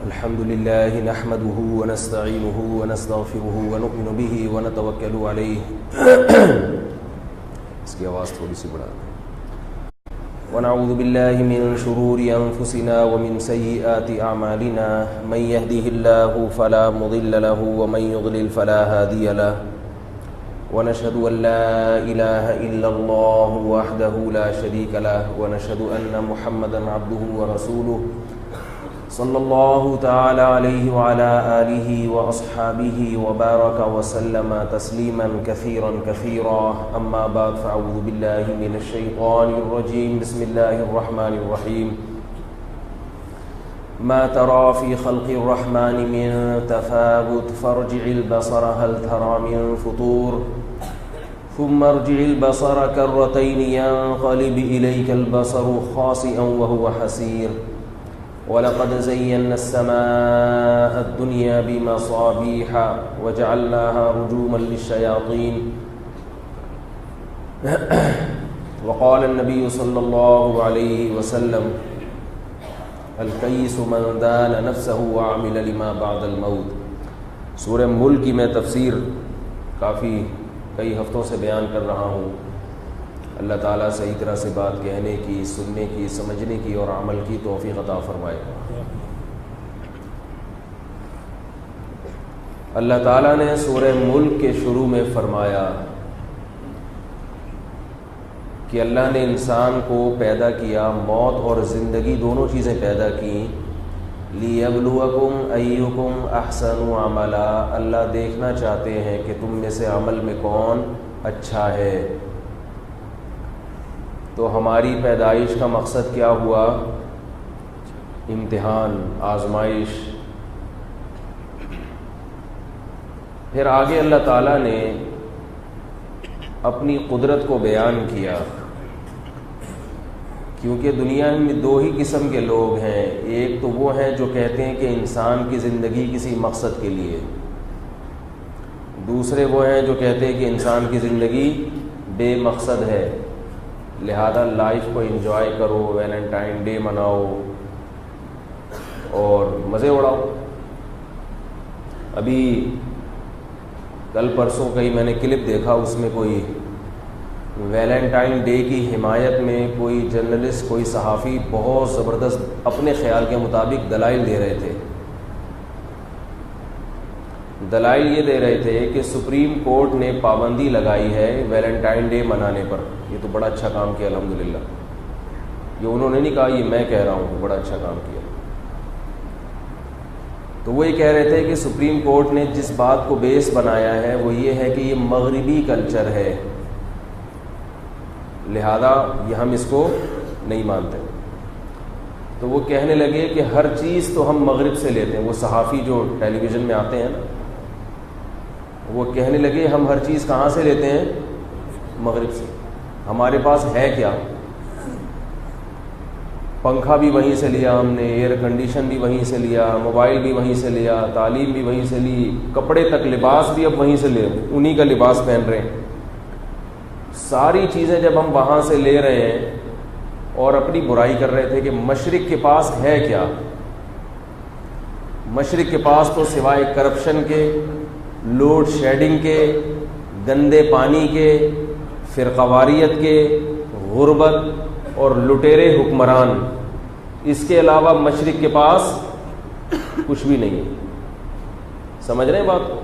الحمد لله نحمده ونستعينه ونستغفره ونؤمن به ونتوكل عليه اس کی آواز تھوڑی سی بڑھا ونعوذ بالله من شرور أنفسنا ومن سيئات أعمالنا من يهده الله فلا مضل له ومن يضلل فلا هادي له ونشهد أن لا إله إلا الله وحده لا شريك له ونشهد أن محمدا عبده ورسوله صلى الله تعالى عليه وعلى آله وأصحابه وبارك وسلم تسليما كثيرا كثيرا أما بعد فأعوذ بالله من الشيطان الرجيم بسم الله الرحمن الرحيم ما ترى في خلق الرحمن من تفاوت فارجع البصر هل ترى من فطور ثم ارجع البصر كرتين ينقلب إليك البصر خاسئا وهو حسير وَلَقَدْ زَيَّنَّا السَّمَاءَ الدُّنْيَا بِمَصَابِيحَ وَجَعَلْنَاهَا رُجُومًا لِلشَّيَاطِينِ وقال النبي صلى الله عليه وسلم الكيس من دان نفسه وعمل لما بعد الموت. سورہ ملک کی میں تفسیر کافی کئی ہفتوں سے بیان کر رہا ہوں. اللہ تعالیٰ صحیح طرح سے بات کہنے کی، سننے کی، سمجھنے کی اور عمل کی توفیق عطا فرمائے. اللہ تعالیٰ نے سورہ ملک کے شروع میں فرمایا کہ اللہ نے انسان کو پیدا کیا، موت اور زندگی دونوں چیزیں پیدا کی. لِيَبْلُوَكُمْ أَيُّكُمْ أَحْسَنُ عَمَلًا، اللہ دیکھنا چاہتے ہیں کہ تم میں سے عمل میں کون اچھا ہے. تو ہماری پیدائش کا مقصد کیا ہوا؟ امتحان، آزمائش. پھر آگے اللہ تعالیٰ نے اپنی قدرت کو بیان کیا، کیونکہ دنیا میں دو ہی قسم کے لوگ ہیں. ایک تو وہ ہیں جو کہتے ہیں کہ انسان کی زندگی کسی مقصد کے لیے، دوسرے وہ ہیں جو کہتے ہیں کہ انسان کی زندگی بے مقصد ہے، لہذا لائف کو انجوائے کرو، ویلنٹائن ڈے مناؤ اور مزے اڑاؤ. ابھی کل پرسوں کہیں میں نے کلپ دیکھا، اس میں کوئی ویلنٹائن ڈے کی حمایت میں کوئی جرنلسٹ، کوئی صحافی بہت زبردست اپنے خیال کے مطابق دلائل دے رہے تھے. دلائل یہ دے رہے تھے کہ سپریم کورٹ نے پابندی لگائی ہے ویلنٹائن ڈے منانے پر. یہ تو بڑا اچھا کام کیا الحمدللہ. یہ انہوں نے نہیں کہا، یہ میں کہہ رہا ہوں، بڑا اچھا کام کیا. تو وہ یہ کہہ رہے تھے کہ سپریم کورٹ نے جس بات کو بیس بنایا ہے وہ یہ ہے کہ یہ مغربی کلچر ہے، لہذا یہ ہم اس کو نہیں مانتے. تو وہ کہنے لگے کہ ہر چیز تو ہم مغرب سے لیتے ہیں. وہ صحافی جو ٹیلی ویژن میں آتے ہیں نا، وہ کہنے لگے ہم ہر چیز کہاں سے لیتے ہیں؟ مغرب سے. ہمارے پاس ہے کیا؟ پنکھا بھی وہیں سے لیا ہم نے، ایئر کنڈیشن بھی وہیں سے لیا، موبائل بھی وہیں سے لیا، تعلیم بھی وہیں سے لی، کپڑے تک، لباس بھی اب وہیں سے لے، انہی کا لباس پہن رہے ہیں. ساری چیزیں جب ہم وہاں سے لے رہے ہیں اور اپنی برائی کر رہے تھے کہ مشرق کے پاس ہے کیا؟ مشرق کے پاس تو سوائے کرپشن کے، لوڈ شیڈنگ کے، گندے پانی کے، فرقواریت کے، غربت اور لٹیرے حکمران، اس کے علاوہ مشرق کے پاس کچھ بھی نہیں ہے. سمجھ رہے ہیں بات کو؟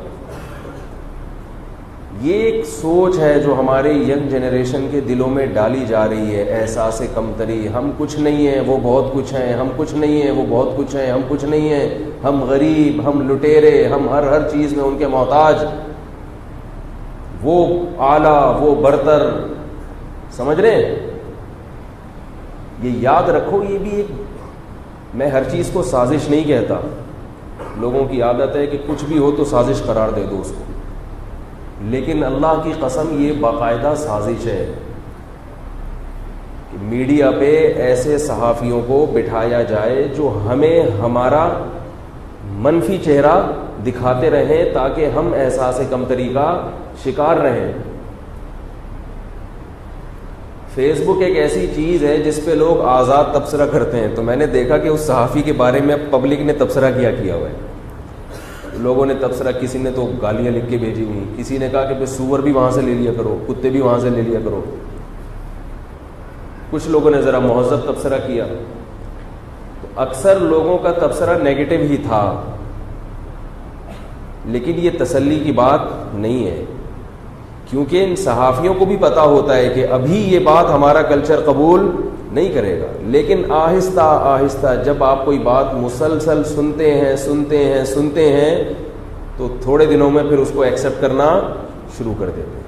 یہ ایک سوچ ہے جو ہمارے ینگ جنریشن کے دلوں میں ڈالی جا رہی ہے. احساس کمتری، ہم کچھ نہیں ہیں وہ بہت کچھ ہیں، ہم کچھ نہیں ہیں وہ بہت کچھ ہیں، ہم کچھ نہیں ہیں، ہم غریب، ہم لٹیرے، ہم ہر چیز میں ان کے محتاج، وہ اعلیٰ، وہ برتر. سمجھ رہے ہیں؟ یہ یاد رکھو، یہ بھی ایک، میں ہر چیز کو سازش نہیں کہتا. لوگوں کی عادت ہے کہ کچھ بھی ہو تو سازش قرار دے دو اس کو، لیکن اللہ کی قسم یہ باقاعدہ سازش ہے کہ میڈیا پہ ایسے صحافیوں کو بٹھایا جائے جو ہمیں ہمارا منفی چہرہ دکھاتے رہیں تاکہ ہم احساس کمتری کا شکار رہیں. فیس بک ایک ایسی چیز ہے جس پہ لوگ آزاد تبصرہ کرتے ہیں. تو میں نے دیکھا کہ اس صحافی کے بارے میں پبلک نے تبصرہ کیا ہوا ہے. لوگوں نے تبصرہ, کسی نے تو گالیاں لکھ کے بھیجی ہوئی, کسی نے کہا کہ سور بھی وہاں سے لے لیا کرو, کتے بھی وہاں سے لے لیا کرو. کچھ لوگوں نے ذرا مہذب تبصرہ کیا. تو اکثر لوگوں کا تبصرہ نیگیٹو ہی تھا, لیکن یہ تسلی کی بات نہیں ہے, کیونکہ ان صحافیوں کو بھی پتہ ہوتا ہے کہ ابھی یہ بات ہمارا کلچر قبول نہیں کرے گا, لیکن آہستہ آہستہ جب آپ کوئی بات مسلسل سنتے ہیں تو تھوڑے دنوں میں پھر اس کو ایکسیپٹ کرنا شروع کر دیتے ہیں.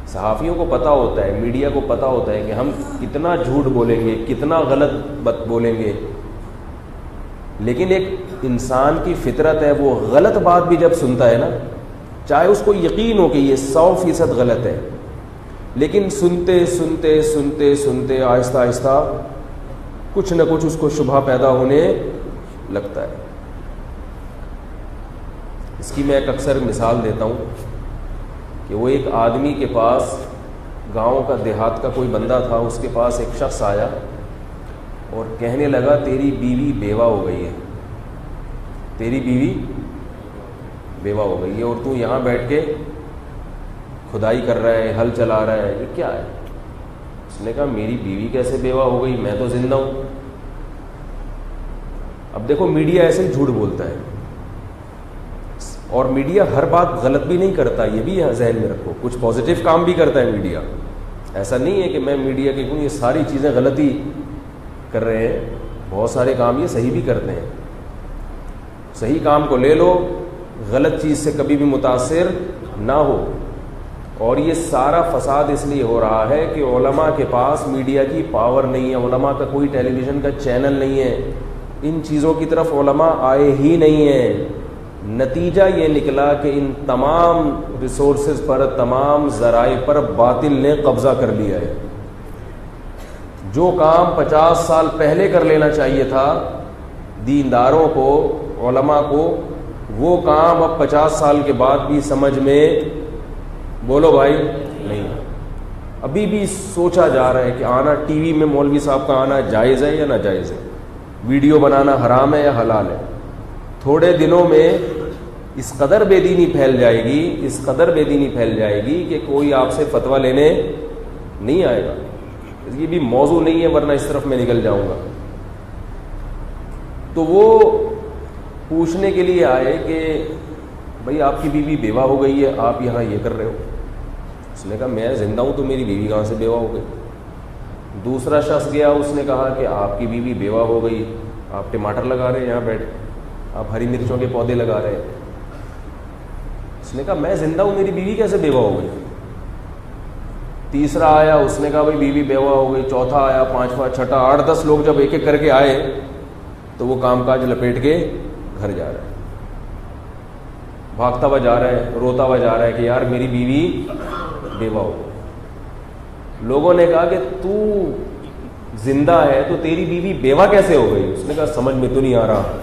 صحافیوں کو پتہ ہوتا ہے, میڈیا کو پتہ ہوتا ہے کہ ہم کتنا جھوٹ بولیں گے, کتنا غلط بات بولیں گے, لیکن ایک انسان کی فطرت ہے, وہ غلط بات بھی جب سنتا ہے نا, چاہے اس کو یقین ہو کہ یہ 100% غلط ہے, لیکن سنتے آہستہ آہستہ کچھ نہ کچھ اس کو شبہ پیدا ہونے لگتا ہے. اس کی میں ایک اکثر مثال دیتا ہوں کہ وہ ایک آدمی کے پاس, گاؤں کا دیہات کا کوئی بندہ تھا, اس کے پاس ایک شخص آیا اور کہنے لگا تیری بیوی بیوہ ہو گئی ہے, تیری بیوی بیوہ ہو گئی ہے, اور تو یہاں بیٹھ کے کھدائی کر رہا ہے, ہل چلا رہا ہے, یہ کیا ہے؟ اس نے کہا میری بیوی کیسے بیوہ ہو گئی, میں تو زندہ ہوں. اب دیکھو میڈیا ایسے ہی جھوٹ بولتا ہے, اور میڈیا ہر بات غلط بھی نہیں کرتا, یہ بھی ذہن میں رکھو. کچھ پازیٹیو کام بھی کرتا ہے میڈیا, ایسا نہیں ہے کہ میں میڈیا کے یہ ساری چیزیں غلط ہی کر رہے ہیں, بہت سارے کام یہ صحیح بھی کرتے ہیں. صحیح کام کو لے لو, غلط چیز سے کبھی بھی متاثر نہ ہو. اور یہ سارا فساد اس لیے ہو رہا ہے کہ علماء کے پاس میڈیا کی پاور نہیں ہے, علماء کا کوئی ٹیلی ویژن کا چینل نہیں ہے, ان چیزوں کی طرف علماء آئے ہی نہیں ہیں. نتیجہ یہ نکلا کہ ان تمام ریسورسز پر, تمام ذرائع پر باطل نے قبضہ کر لیا ہے. جو کام 50 سال پہلے کر لینا چاہیے تھا دینداروں کو, علماء کو, وہ کام اب 50 سال کے بعد بھی سمجھ میں, بولو بھائی, نہیں. ابھی بھی سوچا جا رہا ہے کہ آنا ٹی وی میں مولوی صاحب کا آنا جائز ہے یا ناجائز ہے, ویڈیو بنانا حرام ہے یا حلال ہے. تھوڑے دنوں میں اس قدر بے دینی پھیل جائے گی کہ کوئی آپ سے فتویٰ لینے نہیں آئے گا. یہ بھی موضوع نہیں ہے, ورنہ اس طرف میں نکل جاؤں گا. تو وہ پوچھنے کے لیے آئے کہ بھائی آپ کی بیوی بیوہ ہو گئی ہے, آپ یہاں یہ کر رہے ہو. اس نے کہا میں زندہ ہوں تو میری بیوی کہاں سے بیوہ ہو گئی. دوسرا شخص گیا, اس نے کہا کہ آپ کی بیوی بیوہ ہو گئی, آپ ٹماٹر لگا رہے ہیں یہاں بیٹھ, آپ ہری مرچوں کے پودے لگا رہے ہیں. اس نے کہا میں زندہ ہوں, میری بیوی کیسے بیوہ ہو گئی. تیسرا آیا, اس نے کہا بھائی بیوی بیوہ ہو گئی. چوتھا آیا, پانچواں, چھٹا, 8-10 لوگ جب ایک ایک کر کے آئے تو وہ کام کاج لپیٹ کے گھر جا رہا ہے, بھاگتا ہوا جا رہا ہے, روتا ہوا جا رہا ہے کہ یار میری بیوی بیوہ ہو گئی. لوگوں نے کہا کہ تو زندہ ہے تو تیری بیوی بیوہ کیسے ہو گئی. اس نے کہا سمجھ میں تو نہیں آ رہا,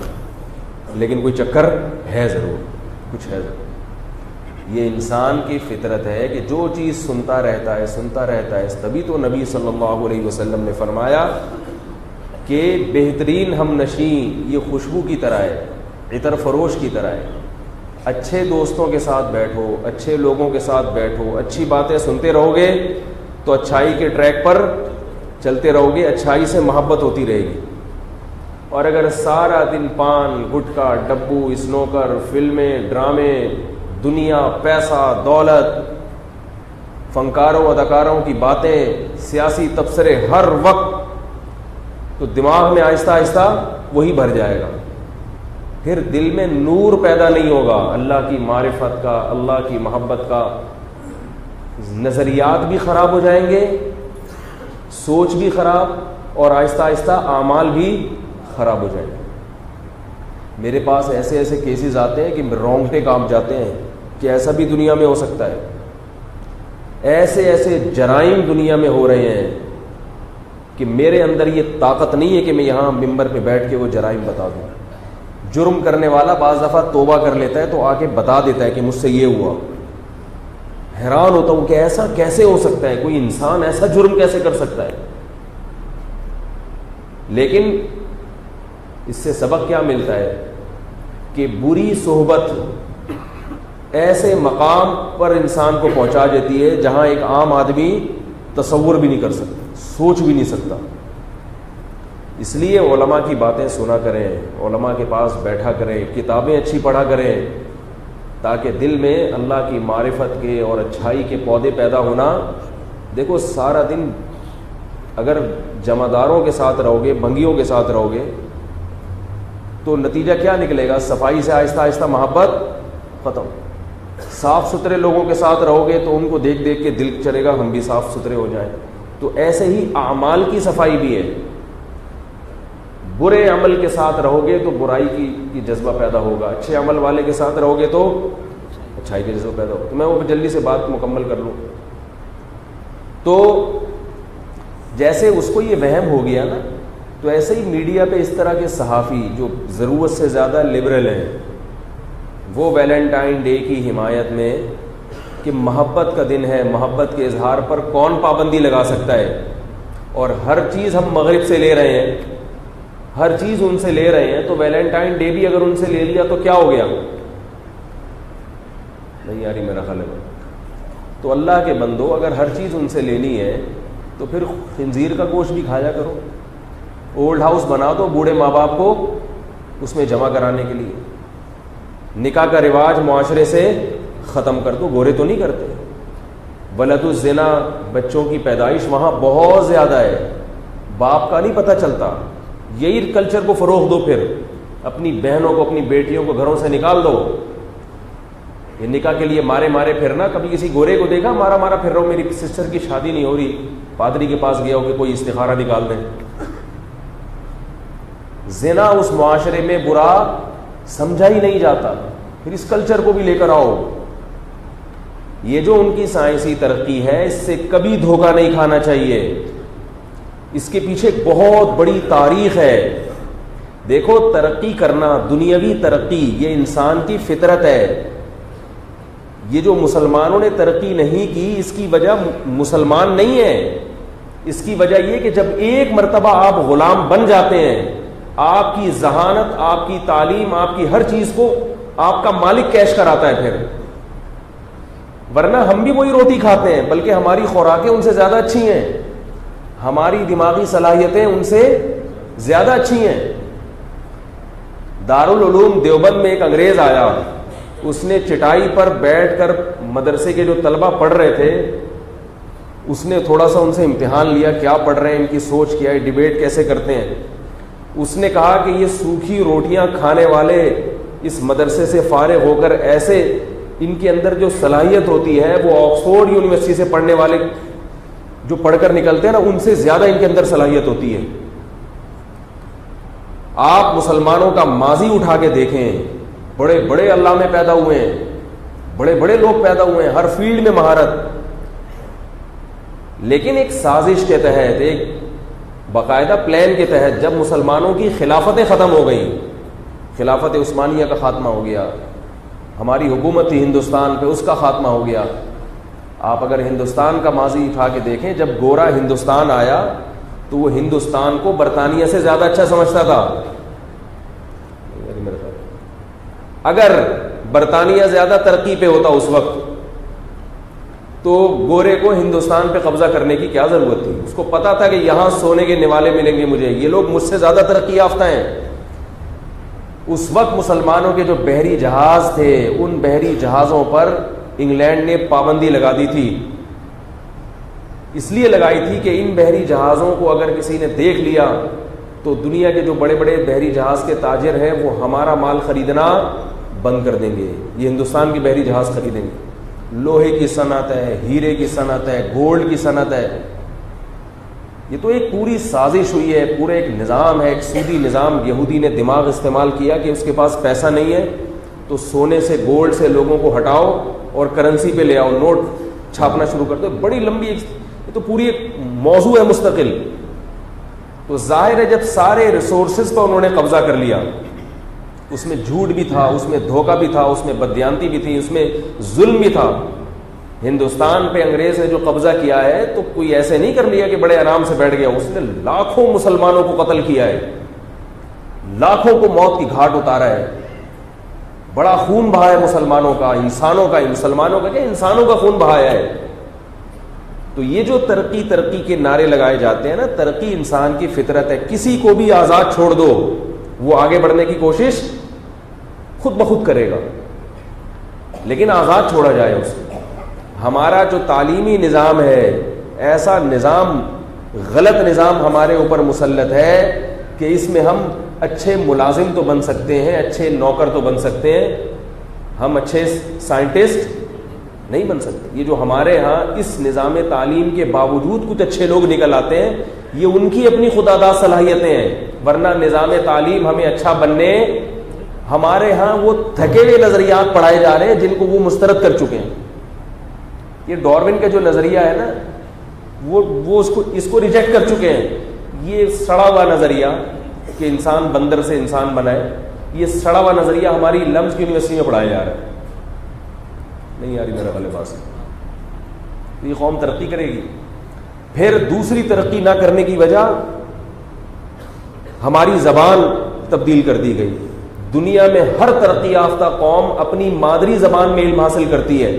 لیکن کوئی چکر ہے ضرور, کچھ ہے ضرور. یہ انسان کی فطرت ہے کہ جو چیز سنتا رہتا ہے. تبھی تو نبی صلی اللہ علیہ وسلم نے فرمایا کہ بہترین ہم نشیں یہ خوشبو کی طرح ہے, عطر فروش کی طرح ہے. اچھے دوستوں کے ساتھ بیٹھو, اچھے لوگوں کے ساتھ بیٹھو, اچھی باتیں سنتے رہو گے تو اچھائی کے ٹریک پر چلتے رہو گے, اچھائی سے محبت ہوتی رہے گی. اور اگر سارا دن پان, گٹکا, ڈبو, اسنوکر, فلمیں, ڈرامے, دنیا, پیسہ, دولت, فنکاروں اداکاروں کی باتیں, سیاسی تبصرے ہر وقت, تو دماغ میں آہستہ آہستہ وہی بھر جائے گا. پھر دل میں نور پیدا نہیں ہوگا اللہ کی معرفت کا, اللہ کی محبت کا. نظریات بھی خراب ہو جائیں گے, سوچ بھی خراب, اور آہستہ آہستہ اعمال بھی خراب ہو جائیں گے. میرے پاس ایسے ایسے کیسز آتے ہیں کہ رونگٹے کانپ جاتے ہیں کہ ایسا بھی دنیا میں ہو سکتا ہے. ایسے ایسے جرائم دنیا میں ہو رہے ہیں کہ میرے اندر یہ طاقت نہیں ہے کہ میں یہاں ممبر پہ بیٹھ کے وہ جرائم بتا دوں. جرم کرنے والا بعض دفعہ توبہ کر لیتا ہے تو آ کے بتا دیتا ہے کہ مجھ سے یہ ہوا. حیران ہوتا ہوں کہ ایسا کیسے ہو سکتا ہے، کوئی انسان ایسا جرم کیسے کر سکتا ہے. لیکن اس سے سبق کیا ملتا ہے کہ بری صحبت ایسے مقام پر انسان کو پہنچا دیتی ہے جہاں ایک عام آدمی تصور بھی نہیں کر سکتا، سوچ بھی نہیں سکتا. اس لیے علماء کی باتیں سنا کریں، علماء کے پاس بیٹھا کریں، کتابیں اچھی پڑھا کریں، تاکہ دل میں اللہ کی معرفت کے اور اچھائی کے پودے پیدا ہونا. دیکھو سارا دن اگر جمعداروں کے ساتھ رہو گے، بھنگیوں کے ساتھ رہو گے، تو نتیجہ کیا نکلے گا؟ صفائی سے آہستہ آہستہ محبت ختم. صاف ستھرے لوگوں کے ساتھ رہو گے تو ان کو دیکھ دیکھ کے دل چلے گا ہم بھی صاف ستھرے ہو جائیں. تو ایسے ہی اعمال کی صفائی بھی ہے. برے عمل کے ساتھ رہو گے تو برائی کی جذبہ پیدا ہوگا، اچھے عمل والے کے ساتھ رہو گے تو اچھائی کا جذبہ پیدا ہوگا. تو میں وہ جلدی سے بات مکمل کر لوں. تو جیسے اس کو یہ وہم ہو گیا نا، تو ایسے ہی میڈیا پہ اس طرح کے صحافی جو ضرورت سے زیادہ لبرل ہیں، وہ ویلنٹائن ڈے کی حمایت میں کہ محبت کا دن ہے، محبت کے اظہار پر کون پابندی لگا سکتا ہے، اور ہر چیز ہم مغرب سے لے رہے ہیں، ہر چیز ان سے لے رہے ہیں، تو ویلنٹائن ڈے بھی اگر ان سے لے لیا تو کیا ہو گیا؟ نہیں یاری میرا خیال ہے. تو اللہ کے بندو اگر ہر چیز ان سے لینی ہے تو پھر خنزیر کا گوشت بھی کھایا کرو. اولڈ ہاؤس بنا دو بوڑھے ماں باپ کو اس میں جمع کرانے کے لیے. نکاح کا رواج معاشرے سے ختم کر دو. گورے تو نہیں کرتے. ولد الزنا، بچوں کی پیدائش وہاں بہت زیادہ ہے، باپ کا نہیں پتہ چلتا. یہی کلچر کو فروغ دو، پھر اپنی بہنوں کو اپنی بیٹیوں کو گھروں سے نکال دو. یہ نکاح کے لیے مارے مارے پھرنا. کبھی کسی گورے کو دیکھا مارا مارا پھر رہا ہوں، میری سسٹر کی شادی نہیں ہو رہی، پادری کے پاس گیا ہو کہ کوئی استخارہ نکال دیں. زنا اس معاشرے میں برا سمجھا ہی نہیں جاتا. پھر اس کلچر کو بھی لے کر آؤ. یہ جو ان کی سائنسی ترقی ہے اس سے کبھی دھوکہ نہیں کھانا چاہیے. اس کے پیچھے ایک بہت بڑی تاریخ ہے. دیکھو ترقی کرنا، دنیاوی ترقی، یہ انسان کی فطرت ہے. یہ جو مسلمانوں نے ترقی نہیں کی اس کی وجہ مسلمان نہیں ہے. اس کی وجہ یہ کہ جب ایک مرتبہ آپ غلام بن جاتے ہیں، آپ کی ذہانت، آپ کی تعلیم، آپ کی ہر چیز کو آپ کا مالک کیش کراتا ہے پھر. ورنہ ہم بھی وہی روٹی کھاتے ہیں، بلکہ ہماری خوراکیں ان سے زیادہ اچھی ہیں، ہماری دماغی صلاحیتیں ان سے زیادہ اچھی ہیں. دارالعلوم دیوبند میں ایک انگریز آیا، اس نے چٹائی پر بیٹھ کر مدرسے کے جو طلبہ پڑھ رہے تھے اس نے تھوڑا سا ان سے امتحان لیا، کیا پڑھ رہے ہیں، ان کی سوچ کیا ہے، ڈیبیٹ کیسے کرتے ہیں. اس نے کہا کہ یہ سوکھی روٹیاں کھانے والے اس مدرسے سے فارغ ہو کر ایسے ان کے اندر جو صلاحیت ہوتی ہے وہ آکسفورڈ یونیورسٹی سے پڑھنے والے جو پڑھ کر نکلتے ہیں نا ان سے زیادہ ان کے اندر صلاحیت ہوتی ہے. آپ مسلمانوں کا ماضی اٹھا کے دیکھیں، بڑے بڑے علامے پیدا ہوئے ہیں، بڑے بڑے لوگ پیدا ہوئے ہیں، ہر فیلڈ میں مہارت. لیکن ایک سازش کے تحت، ایک باقاعدہ پلان کے تحت جب مسلمانوں کی خلافتیں ختم ہو گئیں، خلافت عثمانیہ کا خاتمہ ہو گیا، ہماری حکومت تھی ہندوستان پہ اس کا خاتمہ ہو گیا. آپ اگر ہندوستان کا ماضی اٹھا کے دیکھیں، جب گورا ہندوستان آیا تو وہ ہندوستان کو برطانیہ سے زیادہ اچھا سمجھتا تھا. اگر برطانیہ زیادہ ترقی پہ ہوتا اس وقت تو گورے کو ہندوستان پہ قبضہ کرنے کی کیا ضرورت تھی. اس کو پتا تھا کہ یہاں سونے کے نوالے ملیں گے مجھے، یہ لوگ مجھ سے زیادہ ترقی یافتہ ہیں. اس وقت مسلمانوں کے جو بحری جہاز تھے ان بحری جہازوں پر انگلینڈ نے پابندی لگا دی تھی. اس لیے لگائی تھی کہ ان بحری جہازوں کو اگر کسی نے دیکھ لیا تو دنیا کے جو بڑے بڑے بحری جہاز کے تاجر ہیں وہ ہمارا مال خریدنا بند کر دیں گے، یہ ہندوستان کے بحری جہاز خریدیں گے. لوہے کی صنعت ہے، ہیرے کی صنعت ہے، گولڈ کی صنعت ہے. یہ تو ایک پوری سازش ہوئی ہے، پورا ایک نظام ہے، ایک سودی نظام. یہودی نے دماغ استعمال کیا کہ اس کے پاس پیسہ نہیں ہے تو سونے سے گولڈ سے لوگوں کو ہٹاؤ اور کرنسی پہ لے آؤ، نوٹ چھاپنا شروع کر دو. بڑی لمبی یہ تو پوری ایک موضوع ہے مستقل. تو ظاہر ہے جب سارے ریسورسز پر انہوں نے قبضہ کر لیا، اس میں جھوٹ بھی تھا، اس میں دھوکہ بھی تھا، اس میں بددیانتی بھی تھی، اس میں ظلم بھی تھا. ہندوستان پہ انگریز نے جو قبضہ کیا ہے تو کوئی ایسے نہیں کر لیا کہ بڑے آرام سے بیٹھ گیا. اس نے لاکھوں مسلمانوں کو قتل کیا ہے, لاکھوں کو موت کی گھاٹ اتارا ہے, بڑا خون بہایا ہے مسلمانوں کا, مسلمانوں کا کیا, انسانوں کا خون بہایا ہے. تو یہ جو ترقی کے نعرے لگائے جاتے ہیں نا, ترقی انسان کی فطرت ہے. کسی کو بھی آزاد چھوڑ دو, وہ آگے بڑھنے کی کوشش خود بخود کرے گا, لیکن آزاد چھوڑا جائے اسے. ہمارا جو تعلیمی نظام ہے, ایسا نظام, غلط نظام ہمارے اوپر مسلط ہے کہ اس میں ہم اچھے ملازم تو بن سکتے ہیں, اچھے نوکر تو بن سکتے ہیں, ہم اچھے سائنٹسٹ نہیں بن سکتے. یہ جو ہمارے ہاں اس نظام تعلیم کے باوجود کچھ اچھے لوگ نکل آتے ہیں, یہ ان کی اپنی خودآگاہ صلاحیتیں ہیں, ورنہ نظام تعلیم ہمیں اچھا بننے, ہمارے ہاں وہ تھکے ہوئے نظریات پڑھائے جا رہے ہیں جن کو وہ مسترد کر چکے ہیں. یہ ڈارون کا جو نظریہ ہے نا, وہ اس کو ریجیکٹ کر چکے ہیں. یہ سڑا ہوا نظریہ کہ انسان بندر سے انسان بنائے, یہ سڑا ہوا نظریہ ہماری لمز کی یونیورسٹی میں پڑھایا جا رہا ہے. نہیں آ رہی میرے والے پاس. یہ قوم ترقی کرے گی. پھر دوسری ترقی نہ کرنے کی وجہ ہماری زبان تبدیل کر دی گئی. دنیا میں ہر ترقی یافتہ قوم اپنی مادری زبان میں علم حاصل کرتی ہے.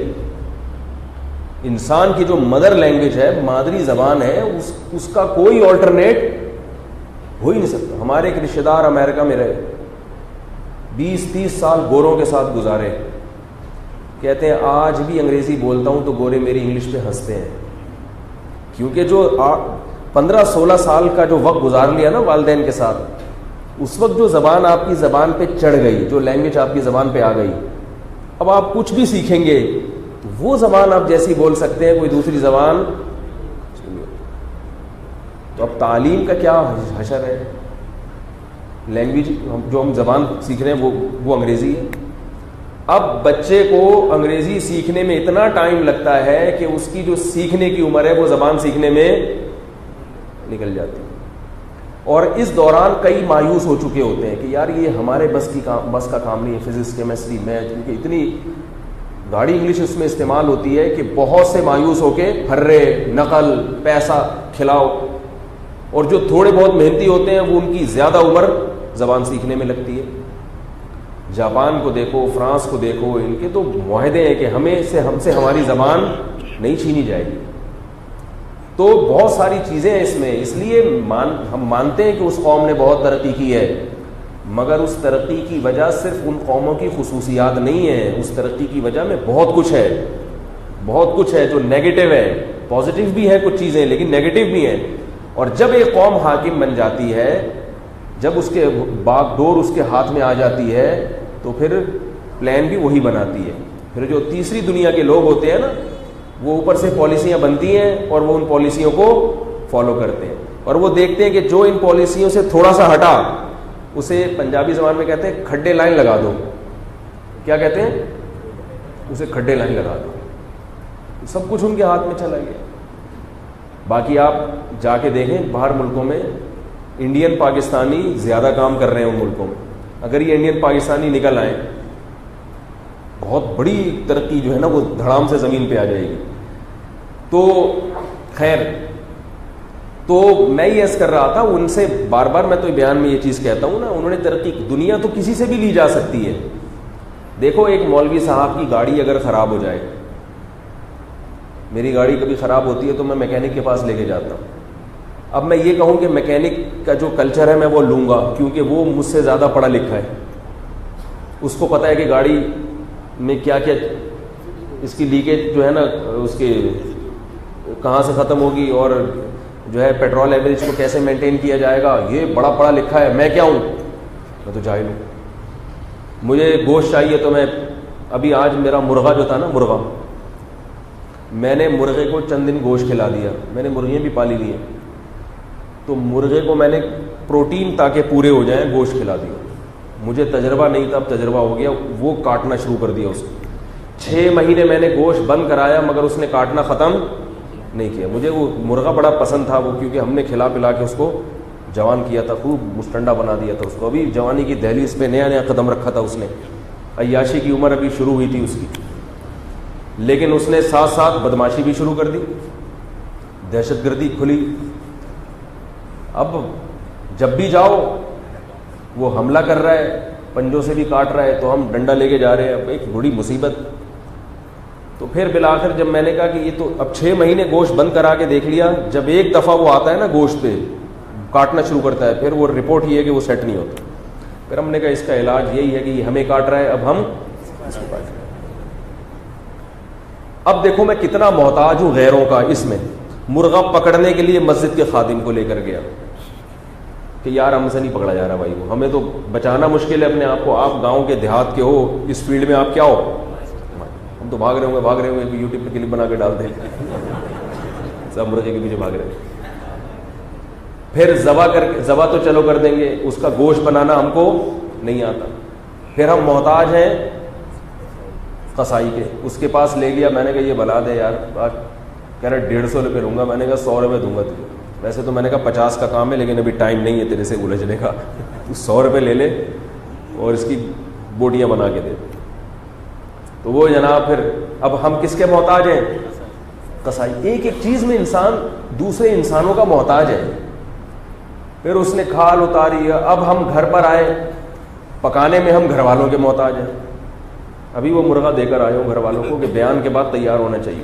انسان کی جو مدر لینگویج ہے, مادری زبان ہے, اس کا کوئی آلٹرنیٹ ہو ہی نہیں سکتا. ہمارے ایک رشتے دار امریکہ میں رہے, 20-30 سال گوروں کے ساتھ گزارے. کہتے ہیں آج بھی انگریزی بولتا ہوں تو گورے میری انگلش پہ ہنستے ہیں, کیونکہ جو 15-16 سال کا جو وقت گزار لیا نا والدین کے ساتھ, اس وقت جو زبان آپ کی زبان پہ چڑھ گئی, جو لینگویج آپ کی زبان پہ آ گئی, اب آپ کچھ بھی سیکھیں گے وہ زبان آپ جیسی بول سکتے ہیں, کوئی دوسری زبان. تو اب تعلیم کا کیا حشر ہے, لینگویج جو ہم زبان سیکھ رہے ہیں وہ انگریزی ہے. اب بچے کو انگریزی سیکھنے میں اتنا ٹائم لگتا ہے کہ اس کی جو سیکھنے کی عمر ہے وہ زبان سیکھنے میں نکل جاتی ہے. اور اس دوران کئی مایوس ہو چکے ہوتے ہیں کہ یار یہ ہمارے بس کا کام نہیں ہے, فزکس, کیمسٹری, میتھ, کیونکہ اتنی گاڑی انگلش اس میں استعمال ہوتی ہے کہ بہت سے مایوس ہو کے پھرے, نقل, پیسہ کھلاؤ. اور جو تھوڑے بہت محنتی ہوتے ہیں وہ ان کی زیادہ عمر زبان سیکھنے میں لگتی ہے. جاپان کو دیکھو, فرانس کو دیکھو, ان کے تو معاہدے ہیں کہ ہم سے ہماری زبان نہیں چھینی جائے گی. تو بہت ساری چیزیں ہیں اس میں, اس لیے ہم مانتے ہیں کہ اس قوم نے بہت ترقی کی ہے, مگر اس ترقی کی وجہ صرف ان قوموں کی خصوصیات نہیں ہیں. اس ترقی کی وجہ میں بہت کچھ ہے جو نیگیٹو ہے. پازیٹیو بھی ہے کچھ چیزیں, لیکن نیگیٹو بھی ہیں. اور جب ایک قوم حاکم بن جاتی ہے, جب اس کے باغ ڈور اس کے ہاتھ میں آ جاتی ہے, تو پھر پلان بھی وہی بناتی ہے. پھر جو تیسری دنیا کے لوگ ہوتے ہیں نا, وہ اوپر سے پالیسیاں بنتی ہیں اور وہ ان پالیسیوں کو فالو کرتے ہیں, اور وہ دیکھتے ہیں کہ جو ان پالیسیوں سے تھوڑا سا ہٹا, اسے پنجابی زبان میں کہتے ہیں کھڈے لائن لگا دو. کیا کہتے ہیں؟ اسے کھڈے لائن لگا دو. سب کچھ ان کے ہاتھ میں چلا گیا. باقی آپ جا کے دیکھیں باہر ملکوں میں انڈین پاکستانی زیادہ کام کر رہے ہیں ان ملکوں میں. اگر یہ انڈین پاکستانی نکل آئیں, بہت بڑی ترقی جو ہے نا وہ دھڑام سے زمین پہ آ جائے گی. تو خیر, تو میں یہ عرض کر رہا تھا ان سے بار بار, میں تو بیان میں یہ چیز کہتا ہوں نا, انہوں نے ترقی, دنیا تو کسی سے بھی لی جا سکتی ہے. دیکھو ایک مولوی صاحب کی گاڑی اگر خراب ہو جائے, میری گاڑی کبھی خراب ہوتی ہے تو میں میکینک کے پاس لے کے جاتا ہوں. اب میں یہ کہوں کہ میکینک کا جو کلچر ہے میں وہ لوں گا, کیونکہ وہ مجھ سے زیادہ پڑھا لکھا ہے, اس کو پتہ ہے کہ گاڑی میں کیا کیا اس کی لیکیج جو ہے نا, اس کے کہاں سے ختم ہوگی, اور جو ہے پیٹرول ایوریج کو کیسے مینٹین کیا جائے گا. یہ بڑا پڑھا لکھا ہے, میں کیا ہوں, میں تو جاہل ہوں. مجھے گوشت چاہیے تو میں, ابھی آج میرا مرغا جو تھا نا, مرغا, میں نے مرغے کو چند دن گوشت کھلا دیا. میں نے مرغیاں بھی پالی لی ہیں, تو مرغے کو میں نے پروٹین تاکہ پورے ہو جائیں گوشت کھلا دیا. مجھے تجربہ نہیں تھا, اب تجربہ ہو گیا. وہ کاٹنا شروع کر دیا اس کو. 6 مہینے میں نے گوشت بند کرایا مگر اس نے کاٹنا ختم نہیں کیا. مجھے وہ مرغا بڑا پسند تھا وہ, کیونکہ ہم نے کھلا پلا کے اس کو جوان کیا تھا, خوب مستنڈا بنا دیا تھا اس کو. ابھی جوانی کی دہلیز پہ نیا نیا قدم رکھا تھا اس نے, عیاشی کی عمر ابھی شروع ہوئی تھی اس کی. لیکن اس نے ساتھ ساتھ بدماشی بھی شروع کر دی, دہشت گردی کھلی. اب جب بھی جاؤ وہ حملہ کر رہا ہے, پنجوں سے بھی کاٹ رہا ہے, تو ہم ڈنڈا لے کے جا رہے ہیں. اب ایک بڑی مصیبت. تو پھر بالآخر جب میں نے کہا کہ یہ تو اب 6 مہینے گوشت بند کرا کے دیکھ لیا, جب ایک دفعہ وہ آتا ہے نا گوشت پہ کاٹنا شروع کرتا ہے, پھر وہ رپورٹ یہ ہے کہ وہ سیٹ نہیں ہوتا. پھر ہم نے کہا اس کا علاج یہی ہے کہ یہ ہمیں کاٹ رہا ہے, اب ہم اس کو کاٹ رہے ہیں. اب دیکھو میں کتنا محتاج ہوں غیروں کا. اس میں مرغا پکڑنے کے لیے مسجد کے خادم کو لے کر گیا کہ یار ہم سے نہیں پکڑا جا رہا بھائی, وہ ہمیں تو بچانا مشکل ہے اپنے آپ کو. آپ گاؤں کے دیہات کے ہو, اس فیلڈ میں آپ کیا ہو, ہم تو بھاگ رہے ہوں گے یوٹیوب پہ کلپ بنا کے ڈال دیں, سب مرغے کے پیچھے بھاگ رہے ہیں. پھر ذبح تو چلو کر دیں گے, اس کا گوشت بنانا ہم کو نہیں آتا. پھر ہم محتاج ہیں قصائی کے, اس کے پاس لے گیا. میں نے کہا یہ بلا دے یار, کہہ رہا 150 روپے لوں گا. میں نے کہا 100 روپے دوں گا تجھے. ویسے تو میں نے کہا 50 کا کام ہے, لیکن ابھی ٹائم نہیں ہے تیرے سے الجھنے کا, تو 100 روپے لے لے اور اس کی بوٹیاں بنا کے دے. تو وہ جناب پھر اب ہم کس کے محتاج ہیں؟ قصائی. ایک ایک چیز میں انسان دوسرے انسانوں کا محتاج ہے. پھر اس نے کھال اتاری. اب ہم گھر پر آئے, پکانے میں ہم گھر والوں کے محتاج ہیں. ابھی وہ مرغا دے کر آئے ہوں گھر والوں کو کہ بیان کے بعد تیار ہونا چاہیے.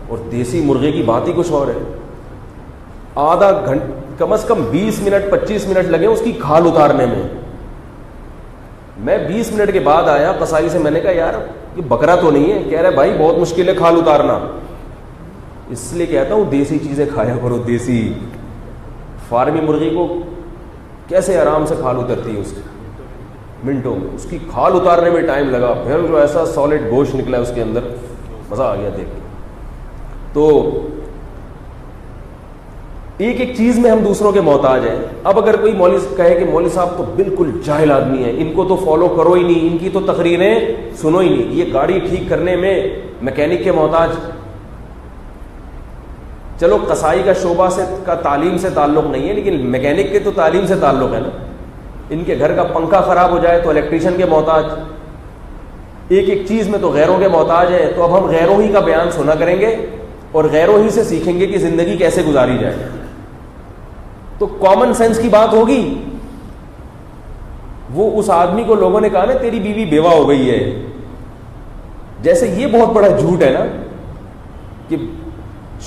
اور دیسی مرغے کی بات ہی کچھ اور ہے. آدھا گھنٹہ کم از کم 20 منٹ 25 منٹ لگے اس کی کھال اتارنے میں. میں 20 منٹ کے بعد آیا قصائی سے, میں نے کہا یار یہ بکرا تو نہیں ہے؟ کہہ رہے بھائی بہت مشکل ہے کھال اتارنا. اس لیے کہتا ہوں دیسی چیزیں کھایا کرو. دیسی فارمی مرغی کو کیسے آرام سے کھال اترتی ہے اس کی, منٹوں میں. اس کی کھال اتارنے میں ٹائم لگا, پھر جو ایسا سالڈ گوشت نکلا ہے اس کے اندر, مزہ آ گیا دیکھ کے. تو ایک ایک چیز میں ہم دوسروں کے محتاج ہیں. اب اگر کوئی مولوی کہے کہ مولوی صاحب تو بالکل جاہل آدمی ہے, ان کو تو فالو کرو ہی نہیں, ان کی تو تقریریں سنو ہی نہیں, یہ گاڑی ٹھیک کرنے میں میکینک کے محتاج. چلو قصائی کا شعبہ سے کا تعلیم سے تعلق نہیں ہے, لیکن میکینک کے تو تعلیم سے تعلق ہے نا. ان کے گھر کا پنکھا خراب ہو جائے تو الیکٹریشین کے محتاج. ایک ایک چیز میں تو غیروں کے محتاج ہیں. تو اب ہم غیروں ہی کا بیان سنا کریں گے اور غیروں ہی سے سیکھیں گے کہ زندگی کیسے گزاری جائے. تو کامن سینس کی بات ہوگی. وہ اس آدمی کو لوگوں نے کہا نا تیری بیوی بیوہ ہو گئی ہے, جیسے یہ بہت بڑا جھوٹ ہے نا کہ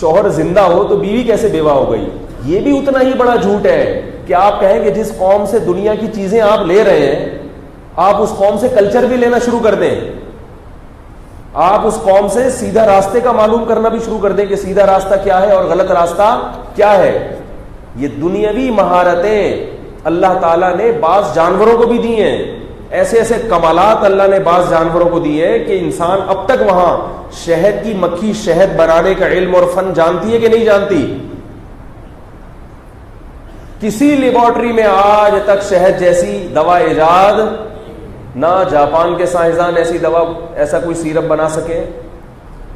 شوہر زندہ ہو تو بیوی کیسے بیوہ ہو گئی. یہ بھی اتنا ہی بڑا جھوٹ ہے کہ آپ کہیں کہ جس قوم سے دنیا کی چیزیں آپ لے رہے ہیں, آپ اس قوم سے کلچر بھی لینا شروع کر دیں. آپ اس قوم سے سیدھا راستے کا معلوم کرنا بھی شروع کر دیں کہ سیدھا راستہ کیا ہے اور غلط راستہ کیا ہے. یہ دنیاوی مہارتیں اللہ تعالیٰ نے بعض جانوروں کو بھی دی ہیں. ایسے ایسے کمالات اللہ نے بعض جانوروں کو دی ہے کہ انسان اب تک وہاں شہد کی مکھی شہد بنانے کا علم اور فن جانتی ہے کہ نہیں جانتی. کسی لیبارٹری میں آج تک شہد جیسی دوا ایجاد نہ جاپان کے سائنسدان ایسی دوا ایسا کوئی سیرپ بنا سکے,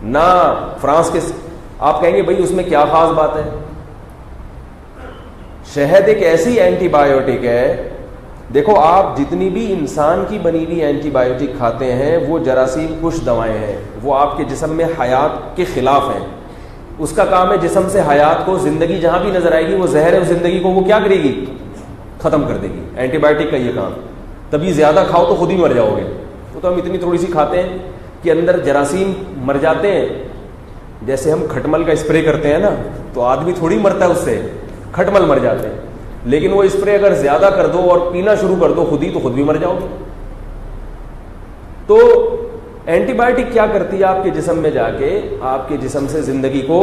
نہ فرانس کے. آپ کہیں گے بھائی اس میں کیا خاص بات ہے. شہد ایک ایسی اینٹی بایوٹک ہے. دیکھو آپ جتنی بھی انسان کی بنی ہوئی اینٹی بایوٹک کھاتے ہیں وہ جراثیم کش دوائیں ہیں, وہ آپ کے جسم میں حیات کے خلاف ہیں. اس کا کام ہے جسم سے حیات کو, زندگی جہاں بھی نظر آئے گی وہ زہر ہے, اس زندگی کو وہ کیا کرے گی, ختم کر دے گی. اینٹی بایوٹک کا یہ کام. تبھی زیادہ کھاؤ تو خود ہی مر جاؤ گے. تو ہم اتنی تھوڑی سی کھاتے ہیں کہ اندر جراثیم مر جاتے ہیں. جیسے ہم کھٹمل کا اسپرے کرتے ہیں نا, تو آدمی تھوڑی مرتا ہے اس سے, کھٹمل مر جاتے ہیں. لیکن وہ اسپرے اگر زیادہ کر دو اور پینا شروع کر دو خود ہی, تو خود بھی مر جاؤ گے. تو اینٹی بایوٹک کیا کرتی ہے آپ کے جسم میں جا کے, آپ کے جسم سے زندگی کو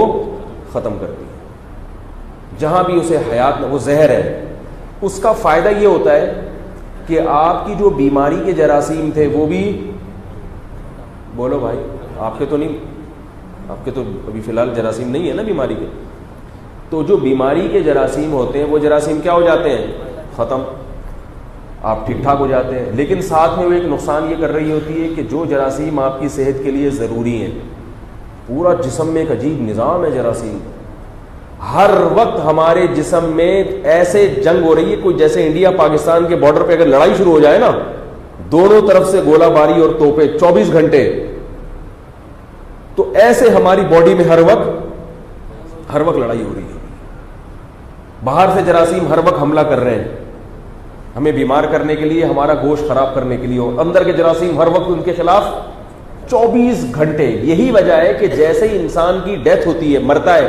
ختم کرتی ہے. جہاں بھی اسے حیات میں, وہ زہر ہے. اس کا فائدہ یہ ہوتا ہے کہ آپ کی جو بیماری کے جراثیم تھے وہ بھی, بولو بھائی آپ کے تو نہیں, آپ کے تو ابھی فی الحال جراثیم نہیں ہے نا بیماری کے, تو جو بیماری کے جراثیم ہوتے ہیں وہ جراثیم کیا ہو جاتے ہیں, ختم, آپ ٹھیک ٹھاک ہو جاتے ہیں. لیکن ساتھ میں وہ ایک نقصان یہ کر رہی ہوتی ہے کہ جو جراثیم آپ کی صحت کے لیے ضروری ہیں, پورا جسم میں ایک عجیب نظام ہے جراثیم. ہر وقت ہمارے جسم میں ایسے جنگ ہو رہی ہے, کوئی جیسے انڈیا پاکستان کے بارڈر پہ اگر لڑائی شروع ہو جائے نا, دونوں طرف سے گولہ باری اور توپیں 24 گھنٹے. تو ایسے ہماری باڈی میں ہر وقت لڑائی ہو رہی ہے. باہر سے جراثیم ہر وقت حملہ کر رہے ہیں ہمیں بیمار کرنے کے لیے, ہمارا گوشت خراب کرنے کے لیے, اور اندر کے جراثیم ہر وقت ان کے خلاف 24 گھنٹے. یہی وجہ ہے کہ جیسے ہی انسان کی ڈیتھ ہوتی ہے, مرتا ہے,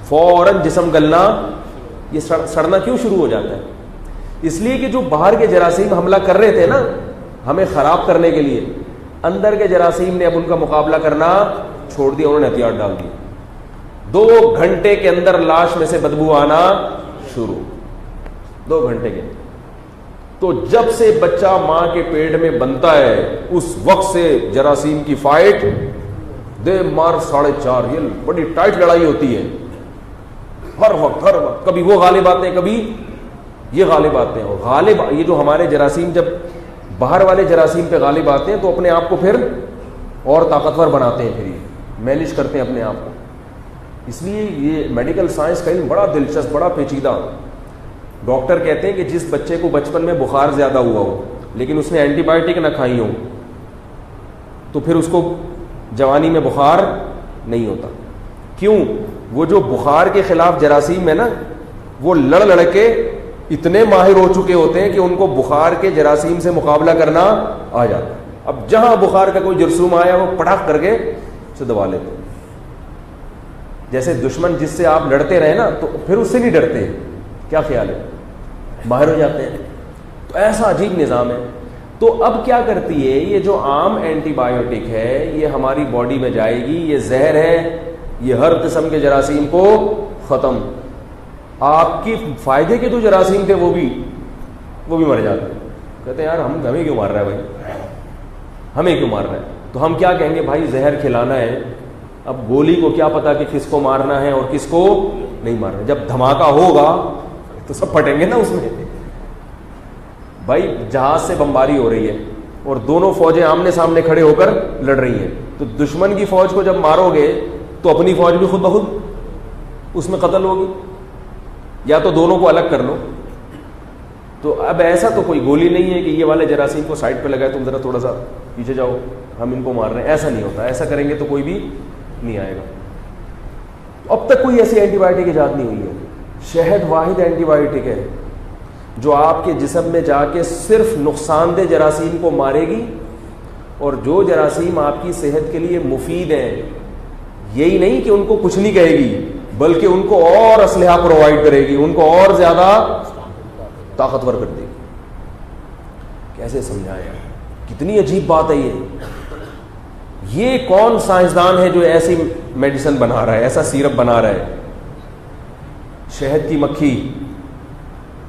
فوراً جسم گلنا, یہ سڑنا کیوں شروع ہو جاتا ہے؟ اس لیے کہ جو باہر کے جراثیم حملہ کر رہے تھے نا ہمیں خراب کرنے کے لیے, اندر کے جراثیم نے اب ان کا مقابلہ کرنا چھوڑ دیا, انہوں نے ہتھیار ڈال دیے. 2 گھنٹے کے اندر لاش میں سے بدبو آنا شروع, 2 گھنٹے کے. تو جب سے بچہ ماں کے پیٹ میں بنتا ہے اس وقت سے جراثیم کی فائٹ دے مار 4.5. یہ بڑی ٹائٹ لڑائی ہوتی ہے ہر وقت. کبھی وہ غالب آتے ہیں, کبھی یہ غالب آتے ہیں. اور غالب یہ جو ہمارے جراثیم جب باہر والے جراثیم پہ غالب آتے ہیں تو اپنے آپ کو پھر اور طاقتور بناتے ہیں, پھر یہ مینج کرتے ہیں اپنے آپ کو. اس لیے یہ میڈیکل سائنس کا علم بڑا دلچسپ, بڑا پیچیدہ. ڈاکٹر کہتے ہیں کہ جس بچے کو بچپن میں بخار زیادہ ہوا ہو لیکن اس نے اینٹی بایوٹک نہ کھائی ہو تو پھر اس کو جوانی میں بخار نہیں ہوتا. کیوں؟ وہ جو بخار کے خلاف جراثیم ہے نا وہ لڑ کے اتنے ماہر ہو چکے ہوتے ہیں کہ ان کو بخار کے جراثیم سے مقابلہ کرنا آ جاتا ہے. اب جہاں بخار کا کوئی جرثوم آیا وہ پٹاخ کر کے اسے دبا لیتے ہیں. جیسے دشمن جس سے آپ لڑتے رہے نا تو پھر اس سے نہیں ڈرتے. کیا خیال ہے؟ ماہر ہو جاتے ہیں. تو ایسا عجیب نظام ہے. تو اب کیا کرتی ہے یہ جو عام اینٹی بایوٹک ہے یہ ہماری باڈی میں جائے گی, یہ زہر ہے, یہ ہر قسم کے جراثیم کو ختم. آپ کی فائدے کے جو جراثیم تھے وہ بھی مر جاتے ہیں. کہتے ہیں یار ہمیں کیوں مار رہا ہے بھائی, ہمیں کیوں مار رہا ہے؟ تو ہم کیا کہیں گے بھائی زہر کھلانا ہے, اب گولی کو کیا پتا کہ کس کو مارنا ہے اور کس کو نہیں مارنا ہے. جب دھماکہ ہوگا تو سب پھٹیں گے نا اس میں. بھائی جہاز سے بمباری ہو رہی ہے اور دونوں فوجیں آمنے سامنے کھڑے ہو کر لڑ رہی ہیں, تو دشمن کی فوج کو جب مارو گے تو اپنی فوج بھی خود بخود اس میں قتل ہوگی, یا تو دونوں کو الگ کر لو. تو اب ایسا تو کوئی گولی نہیں ہے کہ یہ والے جراثیم کو سائڈ پہ لگائے تم ذرا تھوڑا سا پیچھے جاؤ ہم ان کو مار رہے ہیں, ایسا نہیں ہوتا. ایسا کریں گے تو کوئی بھی نہیں آئے گا. اب تک کوئی ایسی اینٹی بایوٹک ایجاد نہیں ہوئی ہے. شہد واحد اینٹی بایوٹک ہے جو آپ کے جسم میں جا کے صرف نقصان دہ جراثیم کو مارے گی, اور جو جراثیم آپ کی صحت کے لیے مفید ہیں یہی نہیں کہ ان کو کچھ نہیں کہے گی بلکہ ان کو اور اسلحہ پرووائڈ کرے گی, ان کو اور زیادہ طاقتور کر دے گی. کیسے سمجھایا؟ کتنی عجیب بات ہے یہ کون سائنسدان ہے جو ایسی میڈیسن بنا رہا ہے, ایسا سیرپ بنا رہا ہے؟ شہد کی مکھی.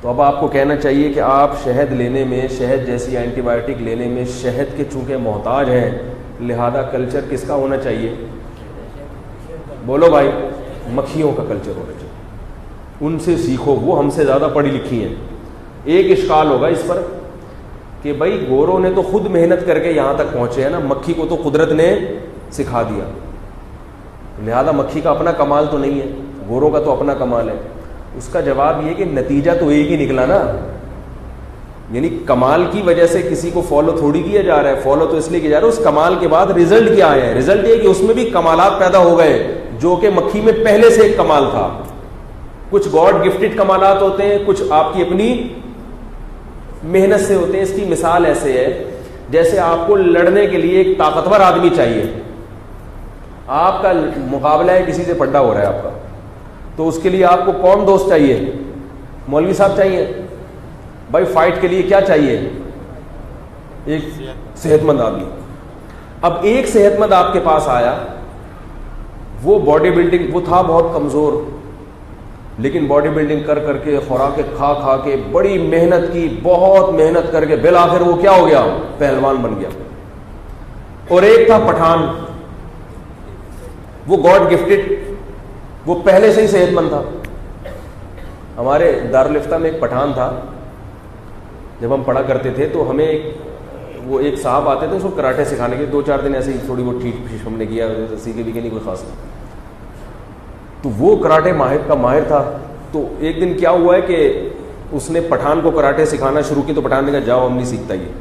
تو اب آپ کو کہنا چاہیے کہ آپ شہد لینے میں, شہد جیسی اینٹی بایوٹک لینے میں شہد کے چونکہ محتاج ہیں, لہذا کلچر کس کا ہونا چاہیے؟ بولو بھائی, مکھیوں کا کلچر ہونا چاہیے. ان سے سیکھو, وہ ہم سے زیادہ پڑھی لکھی ہیں. ایک اشکال ہوگا اس پر کہ بھائی گوروں نے تو خود محنت کر کے یہاں تک پہنچے ہیں نا, مکھی کو تو قدرت نے سکھا دیا, لہذا مکھی کا اپنا کمال تو نہیں ہے, گوروں کا تو اپنا کمال ہے. اس کا جواب یہ کہ نتیجہ تو ایک ہی نکلا نا. یعنی کمال کی وجہ سے کسی کو فالو تھوڑی کیا جا رہا ہے, فالو تو اس لیے کیا جا رہا ہے اس کمال کے بعد رزلٹ کیا آیا ہے. رزلٹ یہ کہ اس میں بھی کمالات پیدا ہو گئے جو کہ مکھی میں پہلے سے ایک کمال تھا. کچھ گاڈ گفٹڈ کمالات ہوتے ہیں, کچھ آپ کی اپنی محنت سے ہوتے ہیں. اس کی مثال ایسے ہے جیسے آپ کو لڑنے کے لیے ایک طاقتور آدمی چاہیے. آپ کا مقابلہ ہے, کسی سے پڈا ہو رہا ہے آپ کا, تو اس کے لیے آپ کو کون دوست چاہیے؟ مولوی صاحب چاہیے. بھائی فائٹ کے لیے کیا چاہیے؟ ایک صحت مند آدمی. اب ایک صحت مند آپ کے پاس آیا, وہ باڈی بلڈنگ, وہ تھا بہت کمزور, لیکن باڈی بلڈنگ کر کر کے, خوراکیں کھا کے, بڑی محنت کی, بہت محنت کر کے بالآخر وہ کیا ہو گیا؟ پہلوان بن گیا. اور ایک تھا پٹھان, وہ گاڈ گفٹڈ, وہ پہلے سے ہی صحت مند تھا. ہمارے دارالفتہ میں ایک پٹھان تھا, جب ہم پڑھا کرتے تھے تو ہمیں وہ ایک صاحب آتے تھے اس کو کراٹے سکھانے کے. 2-4 دن ایسے ہی تھوڑی بہت ٹھیک ہم نے کیا, سیکھے بھی نہیں کوئی خاص. تو وہ کراٹے کا ماہر تھا. تو ایک دن کیا ہوا ہے کہ اس نے پٹھان کو کراٹے سکھانا شروع کی, تو پٹھان نے کہا جاؤ ہم نہیں سیکھتا یہ.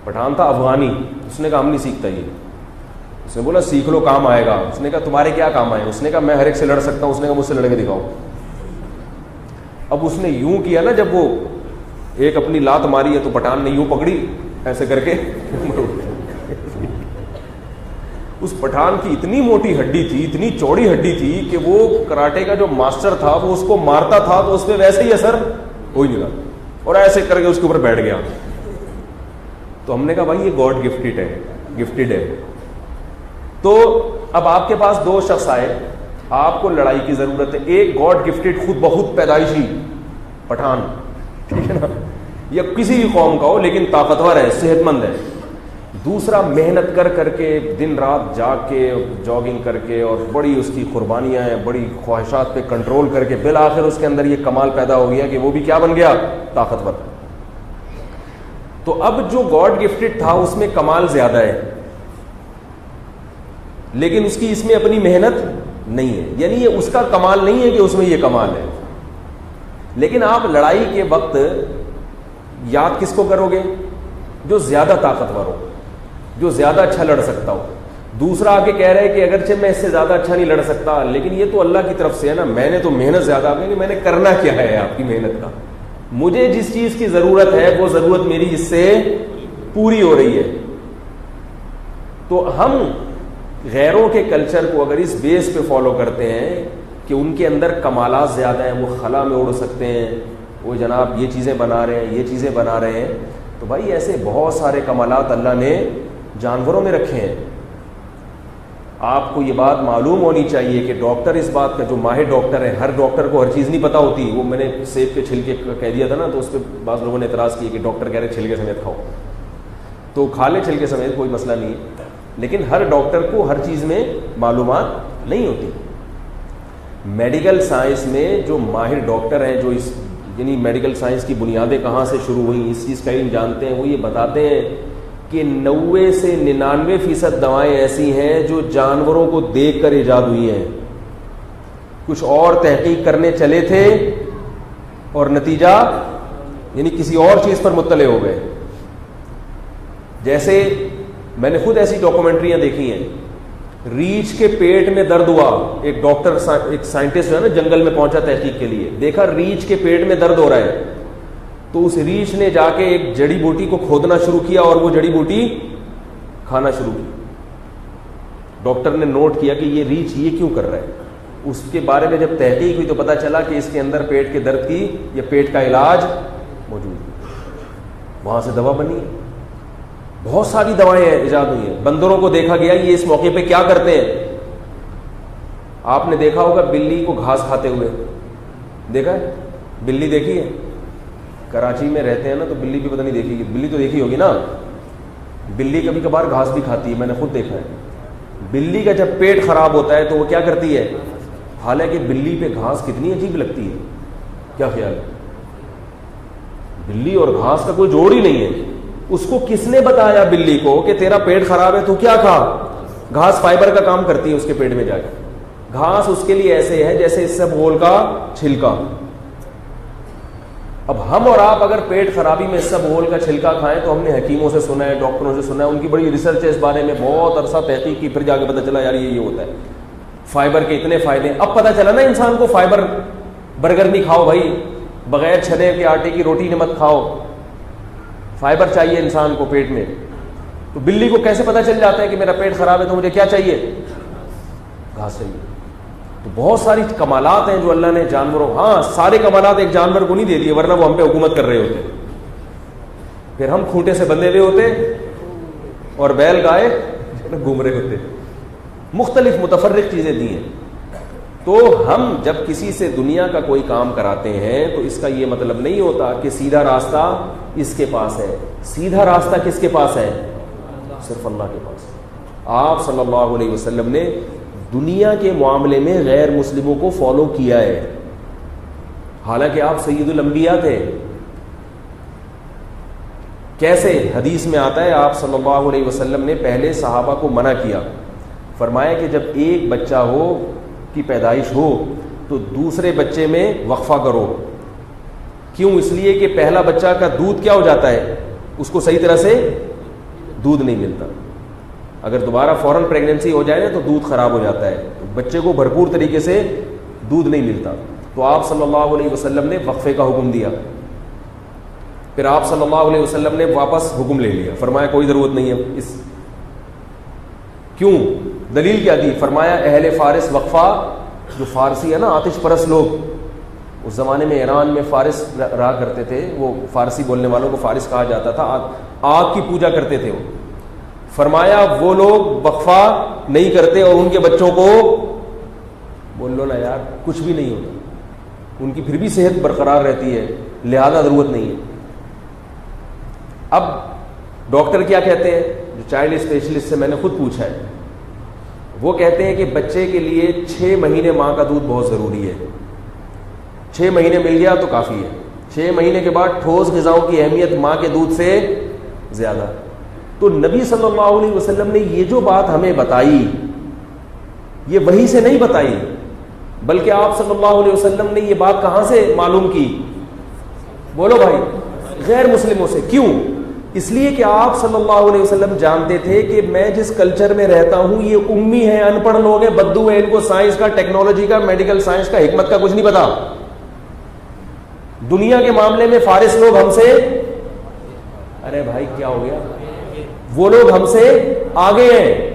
پٹھان تھا افغانی, اس نے کہا ہم نہیں سیکھتا یہ. اس نے بولا سیکھ لو کام آئے گا. اس نے کہا تمہارے کیا کام آئے؟ اس نے کہا میں ہر ایک سے لڑ سکتا ہوں. اس نے کہا مجھ سے لڑ کے دکھاؤ. اب اس نے یوں کیا نا, جب وہ ایک اپنی لات ماری ہے تو پٹھان نے یوں پکڑی ایسے کر کے. اس پٹھان کی اتنی موٹی ہڈی تھی, اتنی چوڑی ہڈی تھی کہ وہ کراٹے کا جو ماسٹر تھا وہ اس کو مارتا تھا تو اس پہ ویسے ہی اثر ہو ہی نہیں رہا, اور ایسے کر کے اس کے اوپر بیٹھ گیا. تو ہم نے کہا بھائی یہ گاڈ گفٹڈ ہے. تو اب آپ کے پاس دو شخص آئے, آپ کو لڑائی کی ضرورت ہے. ایک گاڈ گفٹڈ خود بہت پیدائشی پٹھان, ٹھیک ہے نا, یا کسی بھی قوم کا ہو لیکن طاقتور ہے, صحت مند ہے. دوسرا محنت کر کے دن رات جاگ کے جاگنگ کر کے اور بڑی اس کی قربانیاں ہیں, بڑی خواہشات پہ کنٹرول کر کے بالآخر اس کے اندر یہ کمال پیدا ہو گیا کہ وہ بھی کیا بن گیا, طاقتور. تو اب جو گاڈ گفٹڈ تھا اس میں کمال زیادہ ہے لیکن اس کی اس میں اپنی محنت نہیں ہے, یعنی یہ اس کا کمال نہیں ہے کہ اس میں یہ کمال ہے. لیکن آپ لڑائی کے وقت یاد کس کو کرو گے؟ جو زیادہ طاقتور ہو, جو زیادہ اچھا لڑ سکتا ہو. دوسرا آ کے کہہ رہا ہے کہ اگرچہ میں اس سے زیادہ اچھا نہیں لڑ سکتا لیکن یہ تو اللہ کی طرف سے ہے نا, میں نے تو محنت زیادہ, آپ کہ میں نے کرنا کیا ہے آپ کی محنت کا, مجھے جس چیز کی ضرورت ہے وہ ضرورت میری اس سے پوری ہو رہی ہے. تو ہم غیروں کے کلچر کو اگر اس بیس پہ فالو کرتے ہیں کہ ان کے اندر کمالات زیادہ ہیں, وہ خلا میں اڑ سکتے ہیں, وہ جناب یہ چیزیں بنا رہے ہیں, یہ چیزیں بنا رہے ہیں, تو بھائی ایسے بہت سارے کمالات اللہ نے جانوروں میں رکھے ہیں. آپ کو یہ بات معلوم ہونی چاہیے کہ ڈاکٹر اس بات کا, جو ماہر ڈاکٹر ہے, ہر ڈاکٹر کو ہر چیز نہیں پتہ ہوتی. وہ میں نے سیب کے چھلکے کہہ دیا تھا نا, تو اس پہ بعض لوگوں نے اعتراض کیا کہ ڈاکٹر کہہ رہے چھلکے سمیت کھاؤ, تو کھا لے چھلکے سمیت, کوئی مسئلہ نہیں ہے. لیکن ہر ڈاکٹر کو ہر چیز میں معلومات نہیں ہوتی. میڈیکل سائنس میں جو ماہر ڈاکٹر ہیں, جو اس یعنی میڈیکل سائنس کی بنیادیں کہاں سے شروع ہوئیں, اس چیز کا علم جانتے ہیں, وہ یہ بتاتے ہیں کہ 90 سے 99% دوائیں ایسی ہیں جو جانوروں کو دیکھ کر ایجاد ہوئی ہیں. کچھ اور تحقیق کرنے چلے تھے اور نتیجہ یعنی کسی اور چیز پر مطلع ہو گئے. جیسے میں نے خود ایسی ڈاکومنٹریاں دیکھی ہیں, ریچھ کے پیٹ میں درد ہوا, ایک ڈاکٹر ایک سائنٹسٹ جو ہے نا جنگل میں پہنچا تحقیق کے لیے, دیکھا ریچھ کے پیٹ میں درد ہو رہا ہے, تو اس ریچھ نے جا کے ایک جڑی بوٹی کو کھودنا شروع کیا اور وہ جڑی بوٹی کھانا شروع کی. ڈاکٹر نے نوٹ کیا کہ یہ ریچھ یہ کیوں کر رہا ہے. اس کے بارے میں جب تحقیق ہوئی تو پتا چلا کہ اس کے اندر پیٹ کے درد کی یا پیٹ کا علاج موجود ہے, وہاں سے دوا بنی ہے. بہت ساری دوائیں ایجاد ہوئی ہیں. بندروں کو دیکھا گیا یہ اس موقع پہ کیا کرتے ہیں. آپ نے دیکھا ہوگا بلی کو گھاس کھاتے ہوئے, دیکھا ہے بلی دیکھی ہے؟ کراچی میں رہتے ہیں نا تو بلی بھی پتہ نہیں دیکھی, بلی تو دیکھی ہوگی نا. بلی کبھی کبھار گھاس بھی کھاتی ہے, میں نے خود دیکھا ہے. بلی کا جب پیٹ خراب ہوتا ہے تو وہ کیا کرتی ہے, حالانکہ بلی پہ گھاس کتنی عجیب لگتی ہے, کیا خیال ہے؟ بلی اور گھاس کا کوئی جوڑ ہی نہیں ہے. اس کو کس نے بتایا بلی کو کہ تیرا پیٹ خراب ہے تو کیا کھا؟ گھاس فائبر کا کام کرتی ہے اس کے پیٹ میں جا کے. گھاس اس کے لیے ایسے ہے جیسے اس سے گول کا چھلکا. اب ہم اور آپ اگر پیٹ خرابی میں سب گول کا چھلکا کھائیں تو ہم نے حکیموں سے سنا ہے, ڈاکٹروں سے سنا ہے, ان کی بڑی ریسرچ ہے اس بارے میں, بہت عرصہ تحقیق کی, پھر جا کے پتہ چلا یار یہ ہوتا ہے. فائبر کے اتنے فائدے. اب پتہ چلا نا انسان کو فائبر, برگر نہیں کھاؤ بھائی, بغیر چھنے کے آٹے کی روٹی مت کھاؤ, فائبر چاہیے انسان کو پیٹ میں. تو بلی کو کیسے پتہ چل جاتا ہے کہ میرا پیٹ خراب ہے تو مجھے کیا چاہیے؟ گھاس چاہیے. تو بہت ساری کمالات ہیں جو اللہ نے جانوروں, ہاں سارے کمالات ایک جانور کو نہیں دے دیے ورنہ وہ ہم پہ حکومت کر رہے ہوتے, پھر ہم کھوٹے سے بندھے ہوئے ہوتے اور بیل گائے گھوم رہے ہوتے. مختلف متفرق چیزیں دی ہیں. تو ہم جب کسی سے دنیا کا کوئی کام کراتے ہیں تو اس کا یہ مطلب نہیں ہوتا کہ سیدھا راستہ اس کے پاس ہے. سیدھا راستہ کس کے پاس ہے؟ صرف اللہ کے پاس. آپ صلی اللہ علیہ وسلم نے دنیا کے معاملے میں غیر مسلموں کو فالو کیا ہے, حالانکہ آپ سید الانبیاء تھے. کیسے؟ حدیث میں آتا ہے آپ صلی اللہ علیہ وسلم نے پہلے صحابہ کو منع کیا, فرمایا کہ جب ایک بچہ ہو کی پیدائش ہو تو دوسرے بچے میں وقفہ کرو. کیوں؟ اس لیے کہ پہلا بچہ کا دودھ کیا ہو جاتا ہے, اس کو صحیح طرح سے دودھ نہیں ملتا. اگر دوبارہ فوراً پریگننسی ہو جائے نا تو دودھ خراب ہو جاتا ہے, بچے کو بھرپور طریقے سے دودھ نہیں ملتا. تو آپ صلی اللہ علیہ وسلم نے وقفے کا حکم دیا. پھر آپ صلی اللہ علیہ وسلم نے واپس حکم لے لیا, فرمایا کوئی ضرورت نہیں ہے اس. کیوں؟ دلیل کیا دی؟ فرمایا اہل فارس وقفہ, جو فارسی ہے نا آتش پرست لوگ, اس زمانے میں ایران میں فارس رہا کرتے تھے, وہ فارسی بولنے والوں کو فارس کہا جاتا تھا, آگ کی پوجا کرتے تھے وہ. فرمایا وہ لوگ وقفہ نہیں کرتے اور ان کے بچوں کو, بول لو نا یار, کچھ بھی نہیں ہوتا, ان کی پھر بھی صحت برقرار رہتی ہے, لہذا ضرورت نہیں ہے. اب ڈاکٹر کیا کہتے ہیں, جو چائلڈ اسپیشلسٹ سے میں نے خود پوچھا ہے, وہ کہتے ہیں کہ بچے کے لیے 6 مہینے ماں کا دودھ بہت ضروری ہے. 6 مہینے مل گیا تو کافی ہے. 6 مہینے کے بعد ٹھوس غذاؤں کی اہمیت ماں کے دودھ سے زیادہ. تو نبی صلی اللہ علیہ وسلم نے یہ جو بات ہمیں بتائی, یہ وحی سے نہیں بتائی, بلکہ آپ صلی اللہ علیہ وسلم نے یہ بات کہاں سے معلوم کی؟ بولو بھائی, غیر مسلموں سے. کیوں؟ اس لیے کہ آپ صلی اللہ علیہ وسلم جانتے تھے کہ میں جس کلچر میں رہتا ہوں یہ امی ہیں, ان پڑھ لوگ ہیں, بدو ہیں, ان کو سائنس کا, ٹیکنالوجی کا, میڈیکل سائنس کا, حکمت کا کچھ نہیں پتا. دنیا کے معاملے میں فارس لوگ ہم سے, ارے بھائی کیا ہو گیا, وہ لوگ ہم سے آگے ہیں.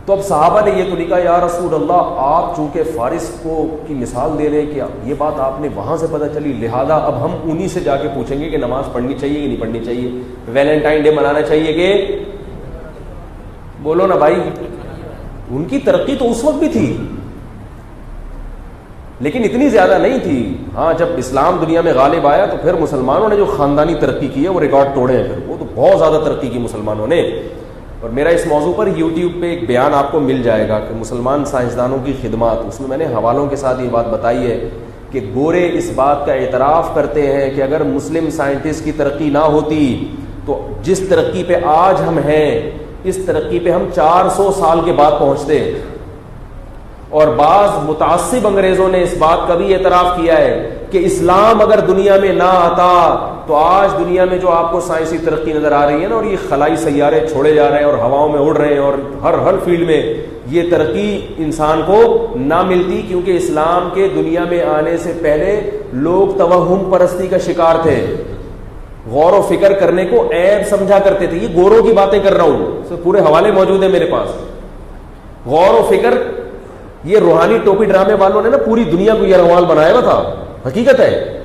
تو اب صحابہ نے یہ تو نہیں کہا یا رسول اللہ آپ چونکہ فارس کو کی مثال دے رہے ہیں کہ یہ بات آپ نے وہاں سے پتہ چلی, لہذا اب ہم انہی سے جا کے پوچھیں گے کہ نماز پڑھنی چاہیے کہ نہیں پڑھنی چاہیے, ویلنٹائن ڈے منانا چاہیے کہ, بولو نا بھائی. ان کی ترقی تو اس وقت بھی تھی لیکن اتنی زیادہ نہیں تھی. ہاں جب اسلام دنیا میں غالب آیا تو پھر مسلمانوں نے جو خاندانی ترقی کی ہے وہ ریکارڈ توڑے ہیں, پھر وہ تو بہت زیادہ ترقی کی مسلمانوں نے. اور میرا اس موضوع پر یوٹیوب پہ ایک بیان آپ کو مل جائے گا کہ مسلمان سائنسدانوں کی خدمات, اس میں نے حوالوں کے ساتھ یہ بات بتائی ہے کہ گورے اس بات کا اعتراف کرتے ہیں کہ اگر مسلم سائنٹسٹ کی ترقی نہ ہوتی تو جس ترقی پہ آج ہم ہیں اس ترقی پہ ہم 400 سال کے بعد پہنچتے. اور بعض متعصب انگریزوں نے اس بات کا بھی اعتراف کیا ہے کہ اسلام اگر دنیا میں نہ آتا تو آج دنیا میں جو آپ کو سائنسی ترقی نظر آ رہی ہے نا, اور یہ خلائی سیارے چھوڑے جا رہے ہیں اور ہواؤں میں اڑ رہے ہیں اور ہر فیلڈ میں, یہ ترقی انسان کو نہ ملتی, کیونکہ اسلام کے دنیا میں آنے سے پہلے لوگ توہم پرستی کا شکار تھے, غور و فکر کرنے کو عیب سمجھا کرتے تھے. یہ گوروں کی باتیں کر رہا ہوں, پورے حوالے موجود ہیں میرے پاس. غور و فکر, یہ روحانی ٹوپی ڈرامے والوں نے نا پوری دنیا کو یہ روال بنایا ہوا تھا, حقیقت ہے.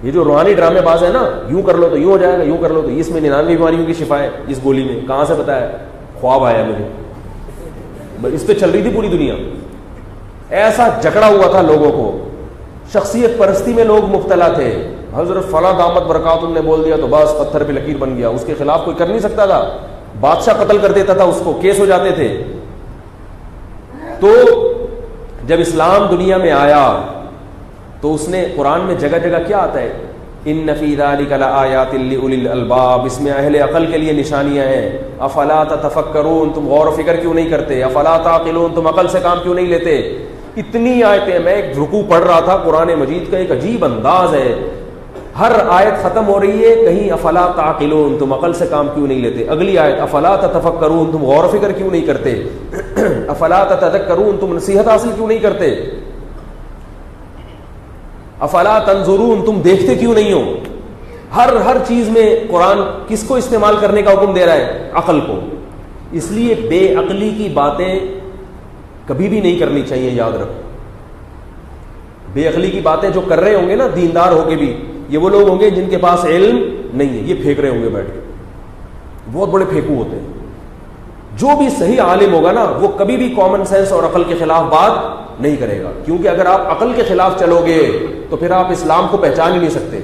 یہ جو روحانی ڈرامے باز ہے نا, یوں کر لو تو یوں ہو جائے گا, یوں کر لو تو اس میں 99 بیماریوں کی شفا ہے اس گولی میں, کہاں سے پتا ہے؟ خواب آیا مجھے, اس پہ چل رہی تھی پوری دنیا. ایسا جکڑا ہوا تھا لوگوں کو, شخصیت پرستی میں لوگ مبتلا تھے. حضرت فلاں دامت برکاتہ نے بول دیا تو بس پتھر پہ لکیر بن گیا, اس کے خلاف کوئی کر نہیں سکتا تھا, بادشاہ قتل کر دیتا تھا اس کو, کیس ہو جاتے تھے. تو جب اسلام دنیا میں آیا تو اس نے قرآن میں جگہ جگہ کیا آتا ہے, ان فی ذلک لآیات لأولی الالباب, اس میں اہل عقل کے لیے نشانیاں ہیں. افلا تتفکرون, تم غور و فکر کیوں نہیں کرتے؟ افلا تعقلون, تم عقل سے کام کیوں نہیں لیتے؟ اتنی آیتیں. میں ایک رکوع پڑھ رہا تھا, قرآن مجید کا ایک عجیب انداز ہے, ہر آیت ختم ہو رہی ہے کہیں افلا تعقلون, تم عقل سے کام کیوں نہیں لیتے. اگلی آیت افلا تتفکرون, تم غور و فکر کیوں نہیں کرتے. افلا تتذکرون, تم نصیحت حاصل کیوں نہیں کرتے. افلا تنظرون, تم دیکھتے کیوں نہیں ہو. ہر چیز میں قرآن کس کو استعمال کرنے کا حکم دے رہا ہے؟ عقل کو. اس لیے بے عقلی کی باتیں کبھی بھی نہیں کرنی چاہیے, یاد رکھو. بے عقلی کی باتیں جو کر رہے ہوں گے نا دیندار ہو کے بھی, یہ وہ لوگ ہوں گے جن کے پاس علم نہیں ہے, یہ پھینک رہے ہوں گے بیٹھ کے, بہت بڑے پھینکو ہوتے ہیں. جو بھی صحیح عالم ہوگا نا وہ کبھی بھی کامن سینس اور عقل کے خلاف بات نہیں کرے گا, کیونکہ اگر آپ عقل کے خلاف چلو گے تو پھر آپ اسلام کو پہچان ہی نہیں سکتے.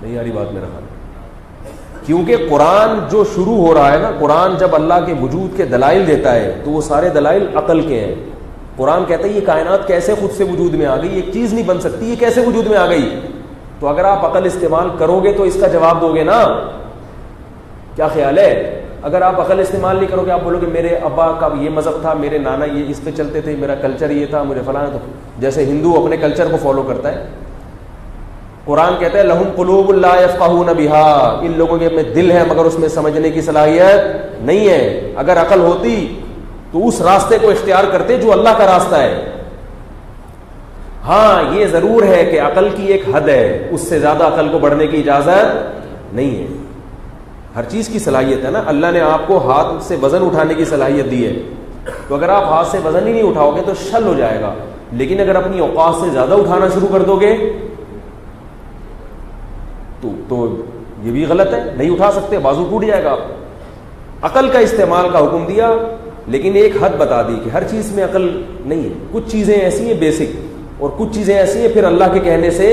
نہیں آ رہی بات میرا خیال, کیونکہ قرآن جو شروع ہو رہا ہے نا, قرآن جب اللہ کے وجود کے دلائل دیتا ہے تو وہ سارے دلائل عقل کے ہیں. قرآن کہتا ہے یہ کائنات کیسے خود سے وجود میں آ گئی, ایک چیز نہیں بن سکتی, یہ کیسے وجود میں آ گئی. تو اگر آپ عقل استعمال کرو گے تو اس کا جواب دو گے نا. کیا خیال ہے؟ اگر آپ عقل استعمال نہیں کرو گے, آپ بولو کہ میرے ابا کا یہ مذہب تھا, میرے نانا یہ اس پہ چلتے تھے, میرا کلچر یہ تھا, مجھے فلاں, تو جیسے ہندو اپنے کلچر کو فالو کرتا ہے, قرآن کہتا ہے لہم قلوب لا یفقہون بہا، ان لوگوں کے میں دل ہے مگر اس میں سمجھنے کی صلاحیت نہیں ہے. اگر عقل ہوتی تو اس راستے کو اختیار کرتے جو اللہ کا راستہ ہے. ہاں یہ ضرور ہے کہ عقل کی ایک حد ہے، اس سے زیادہ عقل کو بڑھنے کی اجازت نہیں ہے. ہر چیز کی صلاحیت ہے نا. اللہ نے آپ کو ہاتھ سے وزن اٹھانے کی صلاحیت دی ہے، تو اگر آپ ہاتھ سے وزن ہی نہیں اٹھاؤ گے تو شل ہو جائے گا. لیکن اگر اپنی اوقات سے زیادہ اٹھانا شروع کر دو گے تو یہ بھی غلط ہے، نہیں اٹھا سکتے، بازو ٹوٹ جائے گا. عقل کا استعمال کا حکم دیا، لیکن ایک حد بتا دی کہ ہر چیز میں عقل نہیں ہے. کچھ چیزیں ایسی ہیں بیسک، اور کچھ چیزیں ایسی ہیں پھر اللہ کے کہنے سے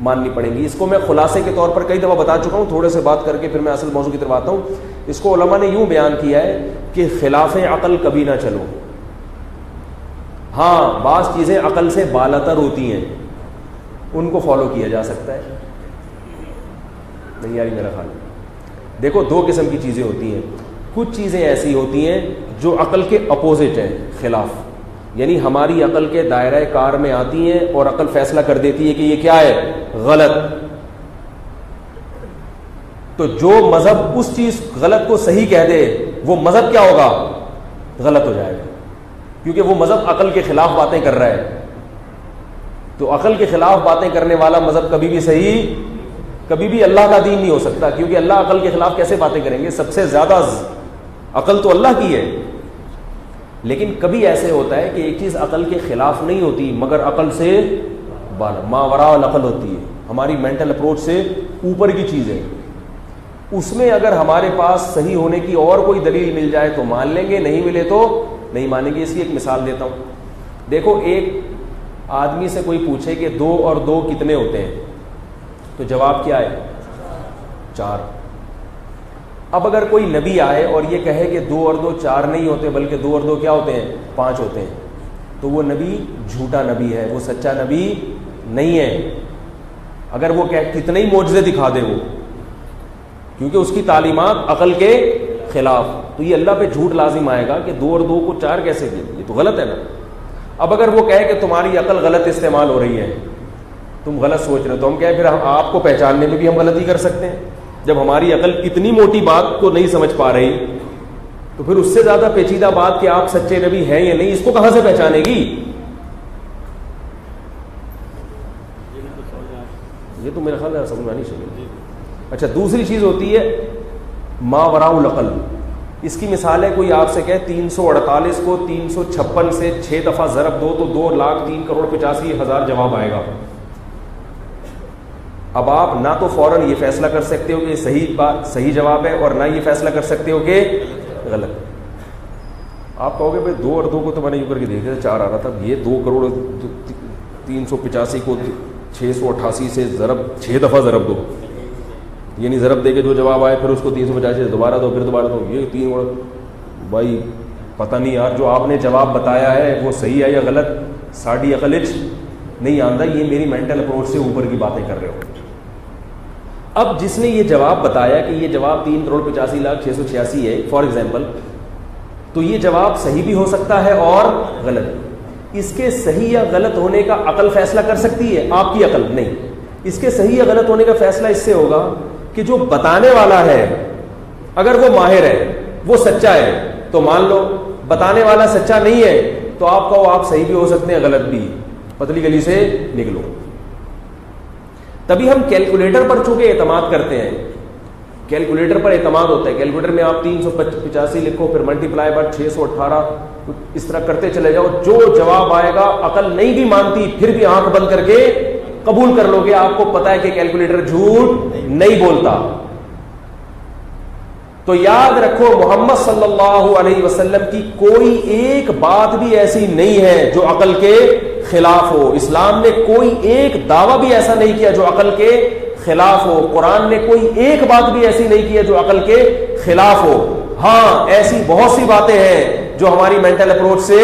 ماننی پڑیں گی. اس کو میں خلاصے کے طور پر کئی دفعہ بتا چکا ہوں، تھوڑے سے بات کر کے پھر میں اصل موضوع کی طرف آتا ہوں. اس کو علماء نے یوں بیان کیا ہے کہ خلاف عقل کبھی نہ چلو. ہاں بعض چیزیں عقل سے بالاتر ہوتی ہیں، ان کو فالو کیا جا سکتا ہے. نہیں یاری میرا خیال. دیکھو دو قسم کی چیزیں ہوتی ہیں. کچھ چیزیں ایسی ہوتی ہیں جو عقل کے اپوزٹ ہیں، خلاف، یعنی ہماری عقل کے دائرہ کار میں آتی ہیں اور عقل فیصلہ کر دیتی ہے کہ یہ کیا ہے، غلط. تو جو مذہب اس چیز غلط کو صحیح کہہ دے وہ مذہب کیا ہوگا، غلط ہو جائے گا، کیونکہ وہ مذہب عقل کے خلاف باتیں کر رہا ہے. تو عقل کے خلاف باتیں کرنے والا مذہب کبھی بھی صحیح، کبھی بھی اللہ کا دین نہیں ہو سکتا، کیونکہ اللہ عقل کے خلاف کیسے باتیں کریں گے. سب سے زیادہ عقل تو اللہ کی ہے. لیکن کبھی ایسے ہوتا ہے کہ ایک چیز عقل کے خلاف نہیں ہوتی مگر عقل سے ما وراء العقل ہوتی ہے، ہماری مینٹل اپروچ سے اوپر کی چیز ہے. اس میں اگر ہمارے پاس صحیح ہونے کی اور کوئی دلیل مل جائے تو مان لیں گے، نہیں ملے تو نہیں مانیں گے. اس کی ایک مثال دیتا ہوں. دیکھو ایک آدمی سے کوئی پوچھے کہ 2 اور 2 کتنے ہوتے ہیں، تو جواب کیا ہے، 4. اب اگر کوئی نبی آئے اور یہ کہے کہ 2 اور 2 4 نہیں ہوتے بلکہ 2 اور 2 کیا ہوتے ہیں، 5 ہوتے ہیں، تو وہ نبی جھوٹا نبی ہے، وہ سچا نبی نہیں ہے. اگر وہ کتنے ہی معجزے دکھا دے وہ، کیونکہ اس کی تعلیمات عقل کے خلاف، تو یہ اللہ پہ جھوٹ لازم آئے گا کہ 2 اور 2 کو 4 کیسے دے، یہ تو غلط ہے نا. اب اگر وہ کہے کہ تمہاری عقل غلط استعمال ہو رہی ہے، تم غلط سوچ رہے ہو، تو ہم کہیں پھر ہم آپ کو پہچاننے میں بھی ہم غلطی کر سکتے ہیں. جب ہماری عقل اتنی موٹی بات کو نہیں سمجھ پا رہی تو پھر اس سے زیادہ پیچیدہ بات کہ آپ سچے نبی ہیں یا نہیں، اس کو کہاں سے پہچانے گی. یہ تو میرا خیال ہے سمجھ میں نہیں چاہیے. اچھا دوسری چیز ہوتی ہے ما وراء العقل. اس کی مثال ہے کوئی آپ سے کہے 348 کو 356 سے 6 دفعہ ضرب دو تو 2,03,85,000 جواب آئے گا. اب آپ نہ تو فوراً یہ فیصلہ کر سکتے ہو کہ صحیح جواب ہے، اور نہ یہ فیصلہ کر سکتے ہو کہ غلط. آپ کہو گے بھائی 2 اور 2 کو تو میں نے یوں کر کے دیکھا 4 آ رہا تھا، یہ 2,03,85,000 کو 688 سے ضرب 6 دفعہ ضرب دو، یعنی ضرب دے کے جو جواب آئے پھر اس کو 350 سے دوبارہ دو، پھر دوبارہ دو. یہ 3 بھائی پتہ نہیں یار جو آپ نے جواب بتایا ہے وہ صحیح ہے یا غلط، ساڑی عقل نہیں آندہ، یہ میری مینٹل اپروچ سے اوپر کی باتیں کر رہے ہو. اب جس نے یہ جواب بتایا کہ یہ جواب 3,85,686 ہے فار ایگزامپل، تو یہ جواب صحیح بھی ہو سکتا ہے اور غلط. اس کے صحیح یا غلط ہونے کا عقل فیصلہ کر سکتی ہے، آپ کی عقل نہیں. اس کے صحیح یا غلط ہونے کا فیصلہ اس سے ہوگا کہ جو بتانے والا ہے اگر وہ ماہر ہے، وہ سچا ہے تو مان لو، بتانے والا سچا نہیں ہے تو آپ کہو آپ صحیح بھی ہو سکتے ہیں غلط بھی، پتلی گلی سے نکلو. تبھی ہم کیلکولیٹر پر چونکہ اعتماد کرتے ہیں، کیلکولیٹر پر اعتماد ہوتا ہے. کیلکولیٹر میں آپ 385 لکھو، پھر ملٹیپلائی بار 618، اس طرح کرتے چلے جاؤ، جو جواب آئے گا عقل نہیں بھی مانتی پھر بھی آنکھ بند کر کے قبول کر لو گے. آپ کو پتا ہے کہ کیلکولیٹر جھوٹ نہیں بولتا. تو یاد رکھو محمد صلی اللہ علیہ وسلم کی کوئی ایک بات بھی ایسی نہیں ہے جو عقل کے خلاف ہو. اسلام نے کوئی ایک دعویٰ بھی ایسا نہیں کیا جو عقل کے خلاف ہو. قرآن نے کوئی ایک بات بھی ایسی نہیں کی ہے جو عقل کے خلاف ہو. ہاں ایسی بہت سی باتیں ہیں جو ہماری مینٹل اپروچ سے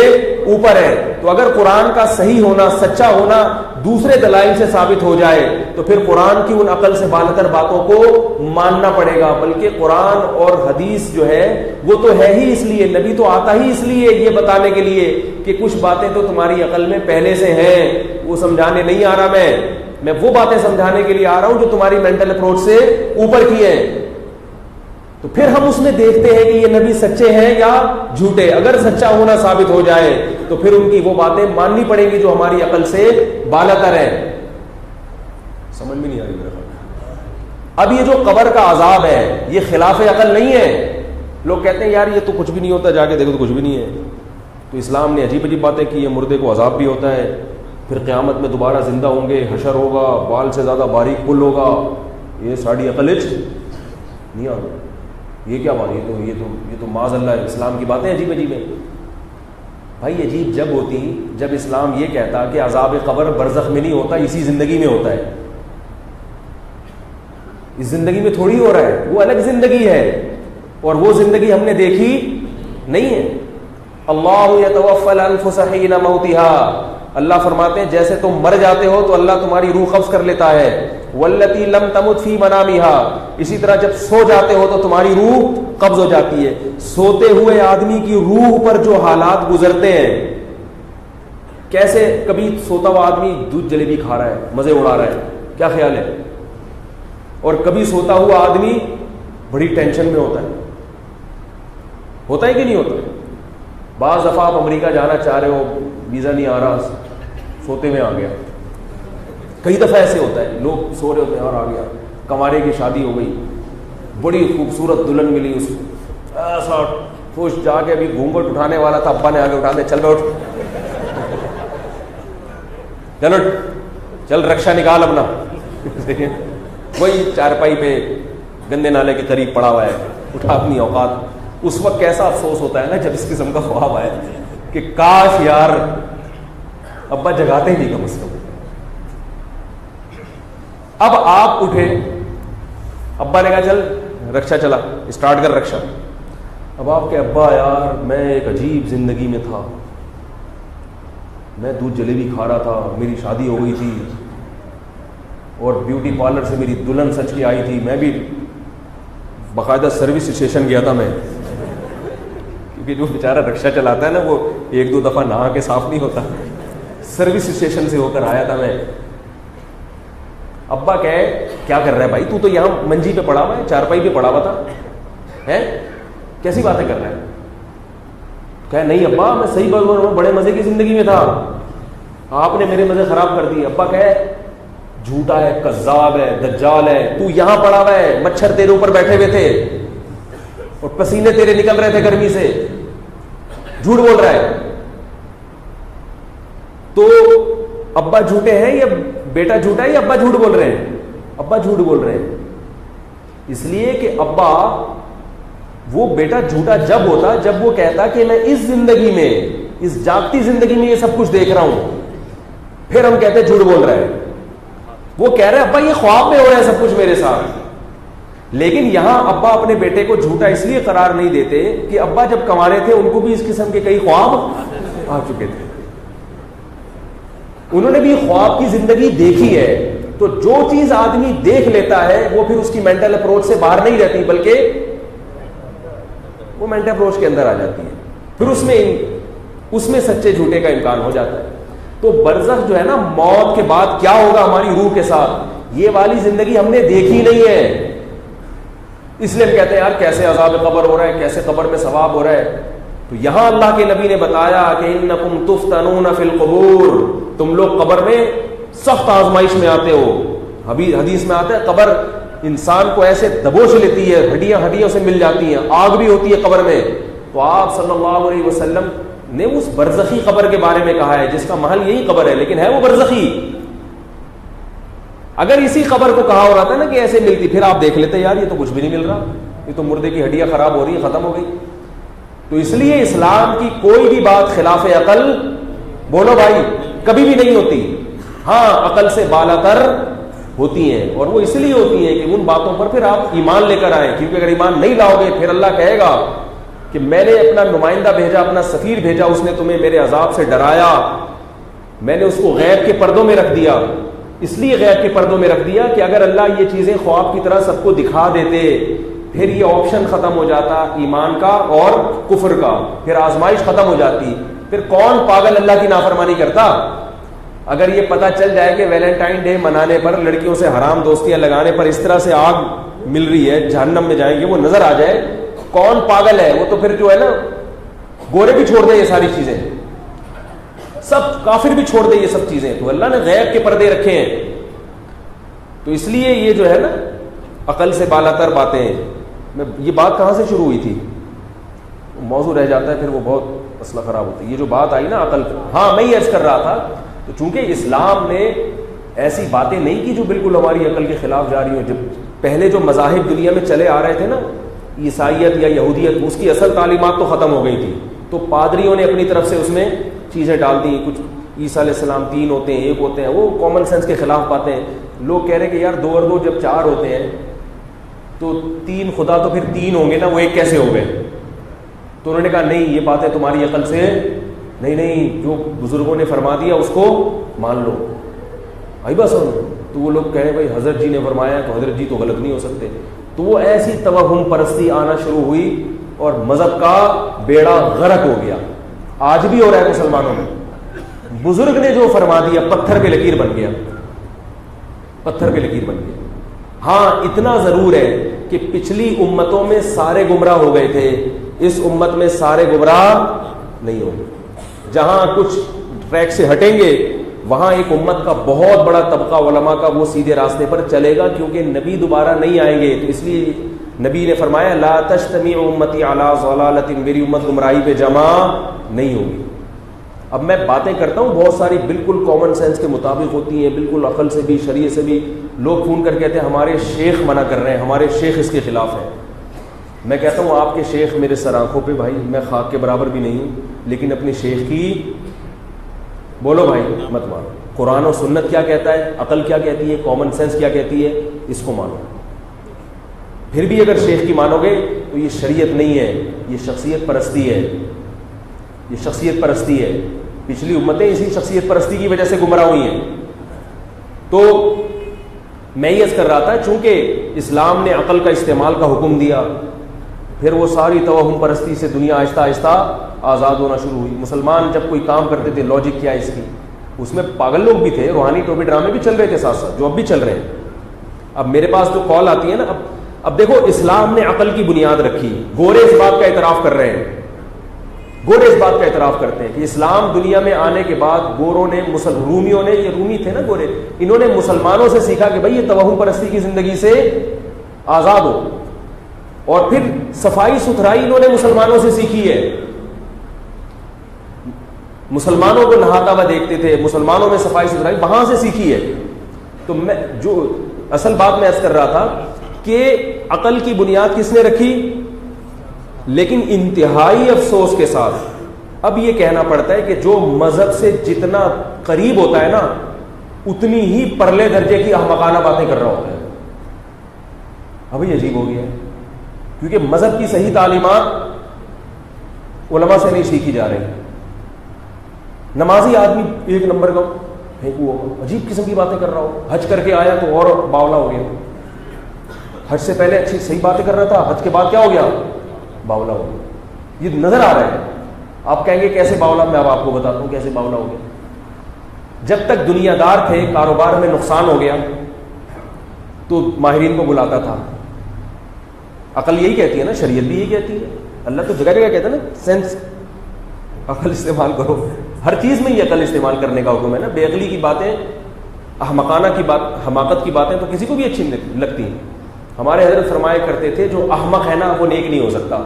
اوپر ہے. تو اگر قرآن کا صحیح ہونا، سچا ہونا دوسرے دلائل سے ثابت ہو جائے تو پھر قرآن کی ان عقل سے بالاتر باتوں کو ماننا پڑے گا. بلکہ قرآن اور حدیث جو ہے وہ تو ہے ہی اس لیے، نبی تو آتا ہی اس لیے یہ بتانے کے لیے کہ کچھ باتیں تو تمہاری عقل میں پہلے سے ہیں، وہ سمجھانے نہیں آ رہا میں. میں وہ باتیں سمجھانے کے لیے آ رہا ہوں جو تمہاری مینٹل اپروچ سے اوپر کی ہیں. تو پھر ہم اس میں دیکھتے ہیں کہ یہ نبی سچے ہیں یا جھوٹے. اگر سچا ہونا ثابت ہو جائے تو پھر ان کی وہ باتیں ماننی پڑیں گی جو ہماری عقل سے بالا تر ہے. سمجھ میں نہیں آ رہی میرے خیال. اب یہ جو قبر کا عذاب ہے یہ خلاف عقل نہیں ہے. لوگ کہتے ہیں یار یہ تو کچھ بھی نہیں ہوتا, جا کے دیکھو تو کچھ بھی نہیں ہے. تو اسلام نے عجیب عجیب باتیں کی ہیں. مردے کو عذاب بھی ہوتا ہے, پھر قیامت میں دوبارہ زندہ ہوں گے, حشر ہوگا, بال سے زیادہ باریک پل ہوگا. یہ ساڑی عقل نہیں آ رہا. یہ کیا بات, یہ تو معاذ اللہ اسلام کی باتیں عجیب عجیب ہیں. بھائی عجیب جب ہوتی جب اسلام یہ کہتا کہ عذاب قبر برزخ میں نہیں ہوتا, اسی زندگی میں ہوتا ہے. اس زندگی میں تھوڑی ہو رہا ہے, وہ الگ زندگی ہے اور وہ زندگی ہم نے دیکھی نہیں ہے. اللہ یتوفی الانفس حین موتها, اللہ فرماتے ہیں جیسے تم مر جاتے ہو تو اللہ تمہاری روح قبض کر لیتا ہے. واللتی لم تمت فی منامها, اسی طرح جب سو جاتے ہو تو تمہاری روح قبض ہو جاتی ہے. سوتے ہوئے آدمی کی روح پر جو حالات گزرتے ہیں, کیسے کبھی سوتا ہوا آدمی دودھ جلیبی کھا رہا ہے, مزے اڑا رہا ہے, کیا خیال ہے, اور کبھی سوتا ہوا آدمی بڑی ٹینشن میں ہوتا ہے کہ نہیں ہوتا. بعض دفعہ آپ امریکہ جانا چاہ رہے ہو, ویزا نہیں آ رہا, سوتے میں آ گیا. کئی دفعہ ایسے ہوتا ہے, لوگ سو رہے ہوتے ہیں اور آ گیا. کمارے کی شادی ہو گئی, بڑی خوبصورت دلہن ملی اس کو, ایسا خوش, جا کے ابھی گھونگھٹ اٹھانے والا تھا, ابا نے آگے اٹھا دیا, چل بیٹھ, چلو چل رکشا نکال اپنا. وہی چارپائی پہ گندے نالے کے قریب پڑا ہوا ہے, اٹھا اپنی اوقات. اس وقت کیسا افسوس ہوتا ہے نا جب اس قسم کا خواب آئے کہ کاش یار ابا جگاتے ہی نہیں کم از کم. اب آپ اٹھے, ابا نے کہا چل رکشا چلا, اسٹارٹ کر رکشا. اب آپ کے ابا یار میں ایک عجیب زندگی میں تھا, میں دودھ جلیبی کھا رہا تھا, میری شادی ہو گئی تھی اور بیوٹی پارلر سے میری دلہن سچ کے آئی تھی, میں بھی باقاعدہ سروس اسٹیشن گیا تھا میں, کیونکہ جو بیچارہ رکشا چلاتا ہے نا وہ ایک دو دفعہ نہا کے صاف نہیں ہوتا, سروس اسٹیشن سے ہو کر آیا تھا میں. ابا کہے کیا کر رہا ہے بھائی, تو تو یہاں منجی پہ پڑا ہوا ہے, چارپائی پہ پڑا ہوا تھا, ہے کیسی باتیں کر رہا ہے. کہے نہیں ابا میں صحیح بات بول رہا ہوں, بڑے مزے کی زندگی میں تھا, آپ نے میرے مزے خراب کر دیے. ابا کہے جھوٹا ہے, کذاب ہے, دجال ہے, تو یہاں پڑا ہوا ہے, مچھر تیرے اوپر بیٹھے ہوئے تھے اور پسینے تیرے نکل رہے تھے گرمی سے, جھوٹ بول رہا ہے. تو ابا جھوٹے ہیں یا بیٹا جھوٹا ہے یا ابا جھوٹ بول رہے ہیں؟ ابا جھوٹ بول رہے ہیں, اس لیے کہ ابا وہ بیٹا جھوٹا جب ہوتا جب وہ کہتا کہ میں اس زندگی میں, اس جاگتی زندگی میں یہ سب کچھ دیکھ رہا ہوں, پھر ہم کہتے جھوٹ بول رہا ہے. وہ کہہ رہے ابا یہ خواب میں ہو رہا ہے سب کچھ میرے ساتھ. لیکن یہاں ابا اپنے بیٹے کو جھوٹا اس لیے قرار نہیں دیتے کہ ابا جب کما رہے تھے ان کو بھی اس قسم کے کئی خواب آ چکے تھے, انہوں نے بھی خواب کی زندگی دیکھی ہے. تو جو چیز آدمی دیکھ لیتا ہے وہ پھر اس کی مینٹل اپروچ سے باہر نہیں رہتی, بلکہ وہ مینٹل اپروچ کے اندر آ جاتی ہے, پھر اس میں سچے جھوٹے کا امکان ہو جاتا ہے. تو برزخ جو ہے نا, موت کے بعد کیا ہوگا ہماری روح کے ساتھ, یہ والی زندگی ہم نے دیکھی نہیں ہے. اس لیے ہم کہتے ہیں یار کیسے عذاب قبر ہو رہا ہے, کیسے قبر میں ثواب ہو رہا ہے. تو یہاں اللہ کے نبی نے بتایا کہ انکم تفتنون فی القبور, تم لوگ قبر میں سخت آزمائش میں آتے ہو. حدیث میں آتا ہے قبر انسان کو ایسے دبوچ لیتی ہے, ہڈیاں ہڈیوں سے مل جاتی ہیں, آگ بھی ہوتی ہے قبر میں. تو آپ صلی اللہ علیہ وسلم نے اس برزخی قبر کے بارے میں کہا ہے جس کا محل یہی قبر ہے, لیکن ہے وہ برزخی. اگر اسی قبر کو کہا ہو رہا تھا نا کہ ایسے ملتی, پھر آپ دیکھ لیتے یار یہ تو کچھ بھی نہیں مل رہا, یہ تو مردے کی ہڈیاں خراب ہو رہی ہیں, ختم ہو گئی. تو اس لیے اسلام کی کوئی بھی بات خلاف عقل بولو بھائی کبھی بھی نہیں ہوتی. ہاں عقل سے بالا تر ہوتی ہیں, اور وہ اس لیے ہوتی ہیں کہ ان باتوں پر پھر آپ ایمان لے کر آئیں. کیونکہ اگر ایمان نہیں لاؤ گے پھر اللہ کہے گا کہ میں نے اپنا نمائندہ بھیجا, اپنا سفیر بھیجا, اس نے تمہیں میرے عذاب سے ڈرایا, میں نے اس کو غیب کے پردوں میں رکھ دیا. اس لیے غیب کے پردوں میں رکھ دیا کہ اگر اللہ یہ چیزیں خواب کی طرح سب کو دکھا دیتے پھر یہ آپشن ختم ہو جاتا ایمان کا اور کفر کا, پھر آزمائش ختم ہو جاتی. پھر کون پاگل اللہ کی نافرمانی کرتا؟ اگر یہ پتہ چل جائے کہ ویلنٹائن ڈے منانے پر لڑکیوں سے حرام دوستیاں لگانے پر اس طرح سے آگ مل رہی ہے، جہنم میں جائیں گے، وہ نظر آ جائے، کون پاگل ہے؟ وہ تو پھر جو ہے نا، گورے بھی چھوڑ دیں یہ ساری چیزیں، سب کافر بھی چھوڑ دیں یہ سب چیزیں. تو اللہ نے غیب کے پردے رکھے ہیں. تو اس لیے یہ جو ہے نا عقل سے بالاتر باتیں، یہ بات کہاں سے شروع ہوئی تھی؟ موضوع رہ جاتا ہے پھر وہ بہت مسئلہ خراب ہوتا ہے. یہ جو بات آئی نا عقل، ہاں میں یہ عرض کر رہا تھا، تو چونکہ اسلام نے ایسی باتیں نہیں کی جو بالکل ہماری عقل کے خلاف جا رہی ہوں. جب پہلے جو مذاہب دنیا میں چلے آ رہے تھے نا، عیسائیت یا یہودیت، اس کی اصل تعلیمات تو ختم ہو گئی تھی، تو پادریوں نے اپنی طرف سے اس میں چیزیں ڈال دی. کچھ عیسیٰ علیہ السلام 3 ہوتے ہیں، 1 ہوتے ہیں، وہ کامن سینس کے خلاف باتیں ہیں. لوگ کہہ رہے ہیں کہ یار 2 اور 2 جب 4 ہوتے ہیں تو 3 خدا تو پھر 3 ہوں گے نا، وہ 1 کیسے ہو گئے؟ تو انہوں نے کہا نہیں، یہ باتیں تمہاری عقل سے نہیں، جو بزرگوں نے فرما دیا اس کو مان لو. آئی بس. تو وہ لوگ کہہ رہے ہیں بھائی حضرت جی نے فرمایا تو حضرت جی تو غلط نہیں ہو سکتے. تو وہ ایسی توہم پرستی آنا شروع ہوئی اور مذہب کا بیڑا غرق ہو گیا. آج بھی ہو رہا ہے مسلمانوں میں. بزرگ نے جو فرما دیا پتھر پہ لکیر بن گیا، پتھر پہ لکیر بن گیا. ہاں اتنا ضرور ہے کہ پچھلی امتوں میں سارے گمراہ ہو گئے تھے، اس امت میں سارے گمراہ نہیں ہوں گے. جہاں کچھ ٹریک سے ہٹیں گے وہاں ایک امت کا بہت بڑا طبقہ علماء کا وہ سیدھے راستے پر چلے گا، کیونکہ نبی دوبارہ نہیں آئیں گے. تو اس لیے نبی نے فرمایا لا تجتمع امتی علی ضلالۃ، میری امت گمراہی پہ جمع نہیں ہوگی. اب میں باتیں کرتا ہوں بہت ساری بالکل کامن سینس کے مطابق ہوتی ہیں، بالکل عقل سے بھی شریعت سے بھی. لوگ فون کر کہتے ہیں ہمارے شیخ منع کر رہے ہیں، ہمارے شیخ اس کے خلاف ہیں. میں کہتا ہوں آپ کے شیخ میرے سر آنکھوں پہ، بھائی میں خاک کے برابر بھی نہیں ہوں، لیکن اپنی شیخ کی بولو بھائی مت مانو. قرآن و سنت کیا کہتا ہے، عقل کیا کہتی ہے، کامن سینس کیا کہتی ہے، اس کو مانو. پھر بھی اگر شیخ کی مانو گے تو یہ شریعت نہیں ہے، یہ شخصیت پرستی ہے، یہ شخصیت پرستی ہے. پچھلی امتیں اسی شخصیت پرستی کی وجہ سے گمراہ ہوئی ہیں. تو میں یہ کر رہا تھا چونکہ اسلام نے عقل کا استعمال کا حکم دیا، پھر وہ ساری توہم پرستی سے دنیا آہستہ آہستہ آزاد ہونا شروع ہوئی. مسلمان جب کوئی کام کرتے تھے لاجک کیا ہے اس کی، اس میں پاگل لوگ بھی تھے، روحانی ٹوپی ڈرامے بھی چل رہے تھے ساتھ ساتھ، جو اب بھی چل رہے ہیں. اب میرے پاس جو کال آتی ہے نا، اب دیکھو اسلام نے عقل کی بنیاد رکھی. گورے اس بات کا اعتراف کر رہے ہیں، گورے اس بات کا اعتراف کرتے ہیں کہ اسلام دنیا میں آنے کے بعد گوروں نے رومیوں نے، یہ رومی تھے نا گورے، انہوں نے مسلمانوں سے سیکھا کہ بھائی یہ توہم پرستی کی زندگی سے آزاد ہو. اور پھر صفائی ستھرائی انہوں نے مسلمانوں سے سیکھی ہے. مسلمانوں کو نہاتا ہوا دیکھتے تھے، مسلمانوں میں صفائی ستھرائی وہاں سے سیکھی ہے. تو میں جو اصل بات میں عرض کر رہا تھا کہ عقل کی بنیاد کس نے رکھی، لیکن انتہائی افسوس کے ساتھ اب یہ کہنا پڑتا ہے کہ جو مذہب سے جتنا قریب ہوتا ہے نا، اتنی ہی پرلے درجے کی احمقانہ باتیں کر رہا ہوتا ہے. ابھی عجیب ہو گیا ہے، کیونکہ مذہب کی صحیح تعلیمات علماء سے نہیں سیکھی جا رہی. نمازی آدمی 1 نمبر کا پھینکو ہوگا، عجیب قسم کی باتیں کر رہا ہو. حج کر کے آیا تو اور باولا ہو گیا. حج سے پہلے اچھی صحیح باتیں کر رہا تھا، حج کے بعد کیا ہو گیا، باولا ہو گیا. یہ نظر آ رہا ہے. آپ کہیں گے کیسے باولا، میں اب آپ کو بتاتا ہوں کیسے باولا ہو گیا. جب تک دنیا دار تھے، کاروبار میں نقصان ہو گیا تو ماہرین کو بلاتا تھا. عقل یہی کہتی ہے نا، شریعت بھی یہی کہتی ہے. اللہ تو جگہ جگہ کہتا ہے نا سینس، عقل استعمال کرو. ہر چیز میں یہ عقل استعمال کرنے کا حکم ہے نا. بے عقلی کی باتیں، احمقانہ کی بات، حماقت کی باتیں تو کسی کو بھی اچھی لگتی ہیں. ہمارے حضرت فرمایا کرتے تھے جو احمق ہے نا وہ نیک نہیں ہو سکتا.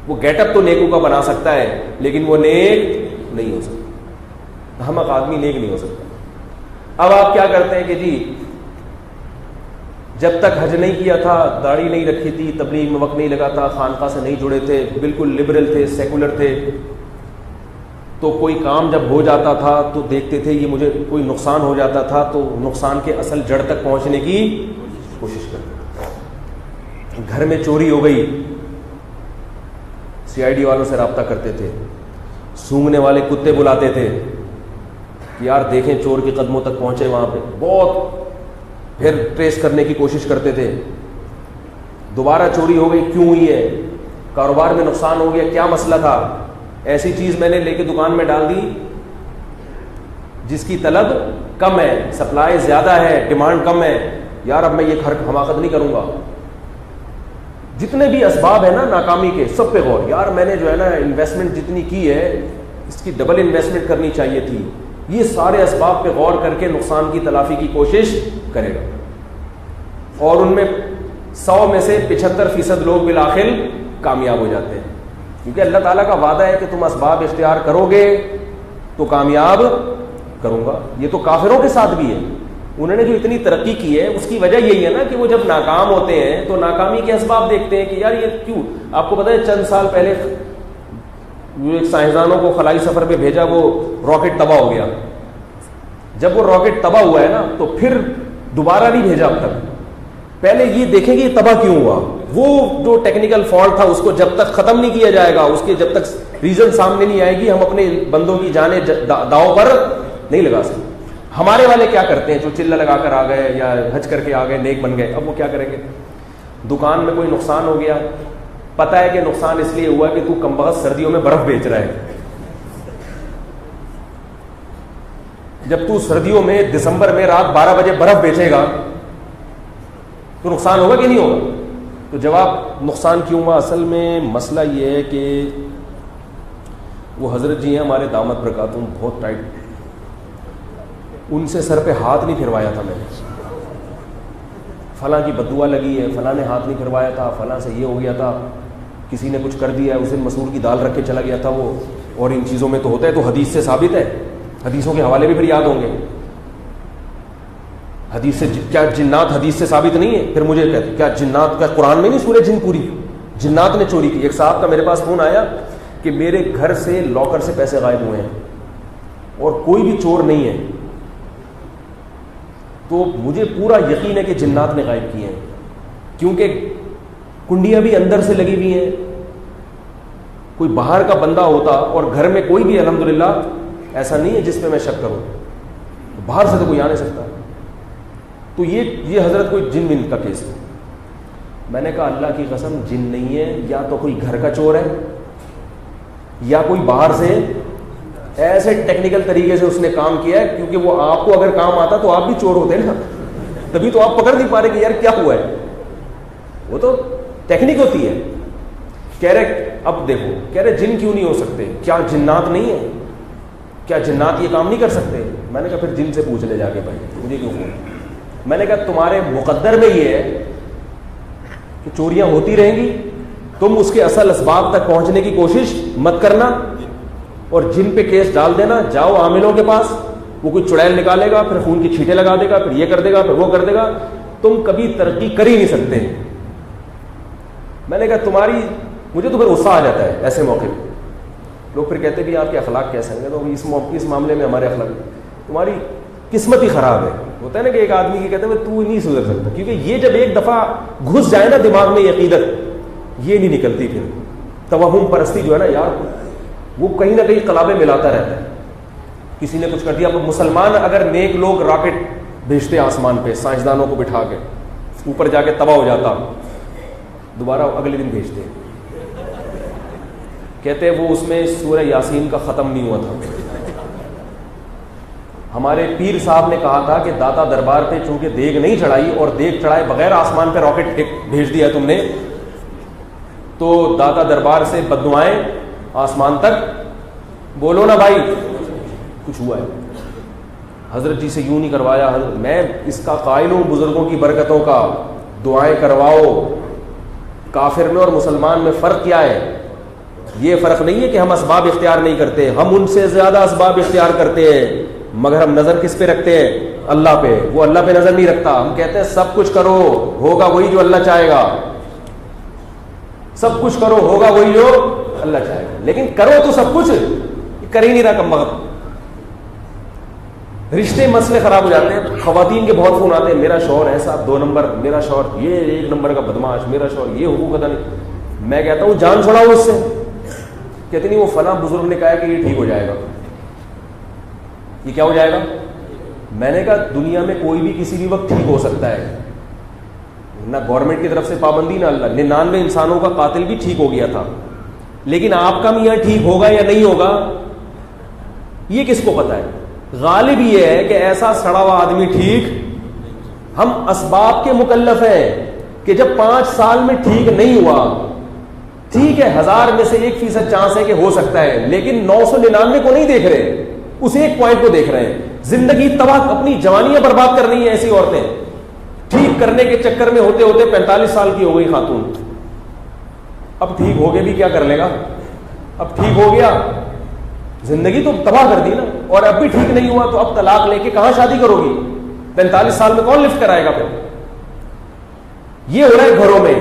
وہ گیٹ اپ تو نیکوں کا بنا سکتا ہے لیکن وہ نیک نہیں ہو سکتا. احمق آدمی نیک نہیں ہو سکتا. اب آپ کیا کرتے ہیں کہ جی جب تک حج نہیں کیا تھا، داڑھی نہیں رکھی تھی، تبلیغ میں وقت نہیں لگا تھا، خانقاہ سے نہیں جڑے تھے، بالکل لبرل تھے، سیکولر تھے، تو کوئی کام جب ہو جاتا تھا تو دیکھتے تھے یہ مجھے کوئی نقصان ہو جاتا تھا تو نقصان کے اصل جڑ تک پہنچنے کی کوشش کرتے. گھر میں چوری ہو گئی، CID والوں سے رابطہ کرتے تھے. سونگنے والے کتے بلاتے تھے کہ یار دیکھیں چور کے قدموں تک پہنچے وہاں پہ، بہت پھر ٹریس کرنے کی کوشش کرتے تھے. دوبارہ چوری ہو گئی، کیوں ہوئی ہے، کاروبار میں نقصان ہو گیا، کیا مسئلہ تھا. ایسی چیز میں نے لے کے دکان میں ڈال دی جس کی طلب کم ہے، سپلائی زیادہ ہے، ڈیمانڈ کم ہے، یار اب میں یہ حماقت نہیں کروں گا. جتنے بھی اسباب ہیں نا ناکامی کے، سب پہ غور. یار میں نے جو ہے نا انویسٹمنٹ جتنی کی ہے اس کی ڈبل انویسٹمنٹ کرنی چاہیے تھی. یہ سارے اسباب پہ غور کر کے نقصان کی تلافی کی کوشش کرے گا. اور ان میں 100 میں سے 75% لوگ بالآخر کامیاب ہو جاتے ہیں، کیونکہ اللہ تعالیٰ کا وعدہ ہے کہ تم اسباب اختیار کرو گے تو کامیاب کروں گا. یہ تو کافروں کے ساتھ بھی ہے. انہوں نے جو اتنی ترقی کی ہے اس کی وجہ یہی ہے نا کہ وہ جب ناکام ہوتے ہیں تو ناکامی کے اسباب دیکھتے ہیں کہ یار یہ کیوں. آپ کو پتہ ہے چند سال پہلے ایک سائنسدانوں کو خلائی سفر پہ بھیجا، وہ راکٹ تباہ ہو گیا. جب وہ راکٹ تباہ ہوا ہے نا تو پھر دوبارہ نہیں بھیجا اب تک. پہلے یہ دیکھیں گے یہ تباہ کیوں ہوا. وہ جو ٹیکنیکل فالٹ تھا اس کو جب تک ختم نہیں کیا جائے گا، اس کے جب تک ریزن سامنے نہیں آئے گی، ہم اپنے بندوں کی جانیں داؤ پر نہیں لگا سکتے. ہمارے والے کیا کرتے ہیں جو چلہ لگا کر آ گئے یا حج کر کے آ گئے، نیک بن گئے، اب وہ کیا کریں گے؟ دکان میں کوئی نقصان ہو گیا، پتہ ہے کہ نقصان اس لیے ہوا کہ تو کمبخت سردیوں میں برف بیچ رہا ہے. جب تو سردیوں میں دسمبر میں رات 12 بجے برف بیچے گا تو نقصان ہوگا کہ نہیں ہوگا؟ تو جواب نقصان کیوں ہوا؟ اصل میں مسئلہ یہ ہے کہ وہ حضرت جی ہیں ہمارے دامت برکاتہم، بہت ٹائٹ، ان سے سر پہ ہاتھ نہیں پھروایا تھا میں نے. فلاں کی بددعا لگی ہے، فلاں نے ہاتھ نہیں پھروایا تھا، فلاں سے یہ ہو گیا تھا، کسی نے کچھ کر دیا ہے، اس دن مسور کی دال رکھ کے چلا گیا تھا وہ. اور ان چیزوں میں تو ہوتا ہے، تو حدیث سے ثابت ہے، حدیثوں کے حوالے بھی پھر یاد ہوں گے. حدیث سے کیا جنات حدیث سے ثابت نہیں ہے؟ پھر مجھے کہتے کیا جنات کا قرآن میں نہیں سورہ جن پوری جنات نے چوری کی؟ ایک صاحب کا میرے پاس فون آیا کہ میرے گھر سے لاکر سے پیسے غائب ہوئے ہیں اور کوئی بھی چور نہیں ہے. تو مجھے پورا یقین ہے کہ جنات نے غائب کیے ہیں، کیونکہ کنڈیاں بھی اندر سے لگی ہوئی ہیں. کوئی باہر کا بندہ ہوتا اور گھر میں کوئی بھی الحمدللہ ایسا نہیں ہے جس پہ میں شک کروں، باہر سے تو کوئی آ نہیں سکتا. تو یہ حضرت کوئی جن ون کا کیس ہے. میں نے کہا اللہ کی قسم جن نہیں ہے، یا تو کوئی گھر کا چور ہے یا کوئی باہر سے ایسے ٹیکنیکل طریقے سے اس نے کام کیا ہے، کیونکہ وہ آپ کو اگر کام آتا تو آپ بھی چور ہوتے نا، تبھی تو آپ پکڑ نہیں پا رہے کہ یار کیا ہوا ہے. وہ تو ٹیکنیک ہوتی ہے. کہہ رہے اب دیکھو، کہہ رہے جن کیوں نہیں ہو سکتے؟ کیا جنات نہیں ہے؟ کیا جنات یہ کام نہیں کر سکتے؟ میں نے کہا پھر جن سے پوچھ لے جا کے بھائی، مجھے کیوں پوچھ. میں نے کہا تمہارے مقدر میں یہ ہے کہ چوریاں ہوتی رہیں گی، تم اس کے اصل اسباب تک پہنچنے کی کوشش مت کرنا اور جن پہ کیس ڈال دینا. جاؤ عاملوں کے پاس، وہ کوئی چڑیل نکالے گا، پھر خون کی چھینٹیں لگا دے گا، پھر یہ کر دے گا، پھر وہ کر دے گا. تم کبھی ترقی کر ہی نہیں سکتے. میں نے کہا تمہاری، مجھے تو پھر غصہ آ جاتا ہے ایسے موقع پہ. لوگ پھر کہتے بھی آپ کے اخلاق کیسے ہیں؟ تو اس معاملے میں ہمارے اخلاق، تمہاری قسمت ہی خراب ہے. ہوتا ہے نا کہ ایک آدمی کی کہتے ہیں تو نہیں سدھر سکتا، کیونکہ یہ جب ایک دفعہ گھس جائے نا دماغ میں یہ عقیدت، یہ نہیں نکلتی. پھر توہم پرستی جو ہے نا یار، وہ کہیں نہ کہیں قلابیں ملاتا رہتا ہے. کسی نے کچھ کر دیا. مسلمان اگر نیک لوگ راکٹ بھیجتے آسمان پہ سائنسدانوں کو بٹھا کے، اوپر جا کے تباہ ہو جاتا، دوبارہ اگلے دن بھیجتے. کہتے وہ اس میں سورہ یاسین کا ختم نہیں ہوا تھا. ہمارے پیر صاحب نے کہا تھا کہ داتا دربار پہ چونکہ دیگ نہیں چڑھائی اور دیگ چڑھائے بغیر آسمان پہ راکٹ بھیج دیا تم نے، تو داتا دربار سے بددعائیں آسمان تک. بولو نا بھائی، کچھ ہوا ہے. حضرت جی سے یوں نہیں کروایا. میں اس کا قائل ہوں بزرگوں کی برکتوں کا. دعائیں کرواؤ. کافر میں اور مسلمان میں فرق کیا ہے؟ یہ فرق نہیں ہے کہ ہم اسباب اختیار نہیں کرتے، ہم ان سے زیادہ اسباب اختیار کرتے ہیں، مگر ہم نظر کس پہ رکھتے ہیں؟ اللہ پہ. وہ اللہ پہ نظر نہیں رکھتا. ہم کہتے ہیں سب کچھ کرو، ہوگا وہی جو اللہ چاہے گا. سب کچھ کرو، ہوگا وہی جو اللہ چاہے گا. لیکن کرو تو سب کچھ کر ہی نہیں رہا. کم وقت رشتے مسئلے خراب ہو جاتے ہیں. خواتین کے بہت فون آتے ہیں، میرا شوہر ایسا 2 نمبر، میرا شوہر یہ 1 نمبر کا بدماش، میرا شوہر یہ حقوق ادا نہیں. میں کہتا ہوں جان چھوڑاؤ اس سے. کہتے نہیں وہ فلاں بزرگ نے کہا کہ یہ ٹھیک ہو جائے گا. یہ کیا ہو جائے گا؟ میں نے کہا دنیا میں کوئی بھی کسی بھی وقت ٹھیک ہو سکتا ہے، نہ گورنمنٹ کی طرف سے پابندی نہ اللہ. 99 انسانوں کا قاتل بھی ٹھیک ہو گیا تھا. لیکن آپ کا میاں ٹھیک ہوگا یا نہیں ہوگا یہ کس کو پتا ہے؟ غالب یہ ہے کہ ایسا سڑا ہوا آدمی ٹھیک. ہم اسباب کے مکلف ہیں کہ جب 5 سال میں ٹھیک نہیں ہوا, ٹھیک ہے 1000 میں سے 1% چانس ہے کہ ہو سکتا ہے, لیکن 999 کو نہیں دیکھ رہے, اس ایک پوائنٹ کو دیکھ رہے ہیں. زندگی تباہ, اپنی جوانیاں برباد کر رہی ہیں ایسی عورتیں. ٹھیک کرنے کے چکر میں ہوتے ہوتے 45 سال کی ہو گئی خاتون. اب ٹھیک ہو گیا بھی کیا کر لے گا, اب ٹھیک ہو گیا, زندگی تو تباہ کر دی نا, اور اب بھی ٹھیک نہیں ہوا تو اب طلاق لے کے کہاں شادی کرو گی؟ 45 سال میں کون لفٹ کرائے گا پھر؟ یہ ہو رہا ہے گھروں میں.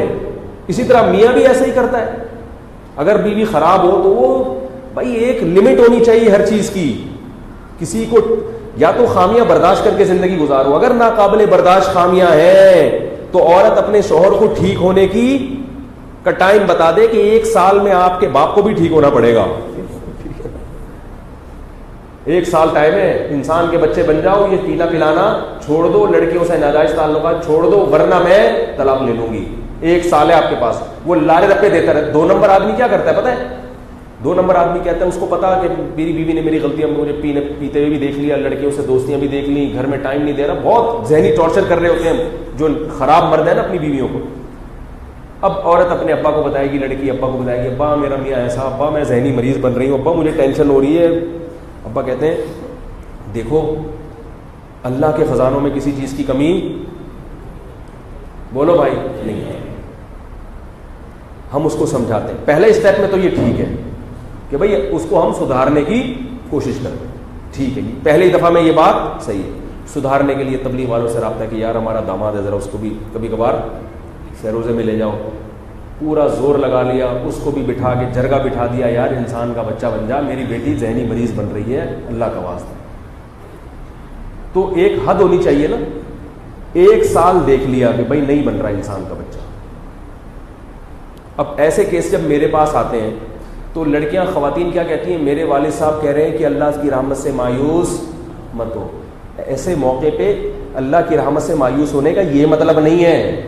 اسی طرح میاں بھی ایسا ہی کرتا ہے. اگر بیوی خراب ہو تو وہ بھائی ایک لمٹ ہونی چاہیے ہر چیز کی. کسی کو یا تو خامیاں برداشت کر کے زندگی گزارو, اگر ناقابل برداشت خامیاں ہیں تو عورت اپنے شوہر کو ٹھیک ہونے کی کا ٹائم بتا دے کہ 1 سال میں آپ کے باپ کو بھی ٹھیک ہونا پڑے گا. 1 سال ٹائم ہے, انسان کے بچے بن جاؤ, یہ پیلا پلانا چھوڑ دو, لڑکیوں سے ناجائز تعلقات چھوڑ دو, ورنہ میں طلاق لے لوں گی. 1 سال ہے آپ کے پاس. وہ لارے رپے دیتا رہتا. 2 نمبر آدمی کیا کرتا ہے پتہ ہے؟ 2 نمبر آدمی کہتا ہے اس کو پتا کہ میری بیوی نے میری غلطیاں مجھے پیتے ہوئے بھی دیکھ لیا, لڑکیوں سے دوستیاں بھی دیکھ لی, گھر میں ٹائم نہیں دے رہا, بہت ذہنی ٹارچر کر رہے ہوتے ہیں جو خراب مرد ہے نا اپنی بیویوں کو. اب عورت اپنے ابا کو بتائے گی, لڑکی ابا کو بتائے گی, ابا میرا میاں ایسا, ابا میں ذہنی مریض بن رہی ہوں, ابا مجھے ٹینشن ہو رہی ہے. ابا کہتے ہیں دیکھو اللہ کے خزانوں میں کسی چیز کی کمی, بولو بھائی, نہیں ہے. ہم اس کو سمجھاتے ہیں. پہلے اسٹیپ میں تو یہ ٹھیک ہے کہ بھئی اس کو ہم سدھارنے کی کوشش کریں, ٹھیک ہے, پہلی دفعہ میں یہ بات صحیح ہے. سدھارنے کے لیے تبلیغ والوں سے رابطہ کہ یار ہمارا داماد ہے, ذرا اس کو بھی کبھی کبھار سیروزے میں لے جاؤ. پورا زور لگا لیا, اس کو بھی بٹھا کے جرگہ بٹھا دیا, یار انسان کا بچہ بن جا, میری بیٹی ذہنی مریض بن رہی ہے, اللہ کا واسطہ. تو ایک حد ہونی چاہیے نا. 1 سال دیکھ لیا کہ بھائی نہیں بن رہا انسان کا بچہ. اب ایسے کیس جب میرے پاس آتے ہیں تو لڑکیاں, خواتین کیا کہتی ہیں, میرے والد صاحب کہہ رہے ہیں کہ اللہ کی رحمت سے مایوس مت ہو. ایسے موقع پہ اللہ کی رحمت سے مایوس ہونے کا یہ مطلب نہیں ہے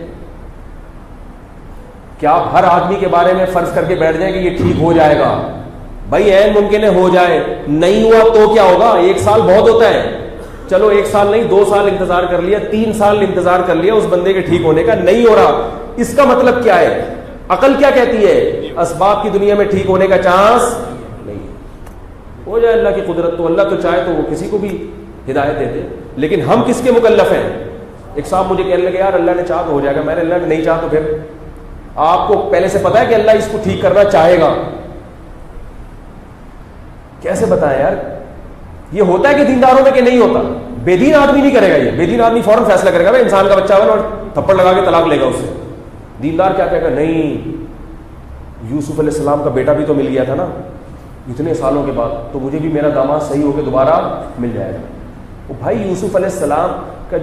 کہ آپ ہر آدمی کے بارے میں فرض کر کے بیٹھ جائیں کہ یہ ٹھیک ہو جائے گا. بھائی عین ممکن ہے ہو جائے, نہیں ہوا تو کیا ہوگا؟ 1 سال بہت ہوتا ہے. چلو 1 سال نہیں 2 سال انتظار کر لیا, 3 سال انتظار کر لیا اس بندے کے ٹھیک ہونے کا, نہیں ہو رہا. اس کا مطلب کیا ہے؟ عقل کیا کہتی ہے؟ اسباب کی دنیا میں ٹھیک ہونے کا چانس نہیں. ہو جائے اللہ کی قدرت, تو اللہ تو چاہے تو وہ کسی کو بھی ہدایت دے دے. لیکن ہم کس کے مکلف ہیں؟ ایک صاحب مجھے کہنے لگے یار اللہ نے چاہا تو ہو جائے گا. میں نے اللہ نے نہیں چاہا تو پھر آپ کو پہلے سے پتا ہے کہ اللہ اس کو ٹھیک کرنا چاہے گا. کیسے بتائیں یار؟ یہ ہوتا ہے کہ دینداروں میں کہ نہیں ہوتا. بے دین آدمی نہیں کرے گا یہ. بے دین آدمی فوراً فیصلہ کرے گا بھائی انسان کا بچہ بنا اور تھپڑ لگا کے طلاق لے گا اس سے. دیندار کیا کہے گا؟ نہیں, یوسف علیہ السلام کا بیٹا بھی تو مل گیا تھا نا اتنے سالوں کے بعد, تو مجھے بھی میرا داماد صحیح ہو کے دوبارہ مل جائے گا. وہ بھائی یوسف علیہ السلام کا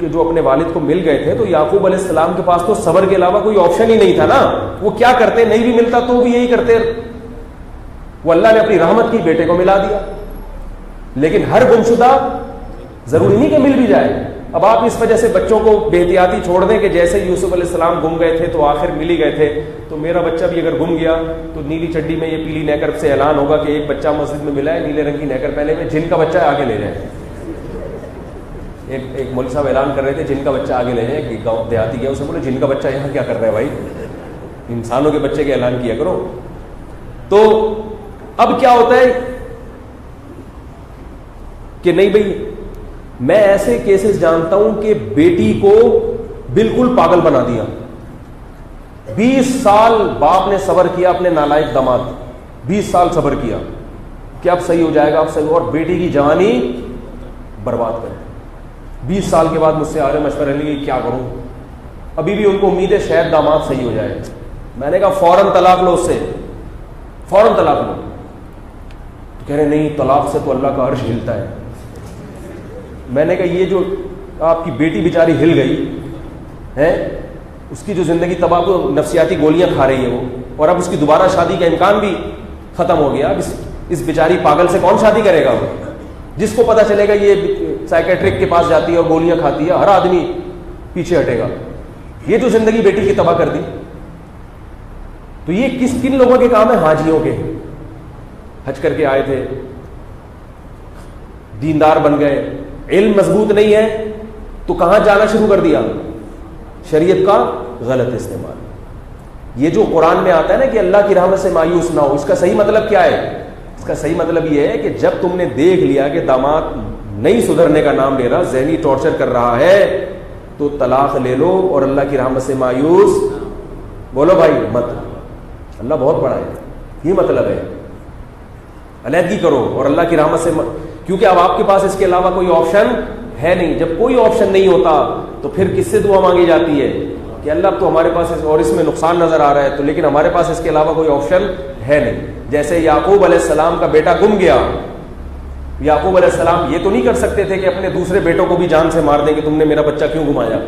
جو اپنے والد کو مل گئے تھے تو یعقوب علیہ السلام کے پاس تو صبر کے علاوہ کوئی آپشن ہی نہیں تھا نا. وہ کیا کرتے, نہیں بھی ملتا تو بھی یہی کرتے. وہ اللہ نے اپنی رحمت کی بیٹے کو ملا دیا. لیکن ہر گمشدہ ضروری نہیں کہ مل بھی جائے. اب آپ اس وجہ سے بچوں کو بے احتیاطی چھوڑ دیں کہ جیسے یوسف علیہ السلام گم گئے تھے تو آخر مل ہی گئے تھے, تو میرا بچہ بھی اگر گم گیا تو نیلی چڈی میں یہ پیلی نیکر سے اعلان ہوگا کہ ایک بچہ مسجد میں ملا ہے نیلے رنگ کی نیکر پہنے میں, جن کا بچہ آگے لے جائیں. ایک مولوی صاحب اعلان کر رہے تھے جن کا بچہ آگے لے جائیں. گاؤں دیہاتی گیا, اسے بولے جن کا بچہ یہاں کیا کر رہا ہے بھائی, انسانوں کے بچے کے اعلان کیا کرو. تو اب کیا ہوتا ہے کہ نہیں بھائی, میں ایسے کیسز جانتا ہوں کہ بیٹی کو بالکل پاگل بنا دیا. 20 سال باپ نے صبر کیا اپنے نالائق داماد, 20 سال صبر کیا کہ اب صحیح ہو جائے گا, اب صحیح ہو, اور بیٹی کی جوانی برباد کر. 20 سال کے بعد مجھ سے آ رہے مشورے لیں گے کیا کروں. ابھی بھی ان کو امید ہے شاید داماد صحیح ہو جائے. میں نے کہا فوراً طلاق لو اس سے, فوراً طلاق لو. تو کہہ رہے نہیں طلاق سے تو اللہ کا عرش ہلتا ہے. میں نے کہا یہ جو آپ کی بیٹی بیچاری ہل گئی ہے, اس کی جو زندگی تباہ کو نفسیاتی گولیاں کھا رہی ہے وہ, اور اب اس کی دوبارہ شادی کا امکان بھی ختم ہو گیا. اب اس بیچاری پاگل سے کون شادی کرے گا؟ وہ جس کو پتا چلے گا یہ سائیکیٹرک کے پاس جاتی ہے اور گولیاں کھاتی ہے, ہر آدمی پیچھے ہٹے گا. یہ جو زندگی بیٹی کی تباہ کر دی, تو یہ کن لوگوں کے کام ہے؟ حاجیوں کے. حج کر کے آئے تھے, دیندار بن گئے. علم مضبوط نہیں ہے تو کہاں جانا شروع کر دیا؟ شریعت کا غلط استعمال. یہ جو قرآن میں آتا ہے نا کہ اللہ کی رحمت سے مایوس نہ ہو, اس کا صحیح مطلب کیا ہے؟ اس کا صحیح مطلب یہ ہے کہ جب تم نے دیکھ لیا کہ داماد نہیں سدھرنے کا نام لے رہا, ذہنی ٹارچر کر رہا ہے, تو طلاق لے لو اور اللہ کی رحمت سے مایوس بولو بھائی مت. اللہ بہت بڑا ہے, یہ مطلب ہے. علیحدگی کرو اور اللہ کی رحمت سے کیونکہ اب آپ کے پاس اس کے علاوہ کوئی آپشن ہے نہیں. جب کوئی آپشن نہیں ہوتا تو پھر کس سے دعا مانگی جاتی ہے کہ اللہ اب تو ہمارے پاس اور اس میں نقصان نظر آ رہا ہے تو, لیکن ہمارے پاس اس کے علاوہ کوئی آپشن ہے نہیں. جیسے یعقوب علیہ السلام کا بیٹا گم گیا, یعقوب علیہ السلام یہ تو نہیں کر سکتے تھے کہ اپنے دوسرے بیٹوں کو بھی جان سے مار دیں کہ تم نے میرا بچہ کیوں گمایا.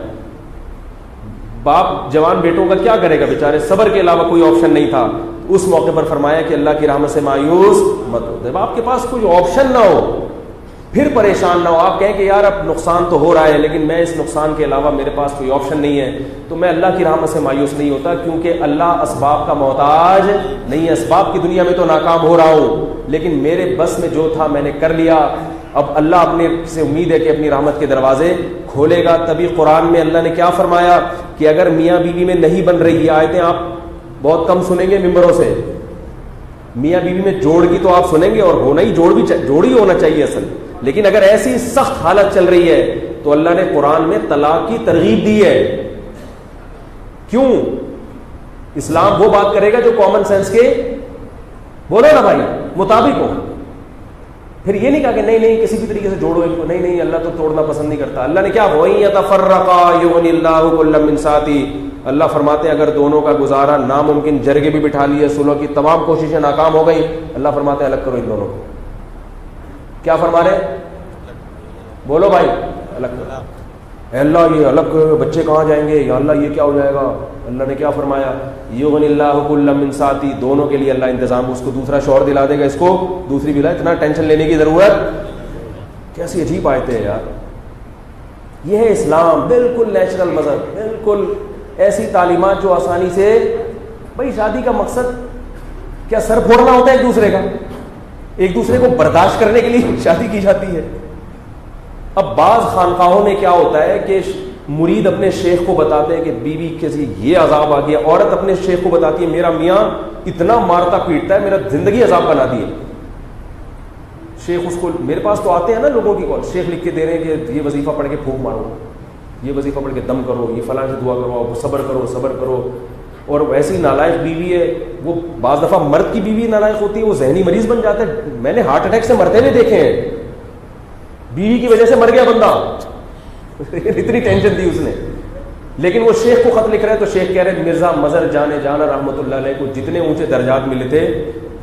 باپ جوان بیٹوں کا کیا کرے گا بیچارے, صبر کے علاوہ کوئی آپشن نہیں تھا. اس موقع پر فرمایا کہ اللہ کی رحمت سے مایوس مت ہو. جب آپ کے پاس کوئی آپشن نہ ہو پھر پریشان نہ ہو, آپ کہیں کہ یار اب نقصان تو ہو رہا ہے لیکن میں اس نقصان کے علاوہ میرے پاس کوئی آپشن نہیں ہے, تو میں اللہ کی رحمت سے مایوس نہیں ہوتا, کیونکہ اللہ اسباب کا محتاج نہیں ہے. اسباب کی دنیا میں تو ناکام ہو رہا ہوں لیکن میرے بس میں جو تھا میں نے کر لیا. اب اللہ اپنے سے امید ہے کہ اپنی رحمت کے دروازے کھولے گا. تبھی قرآن میں اللہ نے کیا فرمایا کہ اگر میاں بیوی میں نہیں بن رہی, یہ آیتیں آپ بہت کم سنیں گے ممبروں سے, میاں بیوی میں جوڑ کی تو آپ سنیں گے اور ہونا ہی جوڑ ہی ہونا چاہیے اصل, لیکن اگر ایسی سخت حالت چل رہی ہے تو اللہ نے قرآن میں طلاق کی ترغیب دی ہے. کیوں؟ اسلام وہ بات کرے گا جو کامن سینس کے بولو نا بھائی مطابق ہو. پھر یہ نہیں کہا کہ نہیں کسی بھی طریقے سے جوڑو ان کو, نہیں اللہ تو توڑنا پسند نہیں کرتا. اللہ نے کیا وَإِن يَتَفَرَّقَا يُغْنِ اللَّهُ كُلًّا مِّن سَعَتِهِ, اللہ فرماتے ہیں اگر دونوں کا گزارا ناممکن, جرگے بھی بٹھا لیے, صلح کی تمام کوششیں ناکام ہو گئی, اللہ فرماتے ہیں الگ کرو ان دونوں کو. کیا فرما رہے؟ بولو بھائی الگ کرو. اے اللہ یہ الگ بچے کہاں جائیں گے, یا اللہ یہ کیا ہو جائے گا. اللہ نے کیا فرمایا, یغنی اللہ کلا من سعتی, دونوں کے لیے اللہ انتظام, اس کو دوسرا شوہر دلا دے گا, اس کو دوسری دلا, اتنا ٹینشن لینے کی ضرورت. کیسی عجیب آیتیں ہیں یار. یہ ہے اسلام, بالکل نیچرل مذہب, بالکل ایسی تعلیمات جو آسانی سے, بھائی شادی کا مقصد کیا سر پھوڑنا ہوتا ہے ایک دوسرے کا, ایک دوسرے کو برداشت کرنے کے لیے شادی کی جاتی ہے. اب بعض خانقاہوں میں کیا ہوتا ہے کہ مرید اپنے شیخ کو بتاتے ہیں کہ بیوی کے یہ عذاب آ گیا, عورت اپنے شیخ کو بتاتی ہے میرا میاں اتنا مارتا پیٹتا ہے, میرا زندگی عذاب بنا دی ہے. شیخ اس کو, میرے پاس تو آتے ہیں نا لوگوں کی کال, شیخ لکھ کے دے رہے ہیں کہ یہ وظیفہ پڑھ کے پھونک مارو, یہ وظیفہ پڑھ کے دم کرو, یہ فلاں سے دعا کرو, صبر کرو. اور ویسی نالائق بیوی ہے, وہ بعض دفعہ مرد کی بیوی نالائق ہوتی ہے, وہ ذہنی مریض بن جاتا ہے. میں نے ہارٹ اٹیک سے مرتے ہوئے دیکھے ہیں, بیوی کی وجہ سے مر گیا بندہ, اتنی ٹینشن دی اس نے. لیکن وہ شیخ کو خط لکھ رہے, تو شیخ کہہ رہے مرزا مظہر جانے جانا رحمۃ اللہ علیہ کو جتنے اونچے درجات ملے تھے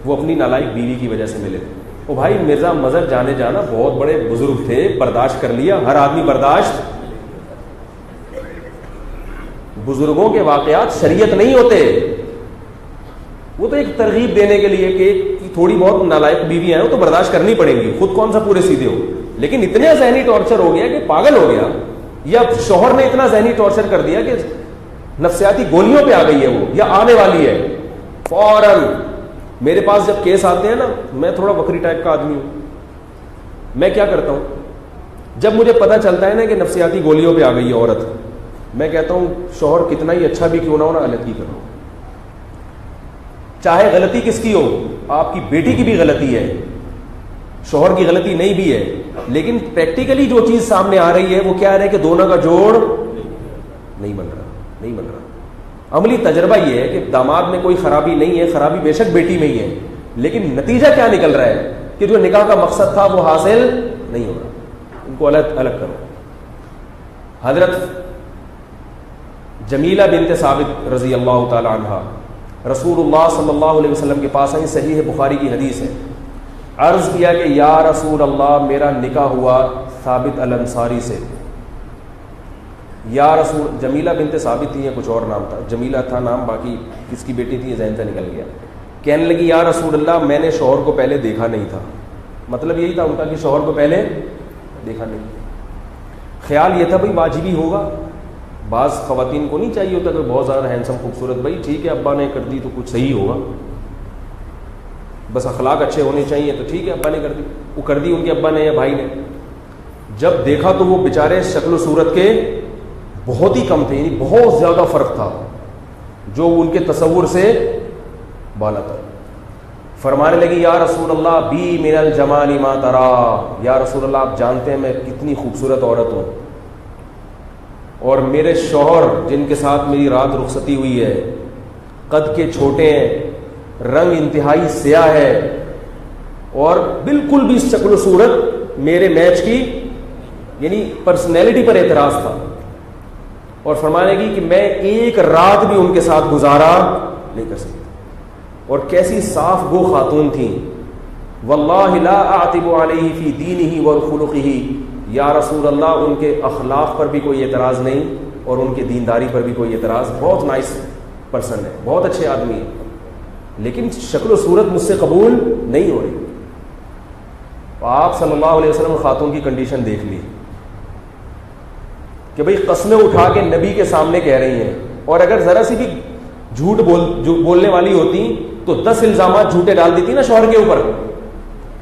وہ اپنی نالائق بیوی کی وجہ سے ملے تھے. او بھائی مرزا مظہر جانے جانا بہت بڑے بزرگ تھے, برداشت کر لیا, ہر آدمی برداشت. بزرگوں کے واقعات شریعت نہیں ہوتے, وہ تو ایک ترغیب دینے کے لیے کہ تھوڑی بہت نالائق بیوی ہیں تو برداشت کرنی پڑیں گی, خود کون سا پورے سیدھے ہو. لیکن اتنا ذہنی ٹارچر ہو گیا کہ پاگل ہو گیا, یا شوہر نے اتنا ذہنی ٹارچر کر دیا کہ نفسیاتی گولیوں پہ آ گئی ہے وہ, یا آنے والی ہے فوراً. میرے پاس جب کیس آتے ہیں نا, میں تھوڑا بکری ٹائپ کا آدمی ہوں, میں کیا کرتا ہوں جب مجھے پتا چلتا ہے نا کہ نفسیاتی گولیوں پہ آ گئی ہے عورت, میں کہتا ہوں شوہر کتنا ہی اچھا بھی کیوں نہ ہو نا, غلطی کرو. چاہے غلطی کس کی ہو, آپ کی بیٹی کی بھی غلطی ہے, شوہر کی غلطی نہیں بھی ہے, لیکن پریکٹیکلی جو چیز سامنے آ رہی ہے وہ کیا ہے کہ دونوں کا جوڑ نہیں بن رہا. عملی تجربہ یہ ہے کہ داماد میں کوئی خرابی نہیں ہے, خرابی بے شک بیٹی میں ہی ہے, لیکن نتیجہ کیا نکل رہا ہے کہ جو نکاح کا مقصد تھا وہ حاصل نہیں ہو رہا. ان کو الگ کرو. حضرت جمیلہ بنت ثابت رضی اللہ تعالی عنہا رسول اللہ صلی اللہ علیہ وسلم کے پاس آئی, صحیح بخاری کی حدیث ہے. عرض کیا کہ یا رسول اللہ میرا نکاح ہوا ثابت الانصاری سے. یا رسول, جمیلہ بنت ثابت تھی یا کچھ اور نام تھا, جمیلہ تھا نام, باقی کس کی بیٹی تھی یہ ذہن سے نکل گیا. کہنے لگی یا رسول اللہ میں نے شوہر کو پہلے دیکھا نہیں تھا. مطلب یہی تھا ان کا کہ شوہر کو پہلے دیکھا نہیں. خیال یہ تھا بھائی واجبی ہوگا, بعض خواتین کو نہیں چاہیے ہوتا کہ بہت زیادہ ہینڈسم خوبصورت, بھائی ٹھیک ہے ابا نے کر دی تو کچھ صحیح ہوگا. بس اخلاق اچھے ہونے چاہیے تو ٹھیک ہے، ابا نے کر دی، وہ کر دی ان کے ابا نے یا بھائی نے. جب دیکھا تو وہ بیچارے شکل و صورت کے بہت ہی کم تھے، یعنی بہت زیادہ فرق تھا جو ان کے تصور سے بالا تھا. فرمانے لگی یا رسول اللہ بی من الجمال ما ترا، یا رسول اللہ آپ جانتے ہیں میں کتنی خوبصورت عورت ہوں، اور میرے شوہر جن کے ساتھ میری رات رخصتی ہوئی ہے قد کے چھوٹے ہیں، رنگ انتہائی سیاہ ہے، اور بالکل بھی شکل و صورت میرے میچ کی، یعنی پرسنالٹی پر اعتراض تھا. اور فرمانے لگی کہ میں ایک رات بھی ان کے ساتھ گزارا نہیں کر سکتا. اور کیسی صاف گو خاتون تھیں. واللہ لا اعتب علیہ فی دینہ وخلقہ، یا رسول اللہ ان کے اخلاق پر بھی کوئی اعتراض نہیں اور ان کے دینداری پر بھی کوئی اعتراض. بہت نائس پرسن ہے، بہت اچھے آدمی ہیں، لیکن شکل و صورت مجھ سے قبول نہیں ہو رہی. آپ صلی اللہ علیہ وسلم خاتون کی کنڈیشن دیکھ لی کہ بھئی قسمیں اٹھا کے نبی کے سامنے کہہ رہی ہیں، اور اگر ذرا سی بھی جھوٹ بولنے والی ہوتی تو 10 الزامات جھوٹے ڈال دیتی نا شوہر کے اوپر.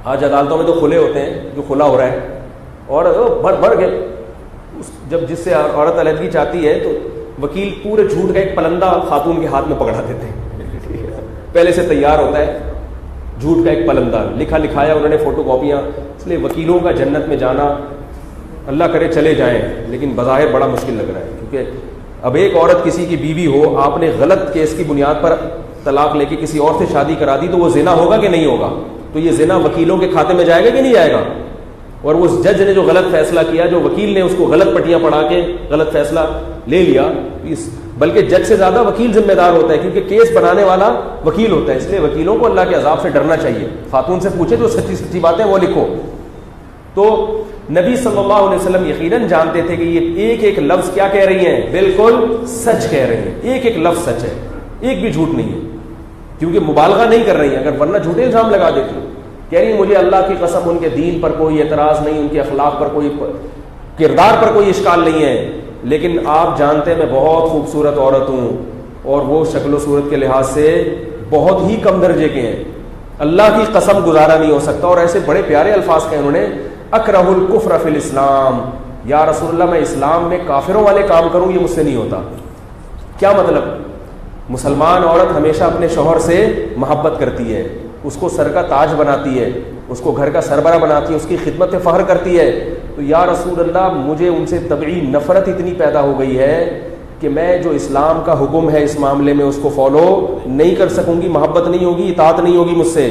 آج عدالتوں میں تو کھلے ہوتے ہیں، جو کھلا ہو رہا ہے، اور بڑھ کے جب جس سے عورت علیحدگی چاہتی ہے تو وکیل پورے جھوٹ کا ایک پلندہ خاتون کے ہاتھ میں پکڑا دیتے ہیں، پہلے سے تیار ہوتا ہے جھوٹ کا ایک پلندہ لکھا لکھایا انہوں نے فوٹو کاپیاں. اس لیے وکیلوں کا جنت میں جانا اللہ کرے چلے جائیں، لیکن بظاہر بڑا مشکل لگ رہا ہے. کیونکہ اب ایک عورت کسی کی بیوی ہو، آپ نے غلط کیس کی بنیاد پر طلاق لے کے کسی اور سے شادی کرا دی تو وہ زنا ہوگا کہ نہیں ہوگا؟ تو یہ زنا وکیلوں کے کھاتے میں جائے گا کہ نہیں جائے گا؟ اور وہ جج نے جو غلط فیصلہ کیا، جو وکیل نے اس کو غلط پٹیاں پڑھا کے غلط فیصلہ لے لیا، بلکہ جج سے زیادہ وکیل ذمہ دار ہوتا ہے، کیونکہ کیس بنانے والا وکیل ہوتا ہے. اس لیے وکیلوں کو اللہ کے عذاب سے ڈرنا چاہیے. خاتون سے پوچھے جو سچی سچی باتیں وہ لکھو. تو نبی صلی اللہ علیہ وسلم یقیناً جانتے تھے کہ یہ ایک ایک لفظ کیا کہہ رہی ہیں، بالکل سچ کہہ رہی ہیں، ایک ایک لفظ سچ ہے، ایک بھی جھوٹ نہیں ہے، کیونکہ مبالغہ نہیں کر رہی ہیں. اگر ورنہ جھوٹے الزام لگا دیتی ہیں. کہہ رہی ہیں مجھے اللہ کی قسم ان کے دین پر کوئی اعتراض نہیں، ان کے اخلاق پر کوئی، کردار پر کوئی اشکال نہیں ہے، لیکن آپ جانتے ہیں میں بہت خوبصورت عورت ہوں، اور وہ شکل و صورت کے لحاظ سے بہت ہی کم درجے کے ہیں، اللہ کی قسم گزارا نہیں ہو سکتا. اور ایسے بڑے پیارے الفاظ کہے انہوں نے، اکرہ الکفر فی الاسلام، یا رسول اللہ میں اسلام میں کافروں والے کام کروں یہ مجھ سے نہیں ہوتا. کیا مطلب؟ مسلمان عورت ہمیشہ اپنے شوہر سے محبت کرتی ہے، اس کو سر کا تاج بناتی ہے، اس کو گھر کا سربراہ بناتی ہے، اس کی خدمت میں فخر کرتی ہے. تو یا رسول اللہ مجھے ان سے طبعی نفرت اتنی پیدا ہو گئی ہے کہ میں جو اسلام کا حکم ہے اس معاملے میں اس کو فالو نہیں کر سکوں گی، محبت نہیں ہوگی، اطاعت نہیں ہوگی مجھ سے،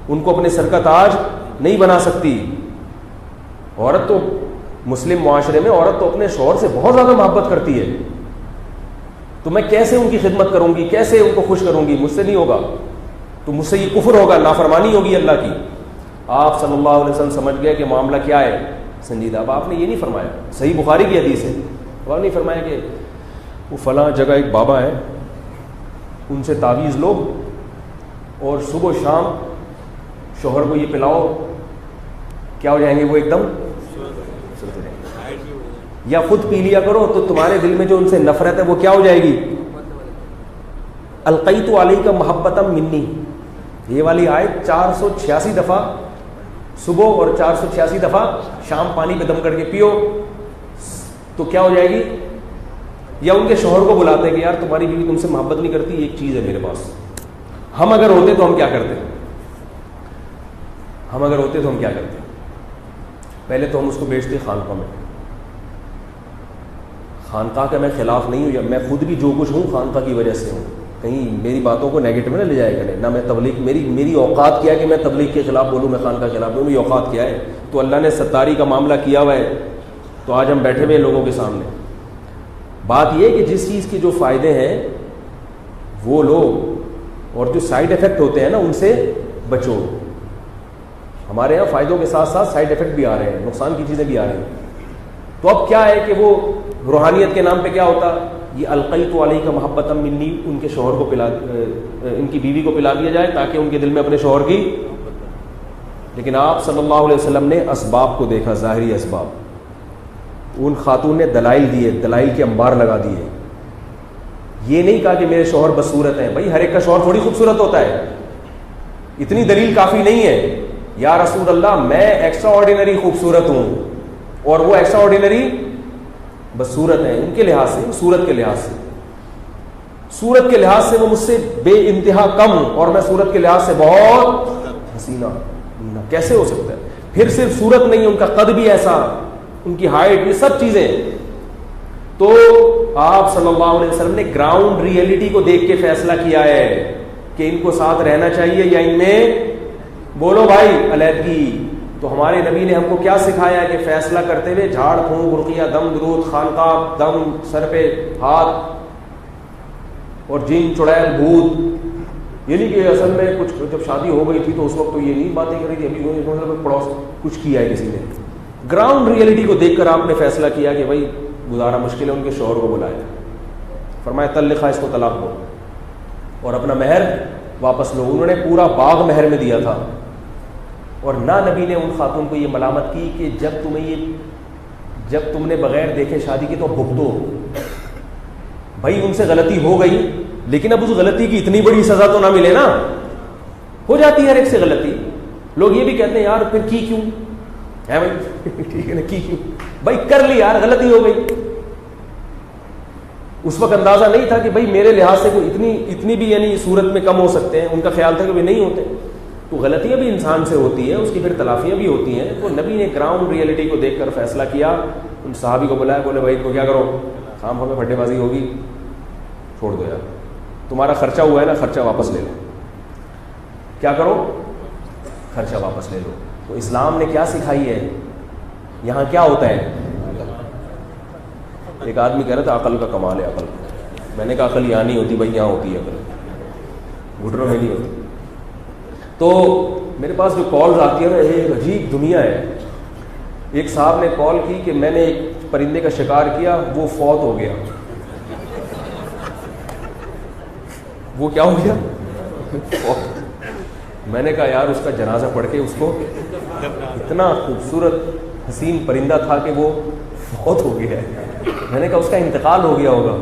ان کو اپنے سر کا تاج نہیں بنا سکتی. عورت تو مسلم معاشرے میں عورت تو اپنے شوہر سے بہت زیادہ محبت کرتی ہے، تو میں کیسے ان کی خدمت کروں گی، کیسے ان کو خوش کروں گی؟ مجھ سے نہیں ہوگا. تو مجھ سے یہ کفر ہوگا، نافرمانی ہوگی اللہ کی. آپ صلی اللہ علیہ وسلم سمجھ گئے کہ معاملہ کیا ہے سنجیدہ. اب آپ نے یہ نہیں فرمایا، صحیح بخاری کی حدیث ہے، آپ نہیں فرمایا کہ وہ فلاں جگہ ایک بابا ہے ان سے تعویذ لو اور صبح و شام شوہر کو یہ پلاؤ، کیا ہو جائیں گے وہ ایک دم چلتے رہیں گے. یا خود پی لیا کرو تو تمہارے دل میں جو ان سے نفرت ہے وہ کیا ہو جائے گی. القیت علیک محبتا منی، یہ والی آیت 486 دفعہ صبح اور 486 دفعہ شام پانی پہ دم کر کے پیو تو کیا ہو جائے گی. یا ان کے شوہر کو بلاتے ہیں کہ یار تمہاری بیوی تم سے محبت نہیں کرتی، ایک چیز ہے میرے پاس. ہم اگر ہوتے تو ہم کیا کرتے؟ پہلے تو ہم اس کو بیچتے خانقاہ میں. خانقاہ کا میں خلاف نہیں ہوں، میں خود بھی جو کچھ ہوں خانقاہ کی وجہ سے ہوں. کہیں میری باتوں کو نیگیٹو میں نہ لے جائے کرے. نہ میں تبلیغ، میری اوقات کیا ہے کہ میں تبلیغ کے خلاف بولوں، میں خانقاہ کے خلاف بولوں، میری اوقات کیا ہے. تو اللہ نے ستاری کا معاملہ کیا ہوا ہے تو آج ہم بیٹھے ہوئے لوگوں کے سامنے. بات یہ کہ جس چیز کے جو فائدے ہیں وہ لو، اور جو سائیڈ افیکٹ ہوتے ہیں نا ان سے بچو. ہمارے یہاں فائدوں کے ساتھ ساتھ سائیڈ افیکٹ بھی آ رہے ہیں، نقصان کی چیزیں بھی آ رہی ہیں. تو اب کیا ہے کہ وہ روحانیت کے نام پہ کیا ہوتا، یہ القیت علیک محبتا منی، ان کے شوہر کو ان کی بیوی کو پلا دیا جائے تاکہ ان کے دل میں اپنے شوہر کی. لیکن آپ صلی اللہ علیہ وسلم نے اسباب کو دیکھا، ظاہری اسباب. ان خاتون نے دلائل دیے، دلائل کے انبار لگا دیے. یہ نہیں کہا کہ میرے شوہر بدصورت ہیں. بھائی ہر ایک کا شوہر تھوڑی خوبصورت ہوتا ہے. اتنی دلیل کافی نہیں ہے. یا رسول اللہ میں ایکسٹرا آرڈینری خوبصورت ہوں اور وہ ایکسٹرا آرڈینری بس صورت ہے ان کے لحاظ سے, صورت کے لحاظ سے, صورت کے لحاظ سے وہ مجھ سے بے انتہا کم اور میں صورت کے لحاظ سے بہت حسینہ. کیسے ہو سکتا ہے؟ پھر صرف صورت نہیں, ان کا قد بھی ایسا, ان کی ہائٹ, یہ سب چیزیں. تو آپ صلی اللہ علیہ وسلم نے گراؤنڈ ریئلٹی کو دیکھ کے فیصلہ کیا ہے کہ ان کو ساتھ رہنا چاہیے یا ان میں بولو بھائی علیحدگی. تو ہمارے نبی نے ہم کو کیا سکھایا ہے کہ فیصلہ کرتے ہوئے جھاڑ پھونک, رقیہ, دم درود, خانقاہ, دم سر پہ ہاتھ اور جن چڑیل بھوت. یہ نہیں کہ اصل میں کچھ جب شادی ہو گئی تھی تو اس وقت تو یہ نہیں باتیں کر رہی تھی, ابھی پڑوس کچھ کیا ہے کسی نے. گراؤنڈ ریئلٹی کو دیکھ کر آپ نے فیصلہ کیا کہ بھائی گزارا مشکل ہے, ان کے شوہر کو بلایا, فرمایا طلقہ, اس کو طلاق دو اور اپنا مہر واپس لو. انہوں نے پورا باغ مہر میں دیا تھا. اور نہ نبی نے ان خاتون کو یہ ملامت کی کہ جب تم نے بغیر دیکھے شادی کی تو بھگتو. بھائی ان سے غلطی ہو گئی لیکن اب اس غلطی کی اتنی بڑی سزا تو نہ ملے نا. ہو جاتی ہے ہر ایک سے غلطی. لوگ یہ بھی کہتے ہیں یار پھر کی کیوں ہے بھائی, ٹھیک ہے نا, کی کیوں بھائی, کر لی یار, غلطی ہو گئی. اس وقت اندازہ نہیں تھا کہ بھائی میرے لحاظ سے کوئی اتنی بھی یعنی صورت میں کم ہو سکتے ہیں. ان کا خیال تھا کہ نہیں ہوتے. تو غلطیاں بھی انسان سے ہوتی ہیں, اس کی پھر تلافیاں بھی ہوتی ہیں. تو نبی نے گراؤنڈ ریئلٹی کو دیکھ کر فیصلہ کیا. ان صحابی کو بلایا, بولے بھائی کو کیا کرو, خام خواہ میں پھٹے بازی ہوگی, چھوڑ دو یار, تمہارا خرچہ ہوا ہے نا, خرچہ واپس لے لو. کیا کرو, خرچہ واپس لے لو. تو اسلام نے کیا سکھائی ہے, یہاں کیا ہوتا ہے. ایک آدمی کہہ رہا تھا عقل کا کمال ہے عقل. میں نے کہا عقل یہاں نہیں ہوتی بھائی, یہاں ہوتی ہے عقل, گھٹنوں میں نہیں ہوتی. تو میرے پاس جو کالز آتی ہے نا, ایک عجیب دنیا ہے. ایک صاحب نے کال کی کہ میں نے ایک پرندے کا شکار کیا, وہ فوت ہو گیا. وہ کیا ہو گیا, فوت. میں نے کہا یار اس کا جنازہ پڑھ کے, اس کو اتنا خوبصورت حسین پرندہ تھا کہ وہ فوت ہو گیا ہے. میں نے کہا اس کا انتقال ہو گیا ہوگا.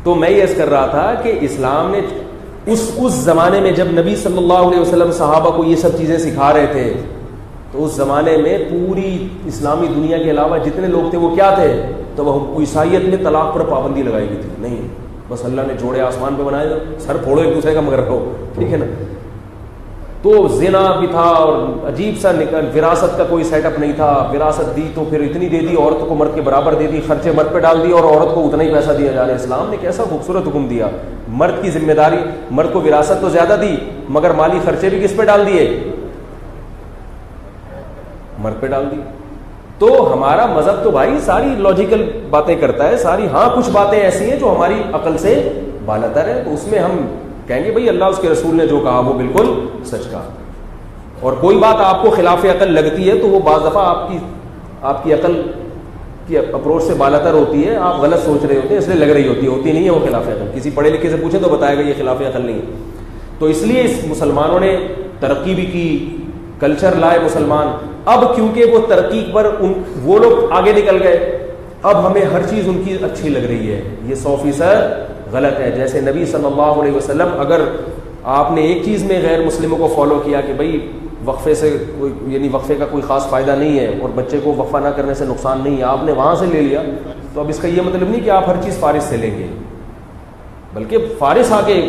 تو میں یہ عرض کر رہا تھا کہ اسلام نے اس زمانے میں جب نبی صلی اللہ علیہ وسلم صحابہ کو یہ سب چیزیں سکھا رہے تھے, تو اس زمانے میں پوری اسلامی دنیا کے علاوہ جتنے لوگ تھے وہ کیا تھے, تو وہ عیسائیت میں طلاق پر پابندی لگائی گئی تھی. نہیں, بس اللہ نے جوڑے آسمان پہ بنائے, سر پھوڑو ایک دوسرے کا مگر رکھو, ٹھیک ہے نا. تو زنا بھی تھا اور عجیب سا وراثت کا کوئی سیٹ اپ نہیں تھا. وراثت دی تو پھر اتنی دے دی, عورت کو مرد کے برابر دے دی, خرچے مرد پہ ڈال دی اور عورت کو اتنا ہی پیسہ دیا جا رہا ہے. اسلام نے کیسا خوبصورت حکم دیا. مرد کی ذمہ داری, مرد کو وراثت تو زیادہ دی مگر مالی خرچے بھی کس پہ ڈال دیے, مرد پہ ڈال دی. تو ہمارا مذہب تو بھائی ساری لاجیکل باتیں کرتا ہے ساری. ہاں کچھ باتیں ایسی ہیں جو ہماری عقل سے بالاتر ہیں, تو اس میں ہم کہیں گے بھئی اللہ اس کے رسول نے جو کہا وہ بالکل سچ کہا. اور کوئی بات آپ کو خلاف عقل لگتی ہے تو وہ بعض دفعہ آپ کی عقل کی اپروچ سے بالاتر ہوتی ہے, آپ غلط سوچ رہے ہوتے ہیں اس لیے لگ رہی ہوتی نہیں ہے وہ خلاف عقل. کسی پڑھے لکھے سے پوچھیں تو بتائے گا یہ خلاف عقل نہیں ہے. تو اس لیے اس مسلمانوں نے ترقی بھی کی, کلچر لائے مسلمان. اب کیونکہ وہ ترقی پر وہ لوگ آگے نکل گئے, اب ہمیں ہر چیز ان کی اچھی لگ رہی ہے. یہ 100% غلط ہے. جیسے نبی صلی اللہ علیہ وسلم, اگر آپ نے ایک چیز میں غیر مسلموں کو فالو کیا کہ بھئی وقفے سے یعنی وقفے کا کوئی خاص فائدہ نہیں ہے اور بچے کو وقفہ نہ کرنے سے نقصان نہیں ہے, آپ نے وہاں سے لے لیا, تو اب اس کا یہ مطلب نہیں کہ آپ ہر چیز فارس سے لیں گے, بلکہ فارس آگے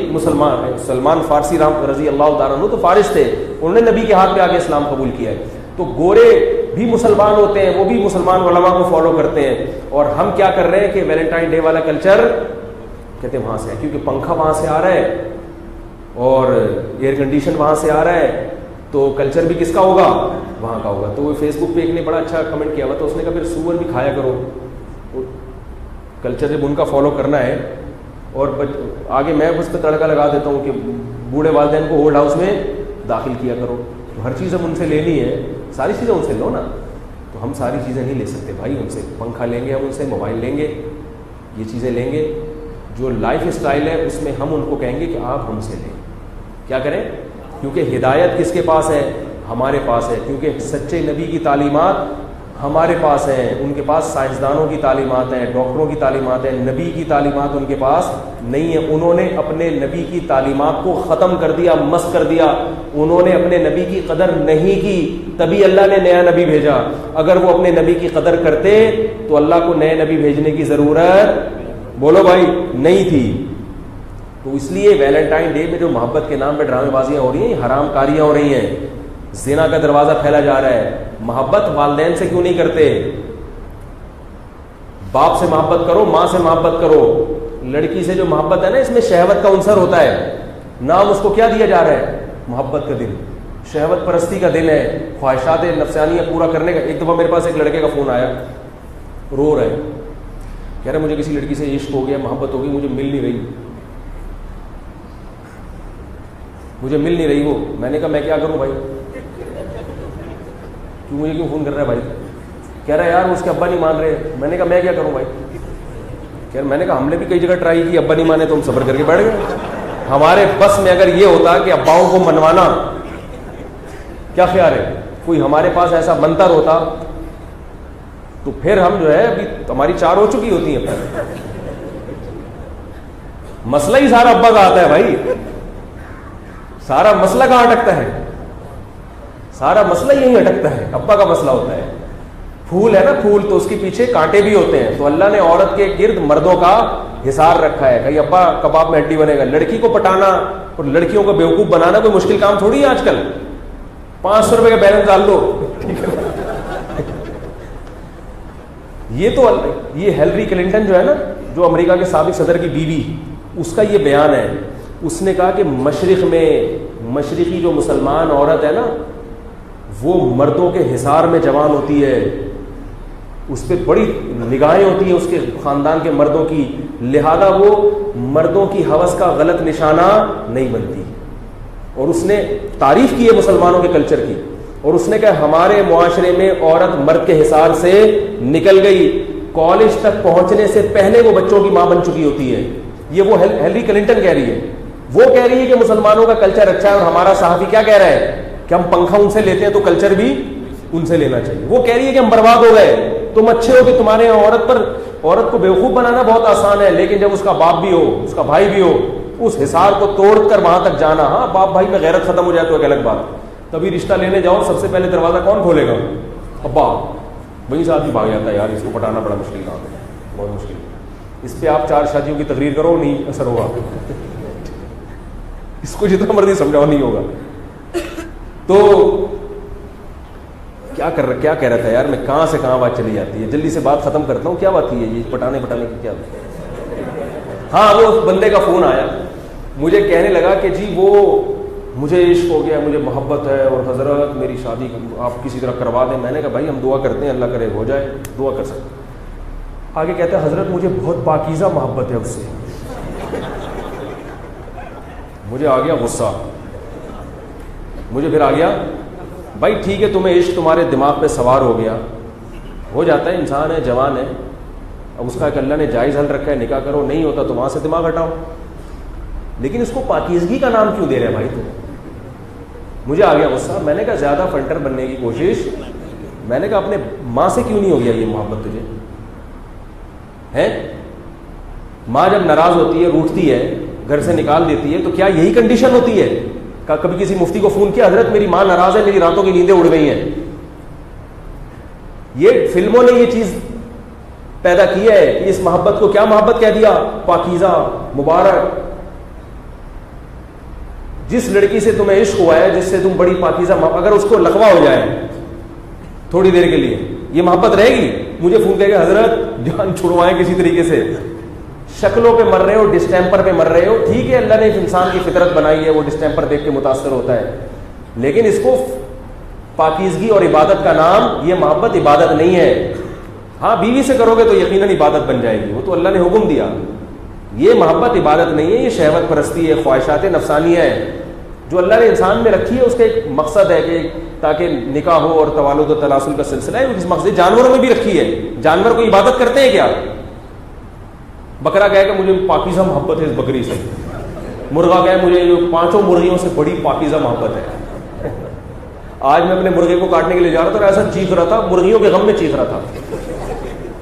سلمان فارسی رضی اللہ تعالیٰ عنہ تو فارس تھے, انہوں نے نبی کے ہاتھ پہ آگے اسلام قبول کیا ہے. تو گورے بھی مسلمان ہوتے ہیں, وہ بھی مسلمان علماء کو فالو کرتے ہیں. اور ہم کیا کر رہے ہیں کہ ویلنٹائن ڈے والا کلچر کہتے ہیں وہاں سے ہے, کیونکہ پنکھا وہاں سے آ رہا ہے اور ایئر کنڈیشن وہاں سے آ رہا ہے, تو کلچر بھی کس کا ہوگا, وہاں کا ہوگا. تو وہ فیس بک پہ ایک نے بڑا اچھا کمنٹ کیا ہوا, تو اس نے کہا پھر سور بھی کھایا کرو, کلچر جب ان کا فالو کرنا ہے. اور آگے میں اس پہ تڑکا لگا دیتا ہوں کہ بوڑھے والدین کو اولڈ ہاؤس میں داخل کیا کرو. تو ہر چیز ہم ان سے لینی ہے, ساری چیزیں ان سے لو نا. تو ہم ساری چیزیں نہیں لے سکتے بھائی ان سے. پنکھا لیں گے ہم ان سے, موبائل لیں گے, یہ چیزیں لیں گے. جو لائف اسٹائل ہے اس میں ہم ان کو کہیں گے کہ آپ ہم سے لیں. کیا کریں, کیونکہ ہدایت کس کے پاس ہے, ہمارے پاس ہے. کیونکہ سچے نبی کی تعلیمات ہمارے پاس ہیں، ان کے پاس سائنسدانوں کی تعلیمات ہیں، ڈاکٹروں کی تعلیمات ہیں، نبی کی تعلیمات ان کے پاس نہیں ہے. انہوں نے اپنے نبی کی تعلیمات کو ختم کر دیا، مسخ کر دیا. انہوں نے اپنے نبی کی قدر نہیں کی، تبھی اللہ نے نیا نبی بھیجا. اگر وہ اپنے نبی کی قدر کرتے تو اللہ کو نئے نبی بھیجنے کی ضرورت، بولو بھائی، نہیں تھی. تو اس لیے ویلنٹائن ڈے میں جو محبت کے نام پہ ڈرامے بازیاں ہو رہی ہیں، حرام کاریاں ہو رہی ہیں، زنا کا دروازہ پھیلا جا رہا ہے. محبت والدین سے کیوں نہیں کرتے؟ باپ سے محبت کرو، ماں سے محبت کرو. لڑکی سے جو محبت ہے نا، اس میں شہوت کا عنصر ہوتا ہے. نام اس کو کیا دیا جا رہا ہے؟ محبت کا دن، شہوت پرستی کا دن ہے، خواہشات نفسانیہ پورا کرنے کا. ایک دفعہ میرے پاس ایک لڑکے کا فون آیا، رو رہا ہے، کہہ رہا مجھے کسی لڑکی سے عشق ہو گیا، محبت ہو گئی، مجھے مل نہیں رہی، مجھے مل نہیں رہی وہ. میں نے کہا میں کیا کروں بھائی، مجھے کیوں فون کر رہا ہے بھائی؟ کہہ رہا ہے یار اس کے ابا نہیں مان رہے. میں نے کہا میں کیا کروں بھائی؟ میں نے کہا ہم نے بھی کئی جگہ ٹرائی کی، ابا نہیں مانے تو ہم صبر کر کے بیٹھ گئے. ہمارے بس میں اگر یہ ہوتا کہ اباؤں کو منوانا، کیا خیال ہے، کوئی ہمارے پاس ایسا منتر ہوتا تو پھر ہم جو ہے ابھی ہماری 4 ہو چکی ہوتی ہیں. مسئلہ ہی سارا ابا کا آتا ہے بھائی. سارا مسئلہ کہاں اٹکتا ہے؟ سارا مسئلہ یہی اٹکتا ہے، ابا کا مسئلہ ہوتا ہے. پھول ہے نا پھول، تو اس کے پیچھے کانٹے بھی ہوتے ہیں. تو اللہ نے عورت کے گرد مردوں کا حصار رکھا ہے. کہیں ابا کباب میں ہڈی بنے گا. لڑکی کو پٹانا اور لڑکیوں کو بیوقوف بنانا کوئی مشکل کام تھوڑی ہے. آج کل 500 روپے کا بیلنس ڈال دو. یہ ہیلری کلنٹن جو ہے نا، جو امریکہ کے سابق صدر کی بیوی، اس کا یہ بیان ہے. اس نے کہا کہ مشرق میں، مشرقی جو مسلمان عورت ہے نا، وہ مردوں کے حصار میں جوان ہوتی ہے، اس پہ بڑی نگاہیں ہوتی ہیں اس کے خاندان کے مردوں کی، لہذا وہ مردوں کی ہوس کا غلط نشانہ نہیں بنتی. اور اس نے تعریف کی ہے مسلمانوں کے کلچر کی. اور اس نے کہا ہمارے معاشرے میں عورت مرد کے حصار سے نکل گئی، کالج تک پہنچنے سے پہلے وہ بچوں کی ماں بن چکی ہوتی ہے. یہ وہ ہیلری کلنٹن کہہ رہی ہے. وہ کہہ رہی ہے کہ مسلمانوں کا کلچر اچھا ہے، اور ہمارا صحافی کیا کہہ رہا ہے کہ ہم پنکھا ان سے لیتے ہیں تو کلچر بھی ان سے لینا چاہیے. وہ کہہ رہی ہے کہ ہم برباد ہو گئے، تم اچھے ہو کہ تمہارے یہاں عورت کو بیوقوف بنانا بہت آسان ہے، لیکن جب اس کا باپ بھی ہو، اس کا بھائی بھی ہو، اس حصار کو توڑ کر وہاں تک جانا. ہاں باپ بھائی میں غیرت ختم ہو جائے تو ایک الگ بات. تبھی رشتہ لینے جاؤ، سب سے پہلے دروازہ کون کھولے گا؟ ابا. وہیں سے آدمی بھاگ جاتا ہے، یار اس کو پٹانا بڑا مشکل کام ہے، بہت مشکل. اس پہ آپ 4 شادیوں کی تقریر کرو، نہیں اثر ہوگا. اس کو جتنا مرضی سمجھاؤ نہیں ہوگا. تو کیا کہہ رہا تھا یار میں، کہاں سے کہاں بات چلی جاتی ہے. جلدی سے بات ختم کرتا ہوں. کیا بات تھی یہ پٹانے کی کیا بات؟ ہاں وہ بندے کا فون آیا، مجھے کہنے لگا کہ جی وہ مجھے عشق ہو گیا، مجھے محبت ہے، اور حضرت میری شادی آپ کسی طرح کروا دیں. میں نے کہا بھائی ہم دعا کرتے ہیں، اللہ کرے ہو جائے، دعا کر سکتے. آگے کہتے ہیں حضرت مجھے بہت پاکیزہ محبت ہے اس سے. مجھے آ گیا غصہ، مجھے پھر آ گیا بھائی ٹھیک ہے تمہیں عشق تمہارے دماغ پہ سوار ہو گیا، ہو جاتا ہے، انسان ہے، جوان ہے. اب اس کا ایک اللہ نے جائز حل رکھا ہے، نکاح کرو، نہیں ہوتا تو وہاں سے دماغ ہٹاؤ. لیکن اس کو پاکیزگی کا نام کیوں دے رہے بھائی؟ تو مجھے آ گیا غصہ. میں نے کہا زیادہ فنٹر بننے کی کوشش، میں نے کہا اپنے ماں سے کیوں نہیں ہو گیا یہ محبت تجھے ہے؟ ماں جب ناراض ہوتی ہے، روٹتی ہے، گھر سے نکال دیتی ہے، تو کیا یہی کنڈیشن ہوتی ہے؟ کبھی کسی مفتی کو فون کیا، حضرت میری ماں ناراض ہے، میری راتوں کی نیندیں اڑ گئی ہیں. یہ فلموں نے یہ چیز پیدا کی ہے کہ اس محبت کو کیا محبت کہہ دیا؟ پاکیزہ، مبارک. جس لڑکی سے تمہیں عشق ہوا ہے، جس سے تم بڑی پاکیزہ، اگر اس کو لقوہ ہو جائے تھوڑی دیر کے لیے، یہ محبت رہے گی؟ مجھے فون کرے گا حضرت جان چھڑوائیں کسی طریقے سے. شکلوں پہ مر رہے ہو، ڈسٹیمپر پہ مر رہے ہو، ٹھیک ہے اللہ نے انسان کی فطرت بنائی ہے، وہ ڈسٹیمپر دیکھ کے متاثر ہوتا ہے، لیکن اس کو پاکیزگی اور عبادت کا نام، یہ محبت عبادت نہیں ہے. ہاں بیوی سے کرو گے تو یقیناً عبادت بن جائے گی، وہ تو اللہ نے حکم دیا. یہ محبت عبادت نہیں ہے، یہ شہوت پرستی ہے، خواہشات نفسانیہ ہے جو اللہ نے انسان میں رکھی ہے. اس کا ایک مقصد ہے کہ تاکہ نکاح ہو اور توالد و تناسل کا سلسلہ ہے، اس مقصد جانوروں میں بھی رکھی ہے. جانور کو عبادت کرتے ہیں کیا؟ بکرا کہے کہ مجھے پاکیزہ محبت ہے اس بکری سے، مرغا کہے مجھے 5 مرغیوں سے بڑی پاکیزہ محبت ہے. آج میں اپنے مرغے کو کاٹنے کے لیے جا رہا تھا اور ایسا چیخ رہا تھا, مرغیوں کے غم میں چیخ رہا تھا.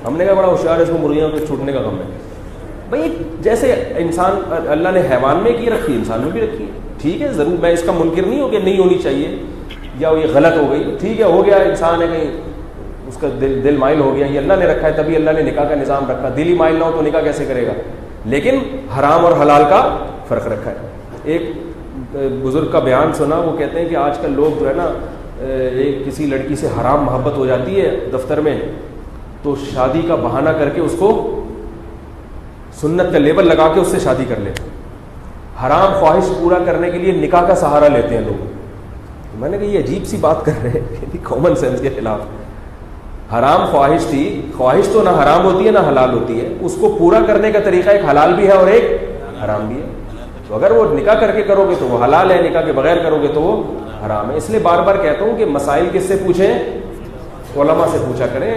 ہم نے کہا بڑا ہوشیار ہے, اس کو مرغیوں کے چھوٹنے کا غم ہے. بھائی جیسے انسان اللہ نے حیوان میں کی رکھی, انسان میں بھی رکھی ہے. ٹھیک ہے, ضرور میں اس کا منکر نہیں ہوں کہ نہیں ہونی چاہیے یا یہ غلط ہو گئی, ٹھیک ہے, ہو گیا, انسان ہے, کہیں اس کا دل مائل ہو گیا, یہ اللہ نے رکھا ہے, تبھی اللہ نے نکاح کا نظام رکھا. دل ہی مائل نہ ہو تو نکاح کیسے کرے گا؟ لیکن حرام اور حلال کا فرق رکھا ہے. ایک بزرگ کا بیان سنا, وہ کہتے ہیں کہ آج کل لوگ جو ہے نا, ایک کسی لڑکی سے حرام محبت ہو جاتی ہے دفتر میں, تو شادی کا بہانہ کر کے اس کو سنت کا لیبل لگا کے اس سے شادی کر لیتے. حرام خواہش پورا کرنے کے لیے نکاح کا سہارا لیتے ہیں لوگ. میں نے کہا یہ عجیب سی بات کر رہے ہیں, کامن سینس کے خلاف. حرام خواہش تھی, خواہش تو نہ حرام ہوتی ہے نہ حلال ہوتی ہے, اس کو پورا کرنے کا طریقہ ایک حلال بھی ہے اور ایک حرام بھی ہے. تو اگر وہ نکاح کر کے کرو گے تو وہ حلال ہے, نکاح کے بغیر کرو گے تو وہ حرام ہے. اس لیے بار بار کہتا ہوں کہ مسائل کس سے پوچھیں؟ علماء سے پوچھا کریں.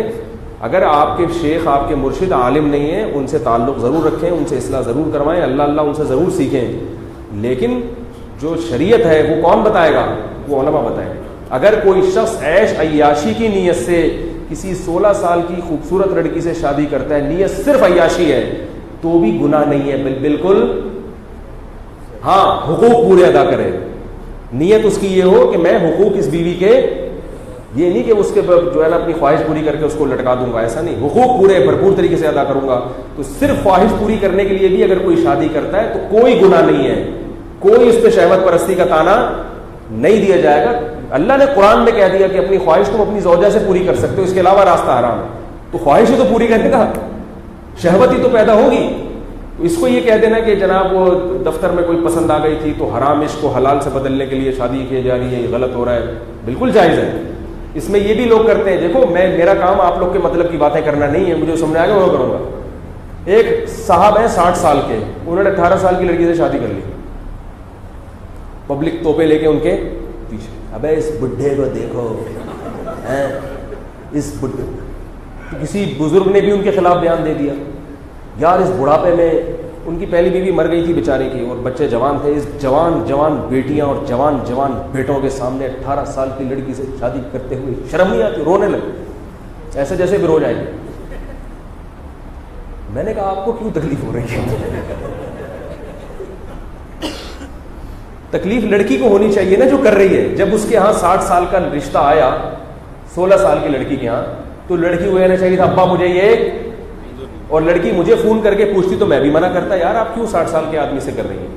اگر آپ کے شیخ, آپ کے مرشد عالم نہیں ہیں, ان سے تعلق ضرور رکھیں, ان سے اصلاح ضرور کروائیں, اللہ اللہ ان سے ضرور سیکھیں. لیکن جو شریعت ہے وہ کون بتائے گا؟ وہ علماء بتائیں. اگر کوئی شخص عیش عیاشی کی نیت سے کسی 16 سال کی خوبصورت لڑکی سے شادی کرتا ہے, نیت صرف عیاشی ہے, تو بھی گناہ نہیں ہے بالکل. ہاں, حقوق پورے ادا کرے. نیت اس کی یہ ہو کہ میں حقوق اس بیوی کے, یہ نہیں کہ اس کے جو ہے نا اپنی خواہش پوری کر کے اس کو لٹکا دوں گا, ایسا نہیں. حقوق پورے بھرپور طریقے سے ادا کروں گا. تو صرف خواہش پوری کرنے کے لیے بھی اگر کوئی شادی کرتا ہے تو کوئی گناہ نہیں ہے, کوئی اس پہ شہوت پرستی کا تانا نہیں دیا جائے گا. اللہ نے قرآن میں کہہ دیا کہ اپنی خواہش تم اپنی زوجہ سے پوری کر سکتے ہو, اس کے علاوہ راستہ حرام ہے. تو خواہش ہی تو پوری کرنے کا, شہوت ہی تو پیدا ہوگی. تو اس کو یہ کہہ دینا کہ جناب وہ دفتر میں کوئی پسند آ گئی تھی تو حرام عشق کو حلال سے بدلنے کے لیے شادی کی جا رہی ہے, یہ غلط ہو رہا ہے, بالکل جائز ہے. اس میں یہ بھی لوگ کرتے ہیں, دیکھو میرا کام آپ لوگ کے مطلب کی باتیں کرنا نہیں ہے, مجھے سمجھ آئے گا وہ کروں گا. ایک صاحب ہیں 60 سال کے, انہوں نے 18 سال کی لڑکی سے شادی کر لی, پبلک توپے لے کے ان کے پیچھے, ابے اس بڈھے کو دیکھو, اس بڈھے. کسی بزرگ نے بھی ان کے خلاف بیان دے دیا, یار اس بڑھاپے میں, ان کی پہلی بیوی مر گئی تھی بیچاری کی اور بچے جوان تھے, اس جوان بیٹیاں اور جوان بیٹوں کے سامنے 18 سال کی لڑکی سے شادی کرتے ہوئے شرم نہیں آتی, رونے لگے ایسے جیسے بھی رو جائیں گے. میں نے کہا آپ کو کیوں تکلیف ہو رہی ہے؟ تکلیف لڑکی کو ہونی چاہیے نا جو کر رہی ہے. جب اس کے ہاں 60 سال کا رشتہ آیا 16 سال کی لڑکی کے ہاں, تو لڑکی کو کہنا چاہیے تھا ابا مجھے یہ, اور لڑکی مجھے فون کر کے پوچھتی تو میں بھی منع کرتا, یار آپ کیوں 60 سال کے آدمی سے کر رہی ہیں,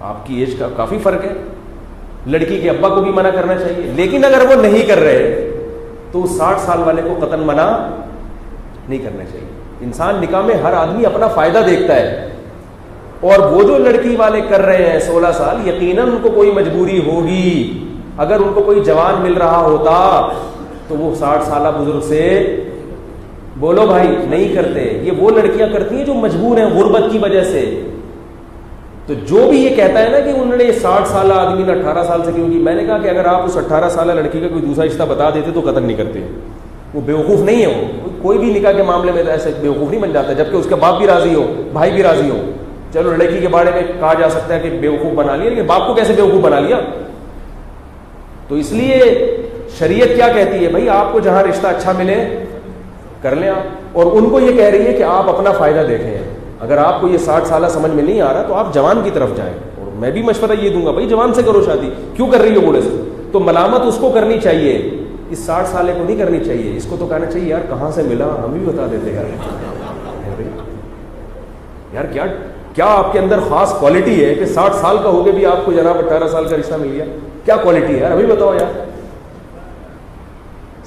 آپ کی ایج کا کافی فرق ہے. لڑکی کے ابا کو بھی منع کرنا چاہیے. لیکن اگر وہ نہیں کر رہے تو 60 سال والے کو قطعاً منع نہیں کرنا چاہیے. انسان نکاح میں ہر آدمی اپنا فائدہ دیکھتا ہے, اور وہ جو لڑکی والے کر رہے ہیں 16 سال, یقیناً ان کو کوئی مجبوری ہوگی. اگر ان کو کوئی جوان مل رہا ہوتا تو وہ 60 سالہ بزرگ سے بولو بھائی نہیں کرتے. یہ وہ لڑکیاں کرتی ہیں جو مجبور ہیں غربت کی وجہ سے. تو جو بھی یہ کہتا ہے نا کہ انہوں نے یہ 60 سالہ آدمی نے 18 سال سے کیوں کی, میں نے کہا کہ اگر آپ اس 18 سالہ لڑکی کا کوئی دوسرا رشتہ بتا دیتے تو قتل نہیں کرتے. وہ بیوقوف نہیں ہے, وہ کوئی بھی نکاح کے معاملے میں ایسے بیوقوف نہیں بن جاتا, جبکہ اس کے باپ بھی راضی ہو, بھائی بھی راضی ہو. چلو لڑکی کے بارے میں کہا جا سکتا ہے کہ بیوقوف بنا لیا, لیکن باپ کو کیسے بیوقوف بنا لیا؟ تو اس لیے شریعت کیا کہتی ہے, بھائی آپ کو جہاں رشتہ اچھا ملے کر لیں آپ, اور ان کو یہ کہہ رہی ہے کہ آپ اپنا فائدہ دیکھیں. اگر آپ کو یہ 60 سالہ سمجھ میں نہیں آ رہا تو آپ جوان کی طرف جائیں, اور میں بھی مشورہ یہ دوں گا بھائی جوان سے کرو شادی, کیوں کر رہی ہو بوڑھے سے؟ تو ملامت اس کو کرنی چاہیے, اس 60 سالے کو نہیں کرنی چاہیے. اس کو تو کہنا چاہیے یار کہاں سے ملا, ہم بھی بتا دیتے یار کیا آپ کے اندر خاص کوالٹی ہے کہ 60 سال کا ہو کے بھی آپ کو جناب 18 سال کا رشتہ مل گیا, کیا کوالٹی ہے یار, ابھی بتاؤ یار.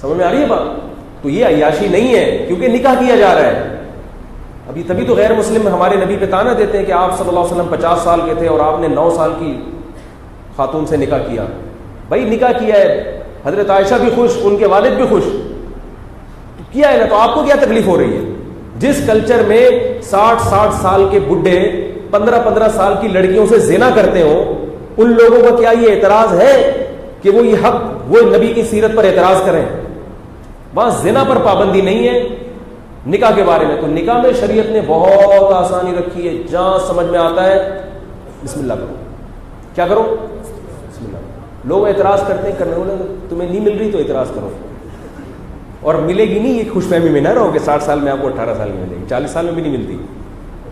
سمجھ میں آ رہی ہے بات؟ تو یہ عیاشی نہیں ہے, کیونکہ نکاح کیا جا رہا ہے. ابھی تبھی تو غیر مسلم ہمارے نبی پہ تانا دیتے ہیں کہ آپ صلی اللہ علیہ وسلم 50 سال کے تھے اور آپ نے 9 سال کی خاتون سے نکاح کیا. بھائی نکاح کیا ہے, حضرت عائشہ بھی خوش, ان کے والد بھی خوش, کیا ہے نا, تو آپ کو کیا تکلیف ہو رہی ہے؟ جس کلچر میں 60 سال کے بڈھے 15 سال کی لڑکیوں سے زنا کرتے ہو, ان لوگوں کا کیا یہ اعتراض ہے کہ وہ یہ حق, وہ نبی کی سیرت پر اعتراض کریں؟ وہاں زنا پر پابندی نہیں ہے نکاح کے بارے میں. تو نکاح میں شریعت نے بہت آسانی رکھی ہے, جہاں سمجھ میں آتا ہے بسم اللہ کرو. کیا کرو؟ بسم اللہ. لوگ اعتراض کرتے ہیں, کرنے والے تمہیں نہیں مل رہی تو اعتراض کرو, اور ملے گی نہیں, یہ خوش فہمی میں نہ رہو کہ 60 سال میں آپ کو 18 سال میں ملے گی, 40 سال میں بھی نہیں ملتی.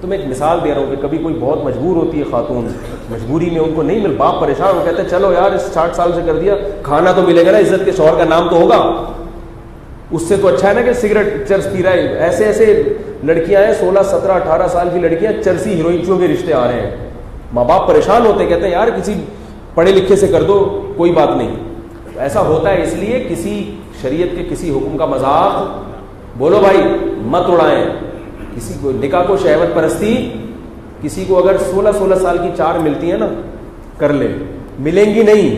تو میں ایک مثال دے رہا ہوں کہ کبھی کوئی بہت مجبور ہوتی ہے خاتون, مجبوری میں ان کو نہیں مل, باپ پریشان ہو, کہتے ہیں چلو یار اس 60 سال سے کر دیا, کھانا تو ملے گا نا, عزت کے شوہر کا نام تو ہوگا, اس سے تو اچھا ہے نا کہ سگریٹ چرس پی رہا ہے. ایسے ایسے لڑکیاں ہیں 16 17 18 سال کی لڑکیاں چرسی ہیروئنچوں کے رشتے آ رہے ہیں, ماں باپ پریشان ہوتے ہیں, کہتے ہیں یار کسی پڑھے لکھے سے کر دو, کوئی بات نہیں. ایسا ہوتا ہے اس لیے کسی شریعت کے کسی حکم کا مذاق بولو بھائی مت اڑائیں. کسی کو نکاح کو شہوت پرستی, کسی کو اگر 16 سال کی 4 ملتی ہیں نا کر لے, ملیں گی نہیں,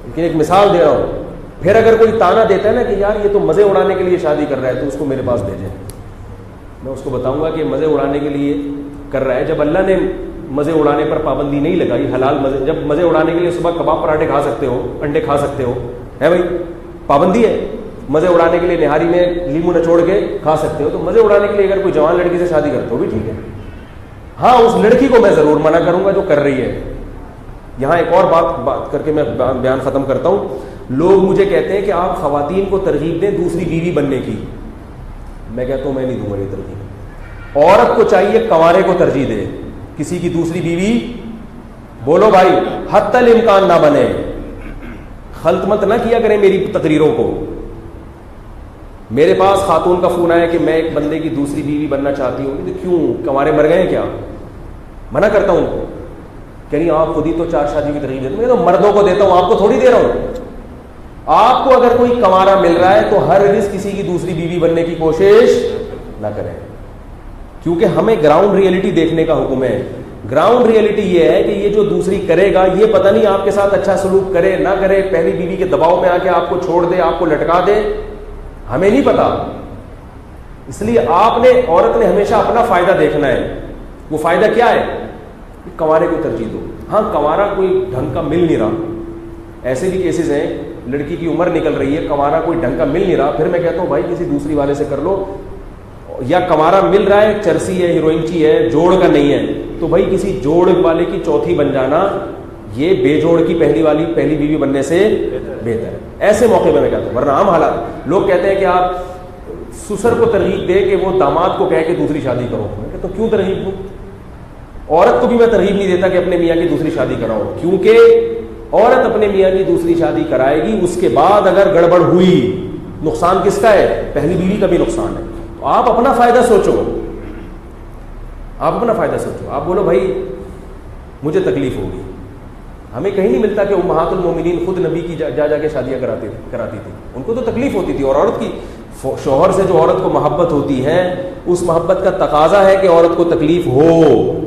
لیکن ایک مثال دے رہا ہوں. پھر اگر کوئی تانا دیتا ہے نا کہ یار یہ تو مزے اڑانے کے لیے شادی کر رہا ہے, تو اس کو میرے پاس بھیجیں, میں اس کو بتاؤں گا کہ مزے اڑانے کے لیے کر رہا ہے. جب اللہ نے مزے اڑانے پر پابندی نہیں لگائی, حلال مزے, جب مزے اڑانے کے لیے صبح کباب پراٹھے کھا سکتے ہو, انڈے کھا سکتے ہو, ہے بھائی پابندی ہے. مزے اڑانے کے لیے نہاری میں لیمو نچوڑ کے کھا سکتے ہو, تو مزے اڑانے کے لیے اگر کوئی جوان لڑکی سے شادی کرتے ہو بھی ٹھیک ہے. ہاں اس لڑکی کو میں ضرور منع کروں گا جو کر رہی ہے. یہاں ایک اور بات کر کے میں بیان ختم کرتا ہوں. لوگ مجھے کہتے ہیں کہ آپ خواتین کو ترغیب دیں دوسری بیوی بننے کی. میں کہتا ہوں میں نہیں دوں گا یہ ترغیب. عورت کو چاہیے کنوارے کو ترجیح دے, کسی کی دوسری بیوی بولو بھائی حتی الامکان نہ بنے. خلط مت نہ کیا کریں میری تقریروں کو. میرے پاس خاتون کا فون آیا کہ میں ایک بندے کی دوسری بیوی بننا چاہتی ہوں. تو کیوں, کنوارے مر گئے ہیں کیا؟ منع کرتا ہوں. کہ نہیں آپ خود ہی تو 4 شادی کی ترغیب دیتے, میں تو مردوں کو دیتا ہوں, آپ کو تھوڑی دے رہا ہوں. آپ کو اگر کوئی کنوارا مل رہا ہے تو ہر رز کسی کی دوسری بیوی بننے کی کوشش نہ کریں, کیونکہ ہمیں گراؤنڈ ریئلٹی دیکھنے کا حکم ہے. گراؤنڈ ریئلٹی یہ ہے کہ یہ جو دوسری کرے گا یہ پتہ نہیں آپ کے ساتھ اچھا سلوک کرے نہ کرے, پہلی بیوی کے دباؤ میں آ کے آپ کو چھوڑ دے, آپ کو لٹکا دے, ہمیں نہیں پتا. اس لیے آپ نے, عورت نے ہمیشہ اپنا فائدہ دیکھنا ہے. وہ فائدہ کیا ہے؟ کنوارے کو ترجیح دو. ہاں کنوارا کوئی ڈھنگ کا مل نہیں رہا, ایسے بھی کیسز ہیں لڑکی کی عمر نکل رہی ہے, کنوارا کوئی ڈھنگ کا مل نہیں رہا, پھر میں کہتا ہوں بھائی کسی دوسری والے سے کر لو. یا کنوارا مل رہا ہے, چرسی ہے, ہیروئنچی ہے, جوڑ کا نہیں ہے, تو بھائی کسی جوڑ والے کی چوتھی بن جانا یہ بے جوڑ کی پہلی بیوی بننے سے بہتر ہے. ایسے موقع میں کہتا ہوں, ورنہ عام حالات لوگ کہتے ہیں کہ آپ سسر کو ترغیب دے کہ وہ داماد کو کہہ کے دوسری شادی کرو. میں کہتا ہوں کیوں ترغیب دوں؟ عورت کو بھی میں ترغیب نہیں دیتا کہ اپنے میاں کی دوسری شادی کراؤ, کیونکہ عورت اپنے میاں کی دوسری شادی کرائے گی, اس کے بعد اگر گڑبڑ ہوئی نقصان کس کا ہے؟ پہلی بیوی کا بھی نقصان ہے. تو آپ اپنا فائدہ سوچو, آپ اپنا فائدہ سوچو. آپ بولو بھائی مجھے تکلیف ہوگی. ہمیں کہیں نہیں ملتا کہ امہات المومنین خود نبی کی جا کے شادیاں کراتی تھی, ان کو تو تکلیف ہوتی تھی. اور عورت کی شوہر سے جو عورت کو محبت ہوتی ہے, اس محبت کا تقاضا ہے کہ عورت کو تکلیف ہو.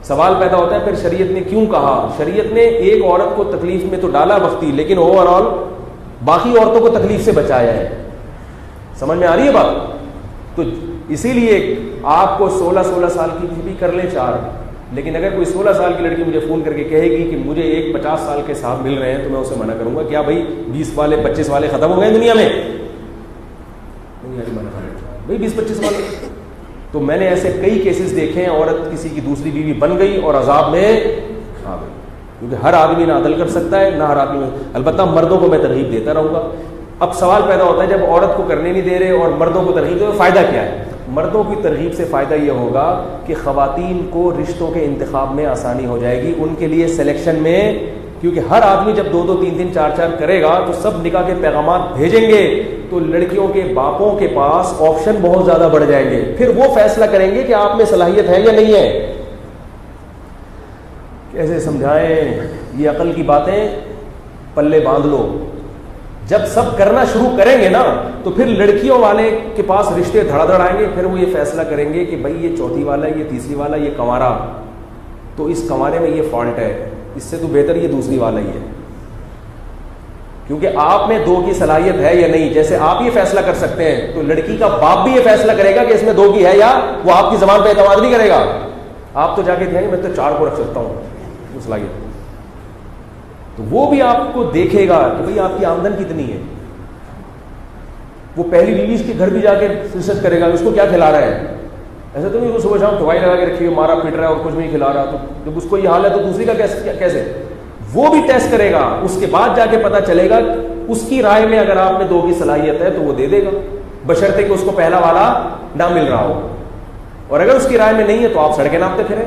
سوال پیدا ہوتا ہے پھر شریعت نے کیوں کہا؟ شریعت نے ایک عورت کو تکلیف میں تو ڈالا وقتی, لیکن اوور آل باقی عورتوں کو تکلیف سے بچایا ہے. سمجھ میں آ رہی ہے بات؟ تو اسی لیے آپ کو 16 سال کی بھی کر لیں 4, لیکن اگر کوئی 16 سال کی لڑکی مجھے فون کر کے کہے گی کہ مجھے ایک 50 سال کے صاحب مل رہے ہیں, تو میں اسے منع کروں گا. کیا بھائی 20 والے 25 والے ختم ہو گئے دنیا میں؟ بھائی 20-25 والے. تو میں نے ایسے کئی کیسز دیکھے ہیں, عورت کسی کی دوسری بیوی بن گئی اور عذاب میں آ گئی, کیونکہ ہر آدمی نہ عدل کر سکتا ہے, نہ ہر آدمی. البتہ مردوں کو میں ترغیب دیتا رہوں گا. اب سوال پیدا ہوتا ہے جب عورت کو کرنے نہیں دے رہے اور مردوں کو ترغیب دے, فائدہ کیا ہے؟ مردوں کی ترغیب سے فائدہ یہ ہوگا کہ خواتین کو رشتوں کے انتخاب میں آسانی ہو جائے گی, ان کے لیے سلیکشن میں, کیونکہ ہر آدمی جب 2-2 3-3 4-4 کرے گا تو سب نکاح کے پیغامات بھیجیں گے, تو لڑکیوں کے باپوں کے پاس آپشن بہت زیادہ بڑھ جائیں گے. پھر وہ فیصلہ کریں گے کہ آپ میں صلاحیت ہے یا نہیں ہے. کیسے سمجھائیں؟ یہ عقل کی باتیں پلے باندھ لو. جب سب کرنا شروع کریں گے نا تو پھر لڑکیوں والے کے پاس رشتے دھڑا دھڑ آئیں گے. پھر وہ یہ فیصلہ کریں گے کہ بھائی یہ چوتھی والا ہے, یہ تیسری والا, یہ کنوارا, تو اس کنوارے میں یہ فالٹ ہے, اس سے تو بہتر یہ دوسری والا ہی ہے. کیونکہ آپ میں 2 کی صلاحیت ہے یا نہیں. جیسے آپ یہ فیصلہ کر سکتے ہیں تو لڑکی کا باپ بھی یہ فیصلہ کرے گا کہ اس میں 2 کی ہے, یا وہ آپ کی زبان پہ اعتماد نہیں کرے گا. آپ تو جا کے کہیں میں تو 4 کو رکھ سکتا ہوں وہ صلاحیت, تو وہ بھی آپ کو دیکھے گا کہ بھئی آپ کی آمدن کتنی ہے. وہ پہلی بیوی کے گھر بھی جا کے ریسرچ کرے گا اس کو کیا کھلا رہا ہے. ایسا تو نہیں وہ صبح شام دوائی لگا کے رکھی ہوئی, مارا پیٹ رہا ہے اور کچھ نہیں کھلا رہا, تو جب اس کو یہ حال ہے تو دوسری کا کیسے. وہ بھی ٹیسٹ کرے گا, اس کے بعد جا کے پتا چلے گا. اس کی رائے میں اگر آپ میں 2 کی صلاحیت ہے تو وہ دے دے گا, بشرطے کہ اس کو پہلا والا نہ مل رہا ہو. اور اگر اس کی رائے میں نہیں ہے تو آپ سڑکیں ناپتے پھریں.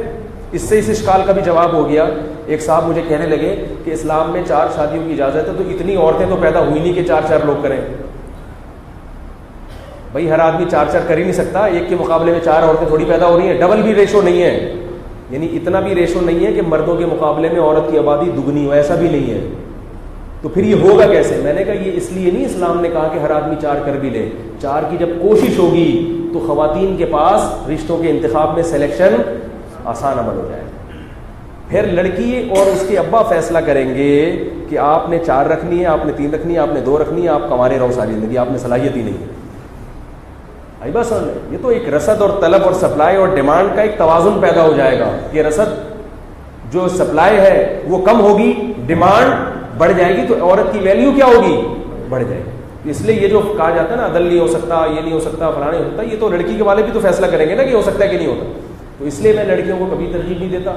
اس سے اس اشکال کا بھی جواب ہو گیا. ایک صاحب مجھے کہنے لگے کہ اسلام میں 4 شادیوں کی اجازت ہے, تو اتنی عورتیں تو پیدا ہوئی نہیں کہ 4 لوگ کریں. بھائی ہر آدمی 4 کر ہی نہیں سکتا, ایک کے مقابلے میں 4 عورتیں تھوڑی پیدا ہو رہی ہیں. ڈبل بھی ریشو نہیں ہے, یعنی اتنا بھی ریشو نہیں ہے کہ مردوں کے مقابلے میں عورت کی آبادی دگنی ہو, ایسا بھی نہیں ہے. تو پھر یہ ہوگا کیسے؟ میں نے کہا یہ اس لیے نہیں اسلام نے کہا کہ ہر آدمی 4 کر بھی لے. 4 کی جب کوشش ہوگی تو خواتین کے پاس رشتوں کے انتخاب میں سلیکشن آسان عمل ہو جائے. پھر لڑکی اور اس کے ابا فیصلہ کریں گے کہ آپ نے 4 رکھنی ہے, آپ نے 3 رکھنی ہے, آپ نے 2 رکھنی ہے, آپ کمانے رہو ساری زندگی, آپ نے صلاحیت ہی نہیں ہے. آئی بس یہ تو ایک رسد اور طلب اور سپلائی اور ڈیمانڈ کا ایک توازن پیدا ہو جائے گا. یہ رسد جو سپلائی ہے وہ کم ہوگی, ڈیمانڈ بڑھ جائے گی, تو عورت کی ویلیو کیا ہوگی؟ بڑھ جائے گی. اس لیے یہ جو کہا جاتا ہے نا عدل نہیں ہو سکتا, یہ نہیں ہو سکتا, فلاں نہیں ہوتا, یہ تو لڑکی کے والے بھی تو فیصلہ کریں گے نا کہ ہو سکتا ہے کہ نہیں ہوتا. تو اس لیے میں لڑکیوں کو کبھی ترغیب نہیں دیتا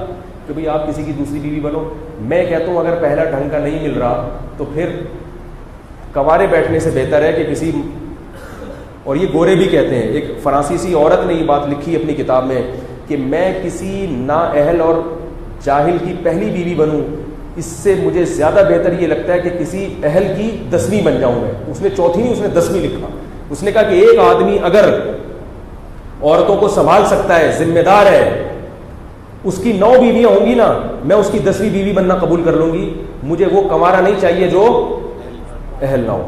کہ بھئی آپ کسی کی دوسری بیوی بنو. میں کہتا ہوں اگر پہلا ڈھنگ کا نہیں مل رہا تو پھر کنوارے بیٹھنے سے بہتر ہے کہ کسی, اور یہ گورے بھی کہتے ہیں, ایک فرانسیسی عورت نے یہ بات لکھی اپنی کتاب میں کہ میں کسی نااہل اور جاہل کی پہلی بیوی بنوں, اس سے مجھے زیادہ بہتر یہ لگتا ہے کہ کسی اہل کی 10ویں بن جاؤں میں. اس نے 4 نہیں, اس نے 10ویں لکھا. اس نے کہا کہ ایک آدمی اگر عورتوں کو سنبھال سکتا ہے, ذمہ دار ہے, اس کی 9 بیویاں ہوں گی نا, میں اس کی 10ویں بیوی بننا قبول کر لوں گی. مجھے وہ کنوارا نہیں چاہیے جو اہل نہ ہو,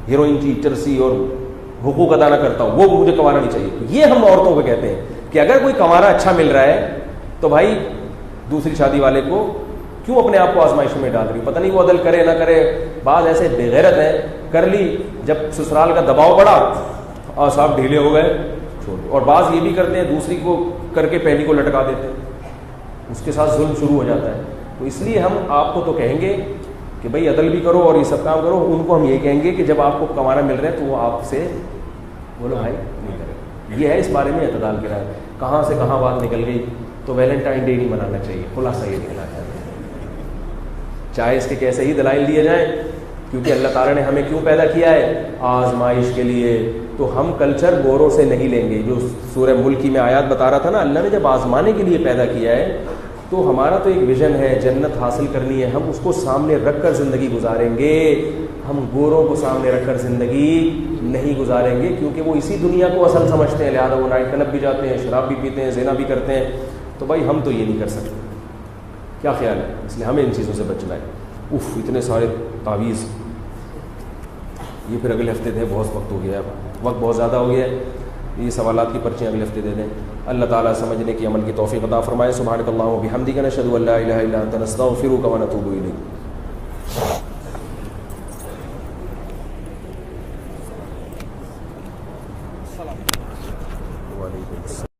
ہیروئن کی چرسی اور حقوق ادا نہ کرتا ہوں, وہ مجھے کنوارا نہیں چاہیے. یہ ہم عورتوں کو کہتے ہیں کہ اگر کوئی کنوارا اچھا مل رہا ہے تو بھائی دوسری شادی والے کو کیوں اپنے آپ کو آزمائشوں میں ڈال رہی؟ پتہ نہیں وہ عدل کرے نہ کرے. بعض ایسے بے غیرت ہیں, کر لی, جب سسرال کا دباؤ پڑا صاحب ڈھیلے ہو گئے, چھوڑ. اور بعض یہ بھی کرتے ہیں دوسری کو کر کے پہلی کو لٹکا دیتے ہیں, اس کے ساتھ ظلم شروع ہو جاتا ہے. تو اس لیے ہم آپ کو تو کہیں گے کہ بھائی عدل بھی کرو اور یہ سب کام کرو. ان کو ہم یہ کہیں گے کہ جب آپ کو کمانا مل رہا ہے تو وہ آپ سے بولو بھائی نہیں کرے. یہ ہے اس بارے میں اعتدال کی رائے. کہاں سے کہاں بات نکل گئی. تو ویلنٹائن ڈے نہیں منانا چاہیے, خلاصہ یہ نکلا ہے. چاہے اس کے کیسے ہی دلائل دیے جائیں, کیونکہ اللہ تعالیٰ نے ہمیں کیوں پیدا کیا ہے؟ آزمائش کے لیے. تو ہم کلچر گوروں سے نہیں لیں گے. جو سورہ ملکی میں آیات بتا رہا تھا نا, اللہ نے جب آزمانے کے لیے پیدا کیا ہے تو ہمارا تو ایک ویژن ہے, جنت حاصل کرنی ہے, ہم اس کو سامنے رکھ کر زندگی گزاریں گے. ہم گوروں کو سامنے رکھ کر زندگی نہیں گزاریں گے, کیونکہ وہ اسی دنیا کو اصل سمجھتے ہیں, لہٰذا وہ نائٹ کلب بھی جاتے ہیں, شراب بھی پیتے ہیں, زنا بھی کرتے ہیں. تو بھائی ہم تو یہ نہیں کر سکتے. کیا خیال ہے؟ اس لیے ہمیں ان چیزوں سے بچنا ہے. اتنے سارے تعویذ, یہ پھر اگلے ہفتے دیں, بہت وقت ہو گیا, وقت بہت زیادہ ہو گیا ہے. یہ سوالات کی پرچیاں اگلے ہفتے دے دیں. اللہ تعالیٰ سمجھنے کی عمل کی توفیق عطا فرمائے. سبحانک اللہم و بحمدک نشہد ان لا الہ الا انت نستغفرک و نتوب الیک.